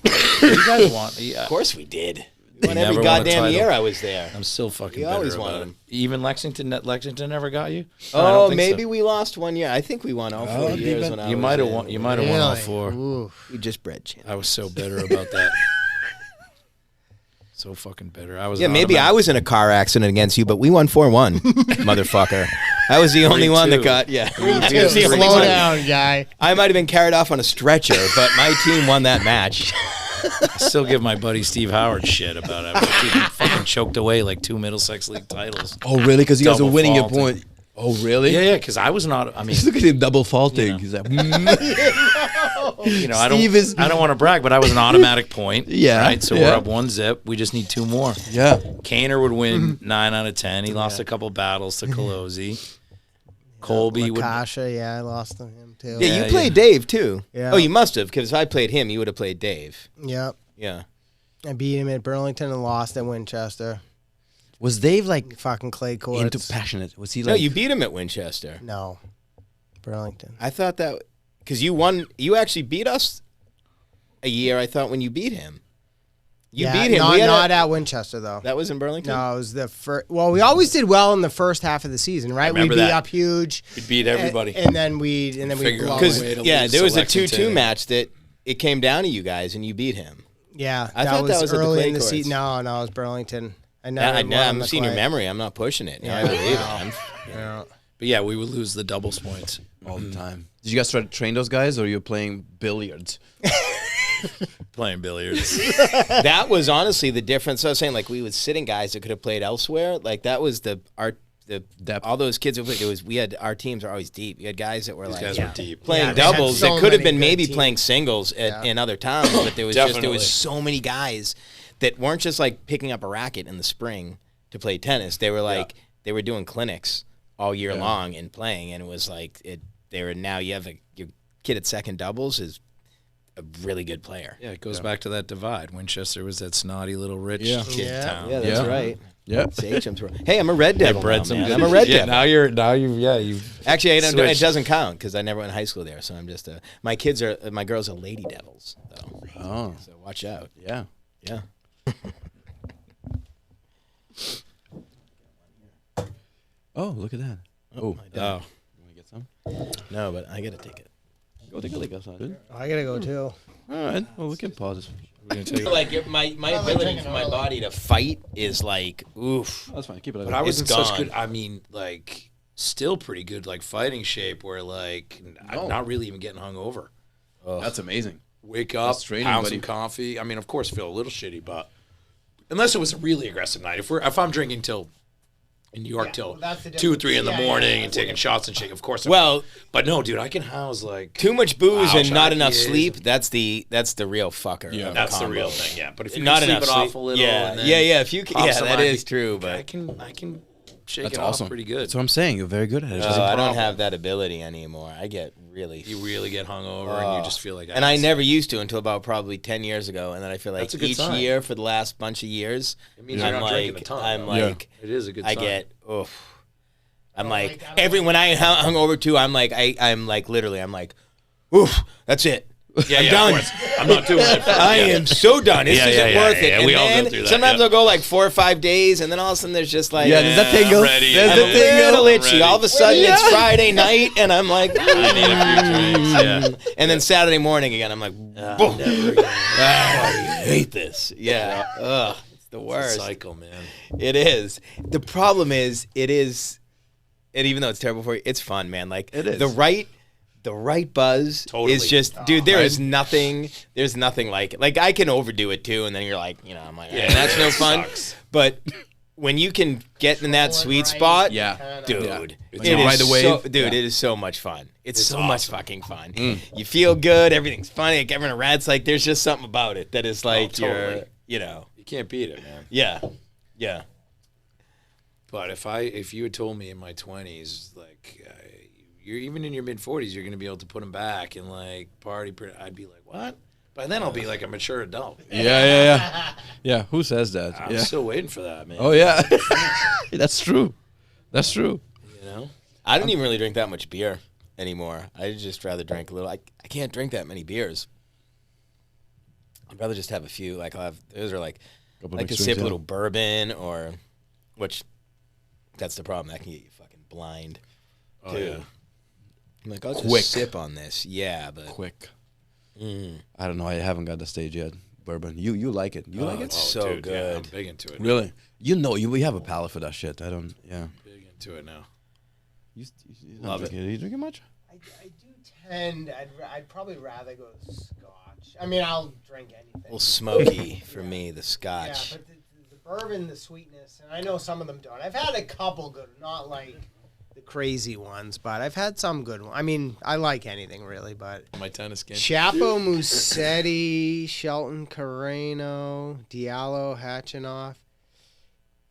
You guys want? Yeah, Of course we did. We won never every won a goddamn title. year I was there. I'm still fucking. You bitter always about wanted it. them. Even Lexington never got you. I don't Oh, think maybe so. we lost one year. I think we won all 4 years when I You was might have there. won. You might have won all Really? 4. Ooh. We just bred champ. I was so bitter about that. So fucking bitter. I was. Yeah, an maybe I automatic- was in a car accident against you, but we won 4-1, motherfucker. I was the only one that 3-2. got, yeah. Dude, was the only Slow one. down, guy. I might have been carried off on a stretcher, but my team won that match. I still give my buddy Steve Howard shit about it. He fucking choked away like 2 Middlesex League titles. Oh, really? Because you guys are Double winning your faulting. point. Oh, really? Yeah, because I was not. I mean, Look at him double faulting. You know. He's like, I Steve is- don't want to brag, but I was an automatic point. Yeah, Right. So yeah. we're up 1-0. We just need 2 more. yeah. Kaner would win 9 out of 10. He lost a couple battles to Colozzi. Colby would. Lakasha, yeah, I lost to him too. Yeah, you Yeah, played Dave, too. Yeah. Oh, you must have, because if I played him, you would have played Dave. Yep. Yeah. I beat him at Burlington and lost at Winchester. Was Dave like Fucking clay courts. into passionate? Was he No, like? you beat him at Winchester. No. Burlington. I thought that, because you won, you actually beat us a year, I thought, when you beat him. You Yeah, beat him. Not, We had not at Winchester, though. that was in Burlington? No, it was the first. Well, we always did well in the first half of the season, right? We remember beat that. up huge. We beat everybody. And then we Figure blow out Because, a way it. to yeah, lose there was a Lexington. 2-2 match that it came down to you guys, and you beat him. Yeah, I that thought was that was at the early clay in the courts. season. No, it was Burlington. I Yeah, never. I'm seeing your memory. I'm not pushing it. Yeah, I believe it. no. I'm- Yeah. But yeah, we would lose the doubles points. all the time. Did you guys try to train those guys, or you're playing billiards? Playing billiards. That was honestly the difference. I was saying, like, we was sitting guys that could have played elsewhere. Like, that was the Depth. all those kids. We had our teams are always deep. You had guys that were like guys were deep. playing Yeah, they had doubles so that could have many been good maybe teams. playing singles in other towns, but there was Definitely. so many guys that weren't just like picking up a racket in the spring to play tennis. They were like they were doing clinics all year long and playing, and it was like they were now you have your kid at second doubles is a really good player. Yeah, it goes back to that divide. Winchester was that snotty little rich kid Yeah. town. Yeah, that's Yeah. right. Yeah. Hey, I'm a red devil. Bred now, some man. good. I'm a red yeah, devil. now you've Actually, it switched. doesn't count because I never went to high school there. So I'm just my girls are lady devils though. Oh, So watch out. yeah. Yeah. Oh, look at that. Oh, my Oh, you want to get some? No, but I gotta take it. Go take a look outside. Good. I gotta go too. All right. Well, we can pause this. we're gonna take Like my ability for my body to fight is like oof. That's fine. Keep it like But that. I was in It's such gone. good. I mean, like still pretty good, like fighting shape where like I'm not really even getting hungover. That's amazing. Wake up, That's training, pound buddy. some coffee. I mean, of course, feel a little shitty, but unless it was a really aggressive night, if I'm drinking till in New York till that's the 2 or 3 in the difference. morning and taking shots and shit, of course. But no, dude, I can house like Too much booze Wow, and not enough IPAs. sleep. That's the real fucker. Yeah. of that's the combo. real thing. Yeah, but if you Not can sleep enough it sleep. off a little, Yeah, and then yeah. If you can, pop yeah, some that is IPA, true. I But can shake That's it awesome. off pretty good. That's what I'm saying. You're very good at it. I don't have that ability anymore. I get really. You really get hungover and you just feel like. And I never used to until about probably 10 years ago, and then I feel like That's a good each sign. year for the last bunch of years, It means you're I'm not drinking a like, ton. I'm though. like, It is a good I sign. get, oof. I'm like, when I hung over too, I'm like, I'm like, literally, I'm like, oof, that's it. Yeah, I'm yeah, done. of course. I'm not doing it. I am so done. This Yeah, isn't yeah, worth yeah, it. yeah. And We all go then through that, sometimes yeah. I'll go like 4 or 5 days, and then all of a sudden there's just like, Yeah, does that thing I'm go? ready. Does I'm that a thing little go? itchy. All of a sudden it's Friday night, and I'm like, I need a few drinks. Yeah. and then Saturday morning again, I'm like, boom. I hate this. Yeah. Ugh. It's the worst. Cycle, man. It is. The problem is, and even though it's terrible for you, it's fun, man. Like It is. the right buzz Totally. is just, dude. There's nothing like it. Like I can overdo it too, and then you're like, I'm like, Yeah, that's no it fun. sucks. But when you can get in that sweet spot, Yeah. dude, Yeah. it You is ride the so, wave. dude, Yeah. it is so much fun. It's so awesome. much fucking fun. You feel good. Everything's funny. Like everyone around's like, there's just something about it that is like, totally. you're. You can't beat it, man. Yeah. But if you had told me in my 20s, like you're even in your mid 40s, you're gonna be able to put them back and like party, I'd be like, what? By then I'll be like a mature adult. Yeah. Yeah, who says that? I'm Yeah. still waiting for that, man. Oh, yeah. That's true. That's true. You know? I don't even really drink that much beer anymore. I just rather drink a little. I can't drink that many beers. I'd rather just have a few. Like those are like Couple to mixed sip drinks, a yeah. little bourbon or, which, that's the problem. That can get you fucking blind. Oh, too. yeah. I'm like, I'll just Quick. sip on this. Yeah, but Quick. I don't know. I haven't got the stage yet. Bourbon. You like it. You like it? so dude, Yeah, good. I'm big into it. Really? We have a palate for that shit. I don't, yeah. Big into it now. You Love it. Are you drinking much? I do tend. I'd probably rather go Scotch. I mean, I'll drink anything. A little smoky for me, the Yeah, Scotch. but the bourbon, the sweetness, and I know some of them don't. I've had a couple good, not like the crazy ones, but I've had some good ones. I mean, I like anything really, but My tennis game. Chapo, Musetti, Shelton, Carreno, Diallo, Hatchinoff.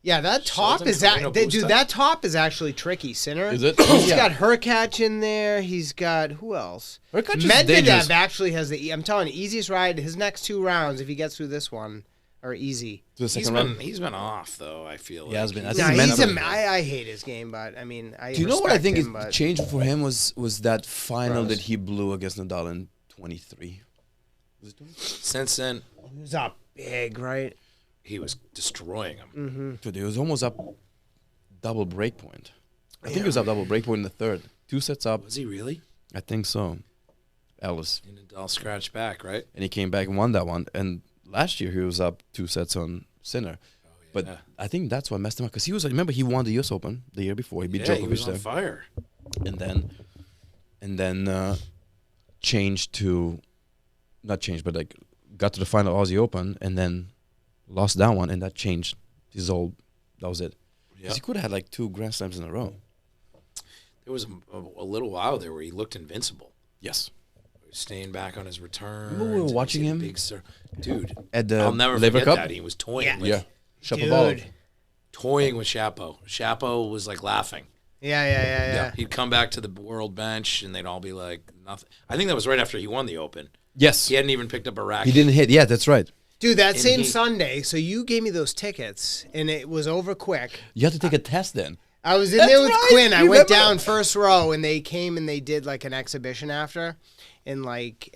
Yeah, that top Shelton, is that Carreno, dude. Busta? That top is actually tricky. Sinner. Is it? He's Yeah. got Hurkacz in there. He's got who else? Hurkacz is Medvedev dangerous. actually has the. I'm telling you, easiest ride. His next 2 rounds, if he gets through this one, are easy. To the He's second been round? he's been off though. I feel like Yeah, has been. I No, think he's mentally. I hate his game, but I mean, I. Do you know what I respect think him, it but changed for him was that final Gross. that he blew against Nadal in 23. Since then he was up big, right? he was destroying him. Dude, it was almost up double break point. I think it was up double break point in the third. 2 sets up. Was he really? I think so. Ellis. And Nadal scratched back, right? And he came back and won that one. And last year he was up 2 sets on Sinner. But yeah. I think that's what messed him up. Because he was, remember, he won the US Open the year before. He beat Yeah, he Djokovic was on there. fire. And then changed to, not changed, but like got to the final Aussie Open and then lost that one. And that changed his whole, that was it. Yeah. Because he could have had like 2 Grand Slams in a row. There was a little while there where he looked invincible. Yes. He was staying back on his return. Remember we were watching him? Dude, At the I'll never Laver forget Cup? that. He was toying Yeah. with Yeah. Shapovalov. Dude. toying with Chapo. Chapo was like laughing. Yeah. He'd come back to the world bench and they'd all be like nothing. I think that was right after he won the Open. Yes. He hadn't even picked up a racket. He didn't hit. Yeah, that's right. Dude, that And same he- Sunday, so you gave me those tickets, and it was over quick. You had to take a test then. I was in That's there with right, Quinn. I you went remember down that. first row, and they came and they did like an exhibition after, and like,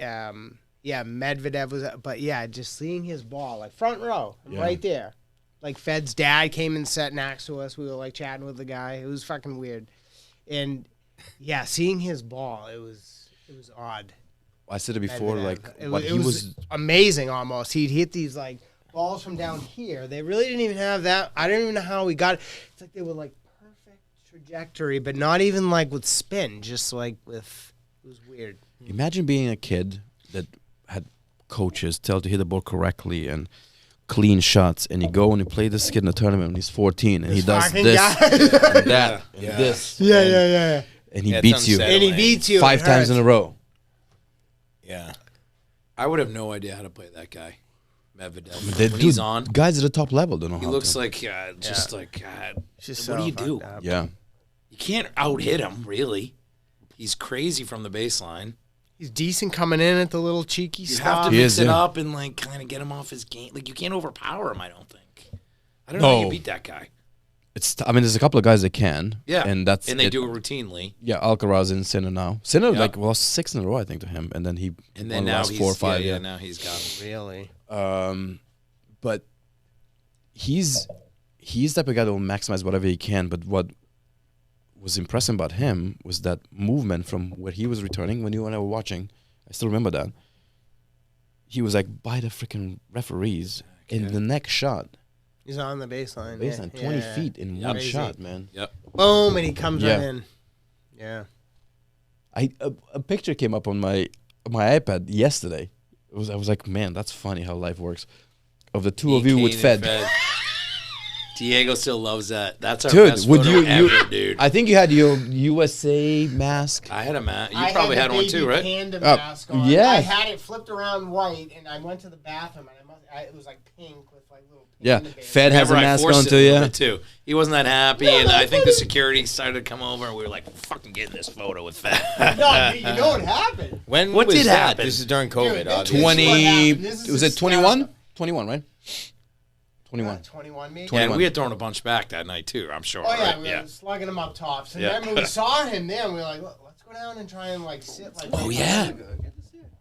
Medvedev was, but yeah, just seeing his ball, like front row, right there. Like Fed's dad came and sat next to us. We were like chatting with the guy. It was fucking weird, and yeah, seeing his ball, it was odd. I said it before, Medvedev. like, it, but was, he was amazing almost. He'd hit these like balls from down here. They really didn't even have that. I don't even know how he got it. It's like they were like perfect trajectory, but not even like with spin, just like with, it was weird. Imagine being a kid that had coaches tell to hit the ball correctly and clean shots, and you go and you play this kid in a tournament when he's 14, and he does fucking this guy. and that and this. Yeah. And he Yeah, it's beats you unsettling. And he beats you 5 times in a row. Yeah. I would have no idea how to play that guy, Medvedev. They When do- he's on, Guys at the top level don't know he how looks to. like just like God. Just What do so you do? fucked up. Yeah. You can't out hit him, really. He's crazy from the baseline. He's decent coming in at the little cheeky You stuff. have to He mix is, it yeah. up and like kind of get him off his game. Like you can't overpower him. I don't think. I don't know how you No. beat that guy. I mean, there's a couple of guys that can. Yeah, And that's they it. do it routinely. Yeah, Alcaraz and Sinner now. Sinner Yeah. like lost 6 in a row, I think, to him, and then he And won then the now last he's 4 or 5. yeah, now he's got him. Really? But he's the type of guy that will maximize whatever he can. But what was impressive about him was that movement from where he was returning when you and I were watching. I still remember that. He was like by the freaking referees in the next shot. He's on the baseline. Baseline, yeah. 20 Yeah. feet in one Crazy. shot, man. Yep. Boom, and he comes Yeah. right in. Yeah. A picture came up on my iPad yesterday. I was like, man, that's funny how life works. Of the two of you with Kane and Fed. Diego still loves that. That's our Dude, best would photo you ever, dude. I think you had your USA mask. I had a mask. You probably had one too, right? Panda Oh, mask on. yes. I had it flipped around white, and I went to the bathroom, and it was like pink with like little. Yeah, panda bears. Fed has a Remember, I mask forced on it too, a little yeah. bit, too. He wasn't that happy, and I think the security started to come over, and we were like, fucking getting this photo with Fed. No, you know what happened? When What was did that? happen? This is during COVID, Dude, this- obviously. 20, what happened. This is was it hysterical. 21? 21, right? 21. 21 maybe. And we had thrown a bunch back that night, too, I'm sure. Oh yeah, right? we were slugging him up tops, and Yeah. then when we saw him, then we were like, let's go down and try and like sit like. Oh, yeah.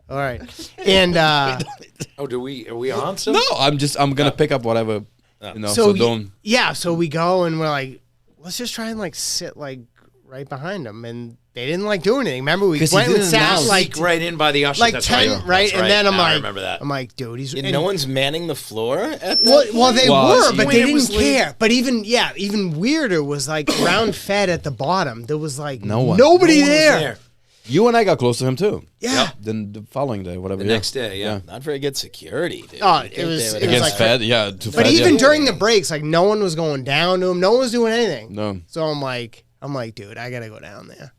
All right, and Oh, are we on some? No, I'm gonna pick up whatever, you know. So, don't. Yeah, so we go and we're like, let's just try and like sit like right behind him, and they didn't like do anything. Remember, we 'Cause he went and didn't sat announce. like right in by the ushers. like That's 10, right. right? That's And then I'm Now I like, remember that. I'm like, dude, he's And and- no one's manning the floor at that Well, they Well, were, see, but when they it didn't was late- care. But even weirder was like round Fed at the bottom. There was like No one. nobody No one was there. You and I got close to him too. Yeah. Then the following day, whatever. The next day, yeah. Not very good security, dude. Oh, You'd it think was- they would it was have Against like- Fed, yeah. But Fed, even yeah. during the breaks, like no one was going down to him. No one was doing anything. No. So I'm like, dude, I gotta go down there.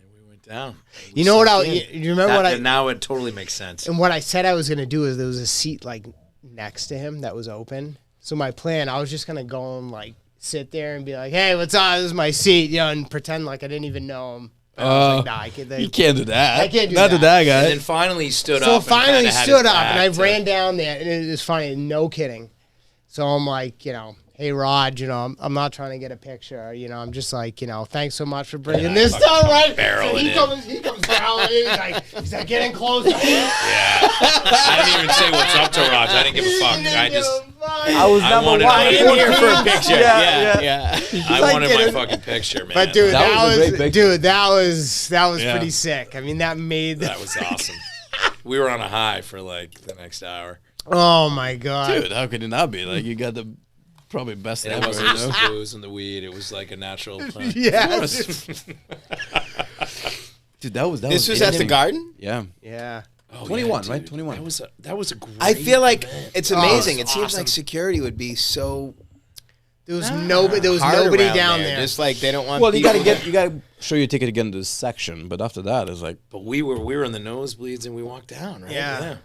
And we went down. You know what? You remember what I? Now it totally makes sense. And what I said I was gonna do is there was a seat like next to him that was open. So my plan, I was just gonna go and like sit there and be like, "Hey, what's up? This is my seat," you know, and pretend like I didn't even know him. And I was like, nah, I can't. You can't do that. I can't do Not that. to that And guy. then finally he stood So up. finally and kinda had stood his up, and I back to- ran down there, and it was funny, no kidding. So I'm like, hey Rod, I'm not trying to get a picture, I'm just like, thanks so much for bringing this down, right? barrel So it he in. comes barreling in, he's like getting closer. I didn't even say what's up to Raj. I didn't give a fuck. I was I wanted I my, am here for a picture. Yeah. I like wanted my getting- fucking picture, man. But dude, That that was a was, great picture. dude, that was Yeah. pretty sick. I mean, that made that was awesome. We were on a high for like the next hour. oh my god. Dude, how could it not be? Like, you got the probably best And it ever. wasn't You just know? the booze and the weed. It was like a natural plant. Yeah. Dude, that was This was at the Garden? Yeah. Yeah. Oh, 21, dude. right? 21. That was a great I feel like event. it's amazing. it's It seems awesome. like security would be so There was nobody. There was hard nobody around down there. Just like they don't want. Well, you people gotta you gotta show your ticket to get into this section, but after that, it's like, But we were in the nosebleeds and we walked down, right? Yeah.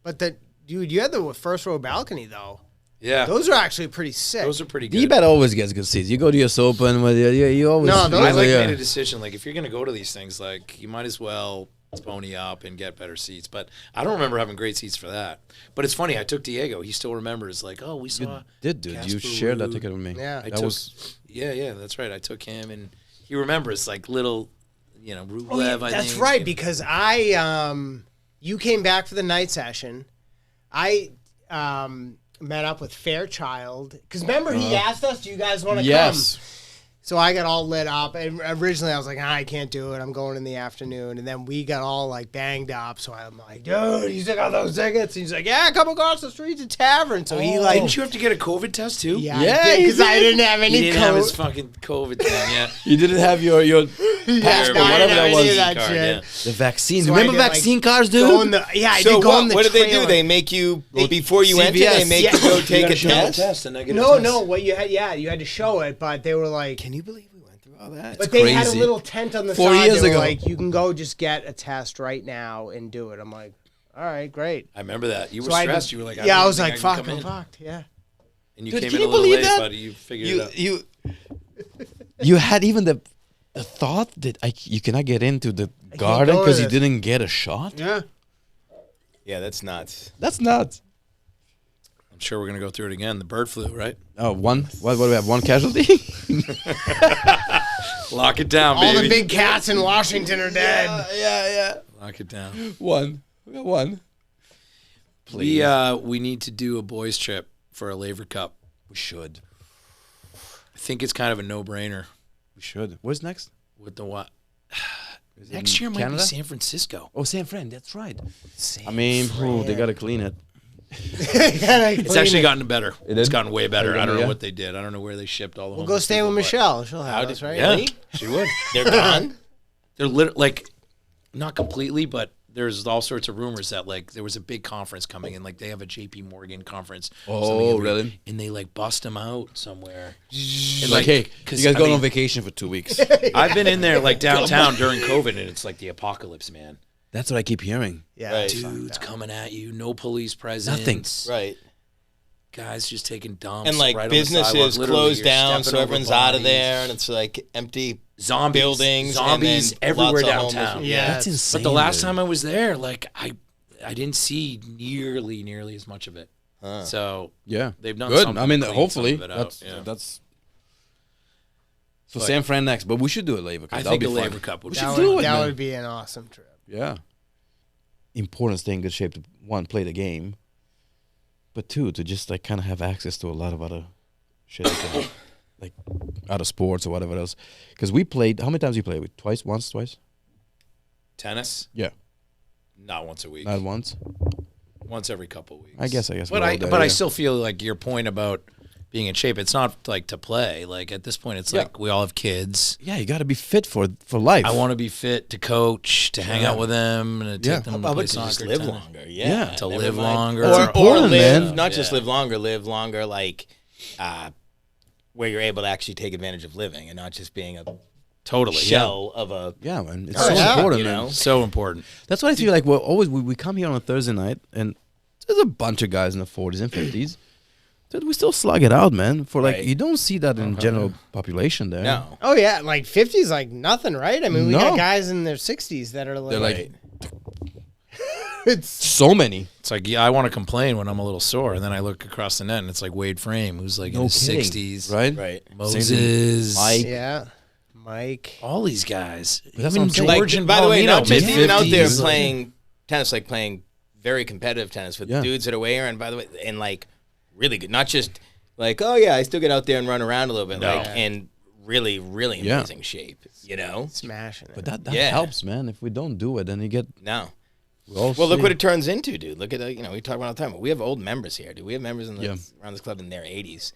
But dude, you had the first row balcony though. Yeah. Those are actually pretty sick. Those are pretty good. D-Bet always gets good seats. You go to US Open, with you always. No, those- I like yeah. made a decision. Like, if you're gonna go to these things, like, you might as well pony up and get better seats. But I don't remember having great seats for that. But it's funny. I took Diego. He still remembers. Like, oh, we saw. Did dude? You Casper shared that Ruud. ticket with me. Yeah. I that took. was Yeah, that's right. I took him, and he remembers like little, Rublev. Oh, yeah, I that's think. right, because you came back for the night session. I met up with Fairchild because remember he asked us, "Do you guys want to Yes. come?" So I got all lit up, and originally I was like, I can't do it. I'm going in the afternoon, and then we got all like banged up. So I'm like, dude, you still got those tickets? And he's like, yeah, come across the street to Tavern. So he like, Didn't you have to get a COVID test too? yeah, because I didn't have any. He didn't have his fucking COVID thing yet. You didn't have your Passport, no, I whatever didn't that have was. any of that Card, shit. yeah. the vaccine. So I Remember did, like, vaccine cards, Go dude? in the, yeah, I So did go in the what do they do? trailer. They make you before you enter. CVS. They make you go take a test. and I get No, what you had? Yeah, you had to show it, but they were like, Can you believe we went through all that? but they had a crazy. little tent on the 4 side. years They were ago. like, you can go just get a test right now and do it. I'm like, all right, great. I remember that. You were So stressed. You were like, yeah, I don't was think like, can fuck, come I'm in. fucked. Yeah. And you Dude, came can in a you little believe late, that? buddy. You figured it out. You had even the thought that you cannot get into the garden go to because you this. didn't get a shot. Yeah. Yeah, that's nuts. That's nuts. I'm sure we're gonna go through it again. The bird flu, right? Oh, one. What do we have? One casualty. Lock it down, All baby. the big cats in Washington are dead. yeah. Lock it down. One. We got one. We need to do a boys trip for a Laver Cup. We should. I think it's kind of a no-brainer. We should. Where's next? With the what? Is it Next in year might Canada? be San Francisco. Oh, San Fran. That's right. I mean, they got to clean it. It's actually gotten better. It It's did? gotten way better. Oh, I don't know yeah? what they did. I don't know where they shipped all the. We'll go homeless stay with people, but- Michelle. She'll have us, right? Yeah, she would. They're gone. They're like, not completely, but there's all sorts of rumors that like there was a big conference coming and like they have a J.P. Morgan conference. Oh, something every- really? And they like bust them out somewhere. And, Like, hey, you 'cause, guys I going mean, on vacation for 2 weeks. I've been in there like downtown during COVID, and it's like the apocalypse, man. That's what I keep hearing. Yeah. Right. it's Dudes fucked up. coming at you, no police presence. Nothing. Right. Guys just taking dumps. And like right on the sidewalk. businesses Literally, closed you're down, stepping so over everyone's out of bodies. there, and it's like empty Zombies, buildings, zombies and then everywhere lots of homeless downtown. people. Yeah. That's insane. But the last dude. time I was there, like I didn't see nearly as much of it. So Yeah. they've done Good. something I mean, to clean hopefully. some of it That's, out, yeah. that's. So But- San Fran next, but we should do a Laver Cup. I That'll think be a fun. Laver Cup would We be should That, fun. do would, it, that man. would be an awesome trip. Yeah. Important to stay in good shape to one, play the game, but two, to just like kind of have access to a lot of other shit, like other sports or whatever else. Because we played. How many times you played? Once, twice? Tennis? Yeah, Not once a week. not once. Once every couple weeks. I guess. But we're all there, I yeah. still feel like your point about being in shape. It's not like to play. Like at this point, it's Yeah. like we all have kids. Yeah, you got to be fit for life. I want to be fit to coach, to hang out with them, and to Yeah. take them to How play about to just soccer. live tennis. longer? Yeah. To never live mind. longer. It's or important, live, man. not just Yeah. live longer, like where you're able to actually take advantage of living and not just being a Totally. shell of a. Yeah, man, it's Oh, so yeah. important, You man. know? Yeah. So important. That's what I feel like. We come here on a Thursday night, and there's a bunch of guys in the 40s and 50s. Dude, we still slug it out, man. For like, Right. you don't see that in general population there. No. Oh, yeah. Like 50's like nothing, right? I mean, we No. got guys in their 60s that are like. They're like it's so many. It's like, yeah, I want to complain when I'm a little sore, and then I look across the net, and it's like Wade Frame, who's like in No his kidding, 60s. right? Right. Moses. Mike. yeah. Mike. All these guys. That's Even what I'm saying. George Like, and by the way, Palomino, not just even out there mid-50s. playing tennis, like playing very competitive tennis with Yeah. dudes that are way here, and by the way, and like really good. Not just like, oh yeah, I still get out there and run around a little bit, No. like in really, really Yeah. amazing shape. You know? Smashing it. But that Yeah. helps, man. If we don't do it, then you get. No. We all Well, look see- what it turns into, dude. Look at we talk about it all the time. We have old members here, dude. We have members in Yeah. around this club in their 80s.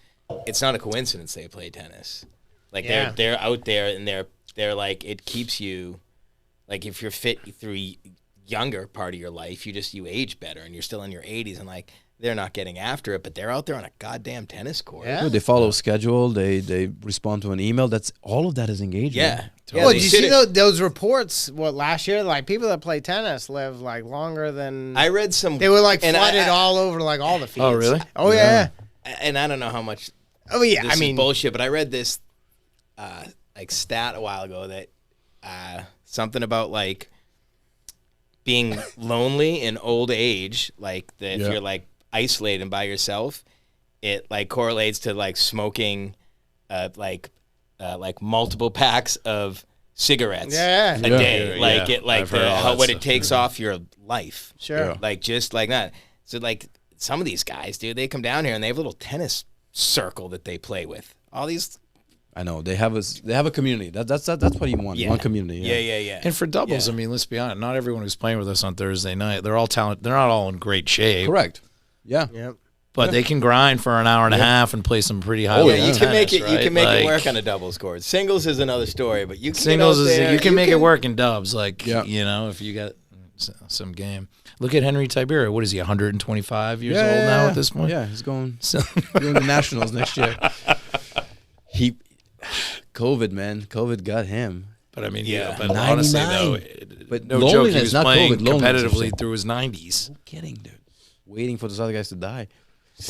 It's not a coincidence they play tennis. Like Yeah. they're out there and they're like, it keeps you, like if you're fit through younger part of your life, you age better and you're still in your 80s and like they're not getting after it, but they're out there on a goddamn tennis court. Yeah. Dude, they follow schedule. They respond to an email. That's all of that is engagement. Yeah. Yeah, Well, they did you sit see it- those reports? What last year? Like people that play tennis live like longer than I read some. they were like and flooded I- all over like all the fields. Oh, really? Oh yeah. and I don't know how much Oh yeah. this I mean, is bullshit, but I read this like stat a while ago that something about like being lonely in old age, like that if Yeah. you're like isolated and by yourself, it like correlates to like smoking like multiple packs of cigarettes Yeah. a Yeah. day. Yeah, Like yeah. it like I've heard all that what it stuff. takes off your life. sure. Yeah. Like just like that. So like some of these guys, dude, they come down here and they have a little tennis circle that they play with. All these I know they have a community. That's what you want. You want community. Yeah. And for doubles, Yeah. I mean, let's be honest. Not everyone who's playing with us on Thursday night, they're all talented. They're not all in great shape. Correct. Yeah. Yep. But they can grind for an hour and a half and play some pretty high. Oh, Yeah, you can make it. Right? You can make Like, it work on a doubles court. Singles is another story, but you can Singles get out is there, you can make it can- work in dubs. Like Yeah. you know, if you got some game. Look at Henry Tiberio. What is he? 125 years Yeah, old now yeah. at this point. Yeah, he's going So, doing the Nationals next year. COVID, man. COVID got him. but I mean, Yeah. yeah. But honestly, 99. though, But no joke, he loneliness, was not playing COVID, loneliness, I'm competitively saying. through his 90s, No kidding, dude. Waiting for those other guys to die.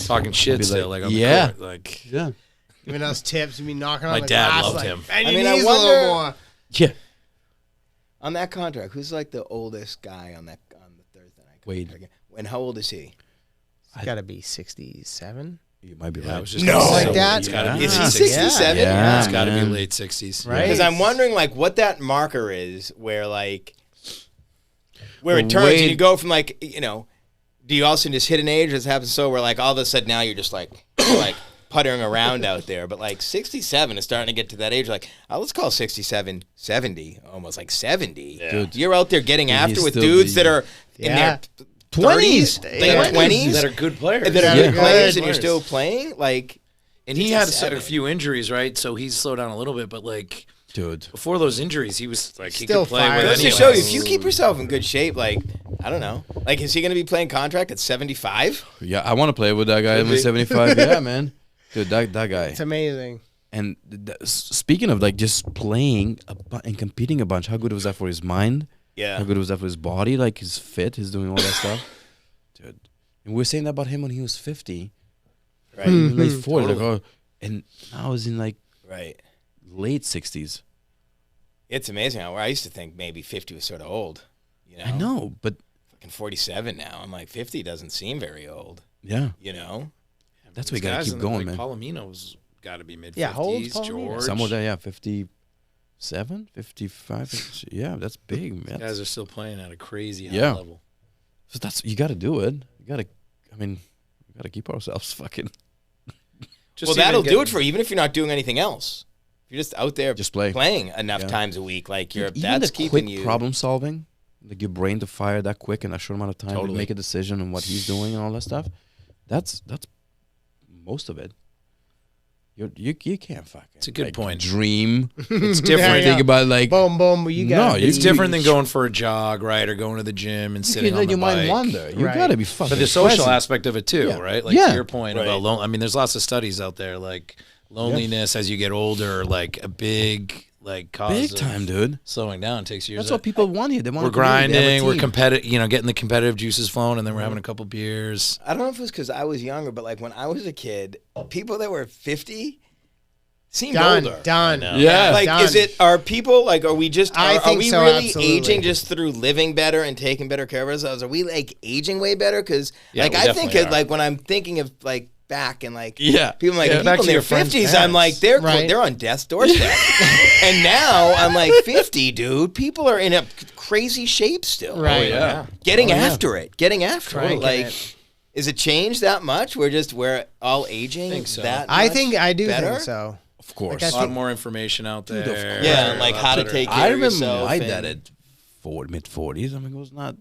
talking shit Be still, like, like on yeah. the court. Like Yeah. Giving us tips and be knocking on My the dad glass loved like, him. "Bend I your mean, I knees a little wonder- more." Yeah. On that contract, who's like the oldest guy on the Thursday night? Wade. contract? And how old is he? It's got to be 67, You might be yeah, I right. was just No. gonna say, Like that? It's got to be Is he late 67? Yeah. It's got to be man. late 60s. right? Because I'm wondering like what that marker is, where like where it Well, turns and Wade- you go from like do you also just hit an age? As happens so where like all of a sudden now you're just like like puttering around out there, but like 67 is starting to get to that age. Like let's call 67 70, almost like 70. Dude. You're out there getting And after he's with still dudes the- that are in Yeah. their 20s, late 20s, that are good players. that are Yeah. good players, and Players. you're still playing. Like, And he had a 67. few injuries, right? So he's slowed down a little bit, but like Dude. before those injuries, he was like he Still could play fired. with goes to anyone. show you, if you keep yourself in good shape, like I don't know, like is he going to be playing contract at 75? Yeah, I want to play with that guy. I'm Could be. 75. Yeah, man. Dude, that guy. It's amazing. And speaking of like just playing and competing a bunch, how good was that for his mind? Yeah. How good was that for his body? Like he's fit, he's doing all that stuff. Dude. And we were saying that about him when he was 50. Right. In late 40s. Like, Totally. oh, and now he's in like Right. late 60s. It's amazing how I used to think maybe 50 was sort of old. I know, but Fucking 47 now. I'm like 50 doesn't seem very old. yeah. That's why you These gotta guys keep in going, like man. Palomino's got to be mid 50s. Yeah, how old's Palomino? George. Somewhere there, yeah, 57, 55. Yeah, that's big, man. Guys are still playing at a crazy high Yeah. level. So that's you got to do it. You got to. I mean, we got to keep ourselves fucking. Well, that'll do it for even if you're not doing anything else. If you're just out there Just play. playing enough Yeah. times a week, like Even that's the keeping quick you. problem solving, like your brain to fire that quick in a short amount of time to Totally. make a decision on what he's doing and all that stuff. That's most of it. You can't fucking. It's a good like, point. Dream. It's different. Yeah. Think about like. Boom, boom. You got No, it. It's You- different than going for a jog, right, or going to the gym and You sitting can on let the your mind bike. wander. You Right. gotta be fucking. But the social present. aspect of it too, Yeah. right? Like Yeah. to your point Right. about I mean, there's lots of studies out there, like loneliness as you get older, like a big cause Big of time, dude. slowing down takes years. That's what people want here. They want. We're a community. They have a grinding, we're team. competitive, getting the competitive juices flowing, and then we're having a couple beers. I don't know if it was because I was younger, but like when I was a kid, people that were 50 seemed older. Done. Yeah. Like, Done. are people like, are we just, I are think we so, really absolutely. aging just through living better and taking better care of ourselves? Are we like aging way better? Because Yeah, like we I think definitely are. like when I'm thinking of like back and like Yeah. people like Yeah, people back in to their your friends' 50s, I'm parents. like Right. they're on death's doorstep, and now I'm like 50, dude. People are in a crazy shape still. Right. yeah. Getting Oh, yeah. after it, getting after Right. it. Like, It. is it changed that much? We're all aging think so. that I much think I do better? think so. Of course. Like, A lot more information out there. Dude, of course. Yeah, and like how to Better. take care I of remember yourself. my and- dad at mid 40s. I mean, it was not.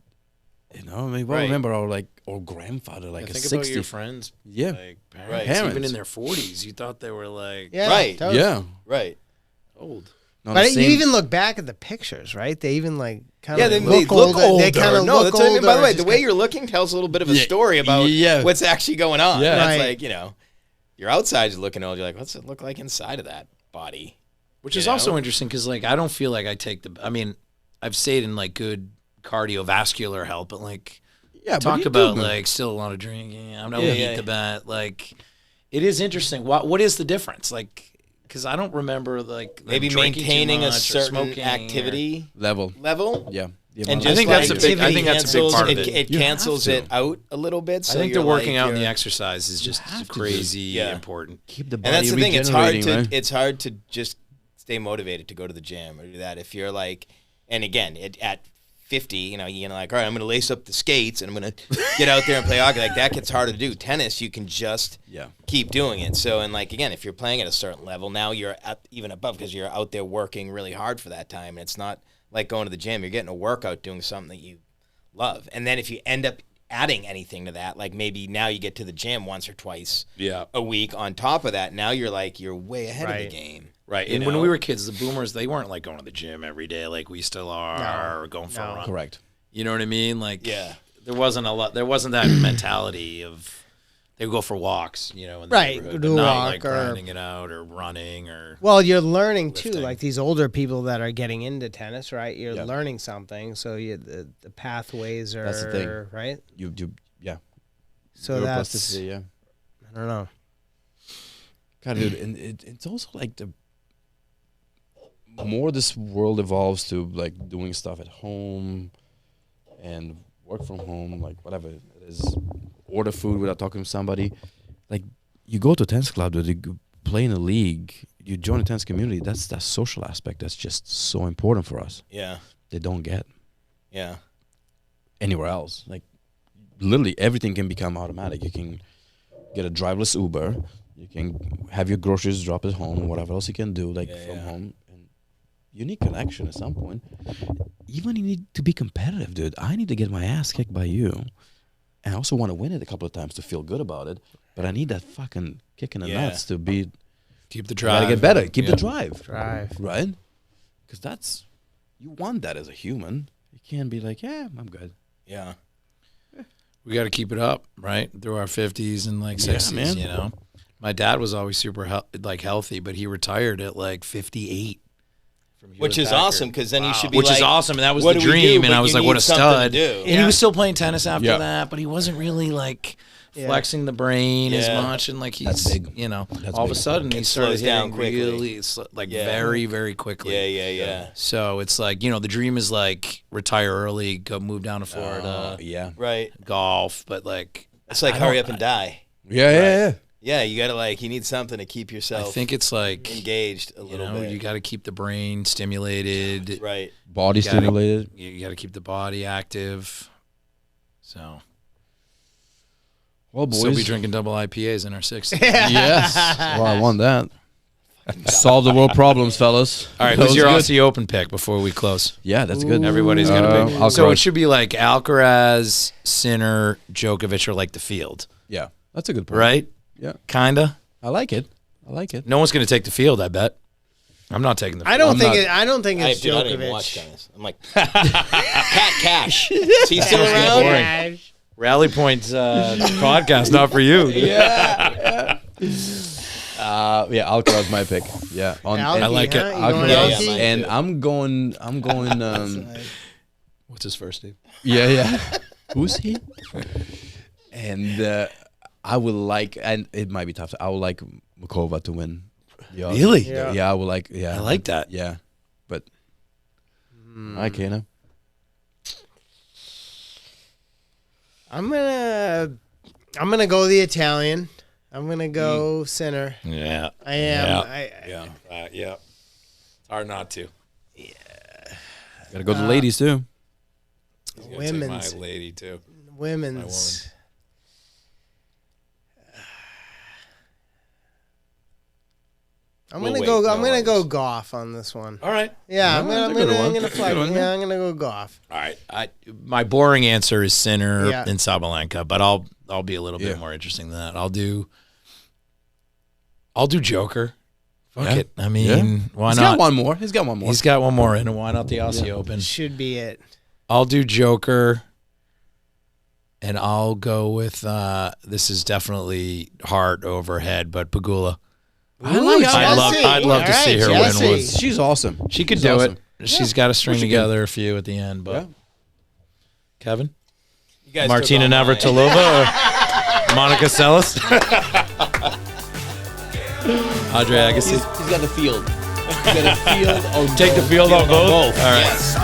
I mean, I Right. remember our grandfather like Yeah, a think 60. about your friends, Yeah. like parents, Right. even Parents. in their 40s. You thought they were like Yeah. Right. totally. Yeah. Right. old. No, But the you same- even look back at the pictures, right? They even like kind Yeah, of they look look older. They kind of no, look that's what I mean. older. By the way, the just way you're looking tells a little bit of a Yeah, story about yeah. what's actually going on. Yeah. That's Right. like, your outside's looking old. You're like, what's it look like inside of that body? Which You is know? also interesting because, like, I don't feel like I take I mean, I've stayed in, like, good cardiovascular health, but, like, Yeah, but talk you do, about, man. like, still a lot of drinking. I'm not Yeah, going to yeah. eat the bat. Like, it is interesting. What is the difference? Like, because I don't remember, like, them Maybe drinking too maintaining a much or certain smoking activity level. level. Yeah. The And amount just of- think that's a like, big- I think that's a big cancels- part of it. it. It You have cancels to. it out a little bit. So I think you're the working like, out and the you're- exercise is just have to, crazy Yeah. important. keep the body And that's the thing. It's hard regenerating, to right? it's hard to just stay motivated to go to the gym or do that if you're like. And again, at 50, you're like, all right, I'm going to lace up the skates and I'm going to get out there and play hockey. Like, that gets harder to do. Tennis, you can just keep doing it. So, and like, again, if you're playing at a certain level, now you're even above because you're out there working really hard for that time. And it's not like going to the gym. You're getting a workout doing something that you love. And then if you end up adding anything to that, like maybe now you get to the gym once or twice a week on top of that, now you're way ahead of the game. Right. And when we were kids, the boomers, they weren't like going to the gym every day like we still are, or going for a run. Correct. You know what I mean? Like, there wasn't that mentality of they would go for walks, in the neighborhood, do but a not walk like grinding it out or running or. Well, you're learning too, lifting. like these older people that are getting into tennis, right? You're learning something, so the pathways are That's the thing. right. So that's I don't know. God, dude, and it's also like the more this world evolves to like doing stuff at home and work from home, like whatever it is, order food without talking to somebody. Like you go to a tennis club, dude, you play in a league, you join a tennis community. That's that social aspect that's just so important for us. Yeah. They don't get. Yeah. Anywhere else. Like literally everything can become automatic. You can get a driverless Uber. You can have your groceries dropped at home, whatever else you can do, like from home. And you need connection at some point. Even you need to be competitive, dude. I need to get my ass kicked by you. And I also want to win it a couple of times to feel good about it. But I need that fucking kick in the nuts to be... Keep the drive. Gotta get better. Keep the drive. Drive. Right? Because that's... You want that as a human. You can't be like, yeah, I'm good. Yeah. We got to keep it up, right? Through our 50s and like 60s, man. My dad was always super healthy, but he retired at like 58. Which is awesome, because then you should be Which like, is awesome, and that was what the do we dream, do? and But I was you like, what need a something stud. to do. And he was still playing tennis after that, but he wasn't really like flexing the brain as much, and like he's, all of a sudden he started slows down hitting quickly. very, very quickly. Yeah. So it's like, the dream is like retire early, go move down to Florida, Right. golf, but like It's like hurry up and die. Yeah. Yeah, you gotta you need something to keep yourself I think it's like engaged a little bit. You got to keep the brain stimulated, Right. Body stimulated. You got to keep the body active. So, Well, boys. still be drinking double IPAs in our 60s. Yes. Well, I want that. Solve the world problems, fellas. All right, That who's was your good. Aussie Open pick before we close? Yeah, that's good. Everybody's got a big. Alcaraz. So it should be like Alcaraz, Sinner, Djokovic, or like the field, Yeah, that's a good point. right? Yeah. Kinda. I like it. No one's going to take the field, I bet. I'm not taking the field. I don't I'm think not- I don't think it's I don't even watch Djokovic. tennis. I'm like, Pat Cash. Is he still around? boring. Rally Point's podcast, not for you. Yeah, Alcaraz my pick. Yeah, Alki, I like it. huh? You going Alcaraz, Alki? mine and too. I'm going. What's his first name? Yeah. Who's he? And I would like, and it might be tough. I would like Makova to win. Yeah. Really? Yeah. I would like. Yeah, I like that. Yeah, but I can't. I'm gonna go the Italian. I'm gonna go Sinner. Yeah. I am. Yeah. It's hard not to. Gotta go to the ladies too. He's gonna Women's. take my lady too. Women's. I'm We'll gonna wait, go. no I'm gonna go worries. Goff on this one. All right. Yeah, Yeah, I'm that's a good one. gonna flag. Good one. Yeah, I'm gonna go Goff. All right. My boring answer is Sinner Yeah. and Sabalenka, but I'll be a little Yeah. bit more interesting than that. I'll do Joker. Fuck Yeah. it. I mean, why He's not? got one more. He's got one more. He's got one more in, and why not the Aussie Open? Should be it. I'll do Joker, and I'll go with this is definitely heart over head, but Pagula. I'd love to see her win one. She's awesome. She could She's do awesome. it. She's got to string she together a few at the end, but Yeah. Kevin? You guys Martina took all mine. Navratilova or Monica Seles? Andre Agassi. He's got the field. He's got a field on Take the field on both? All right. Yes.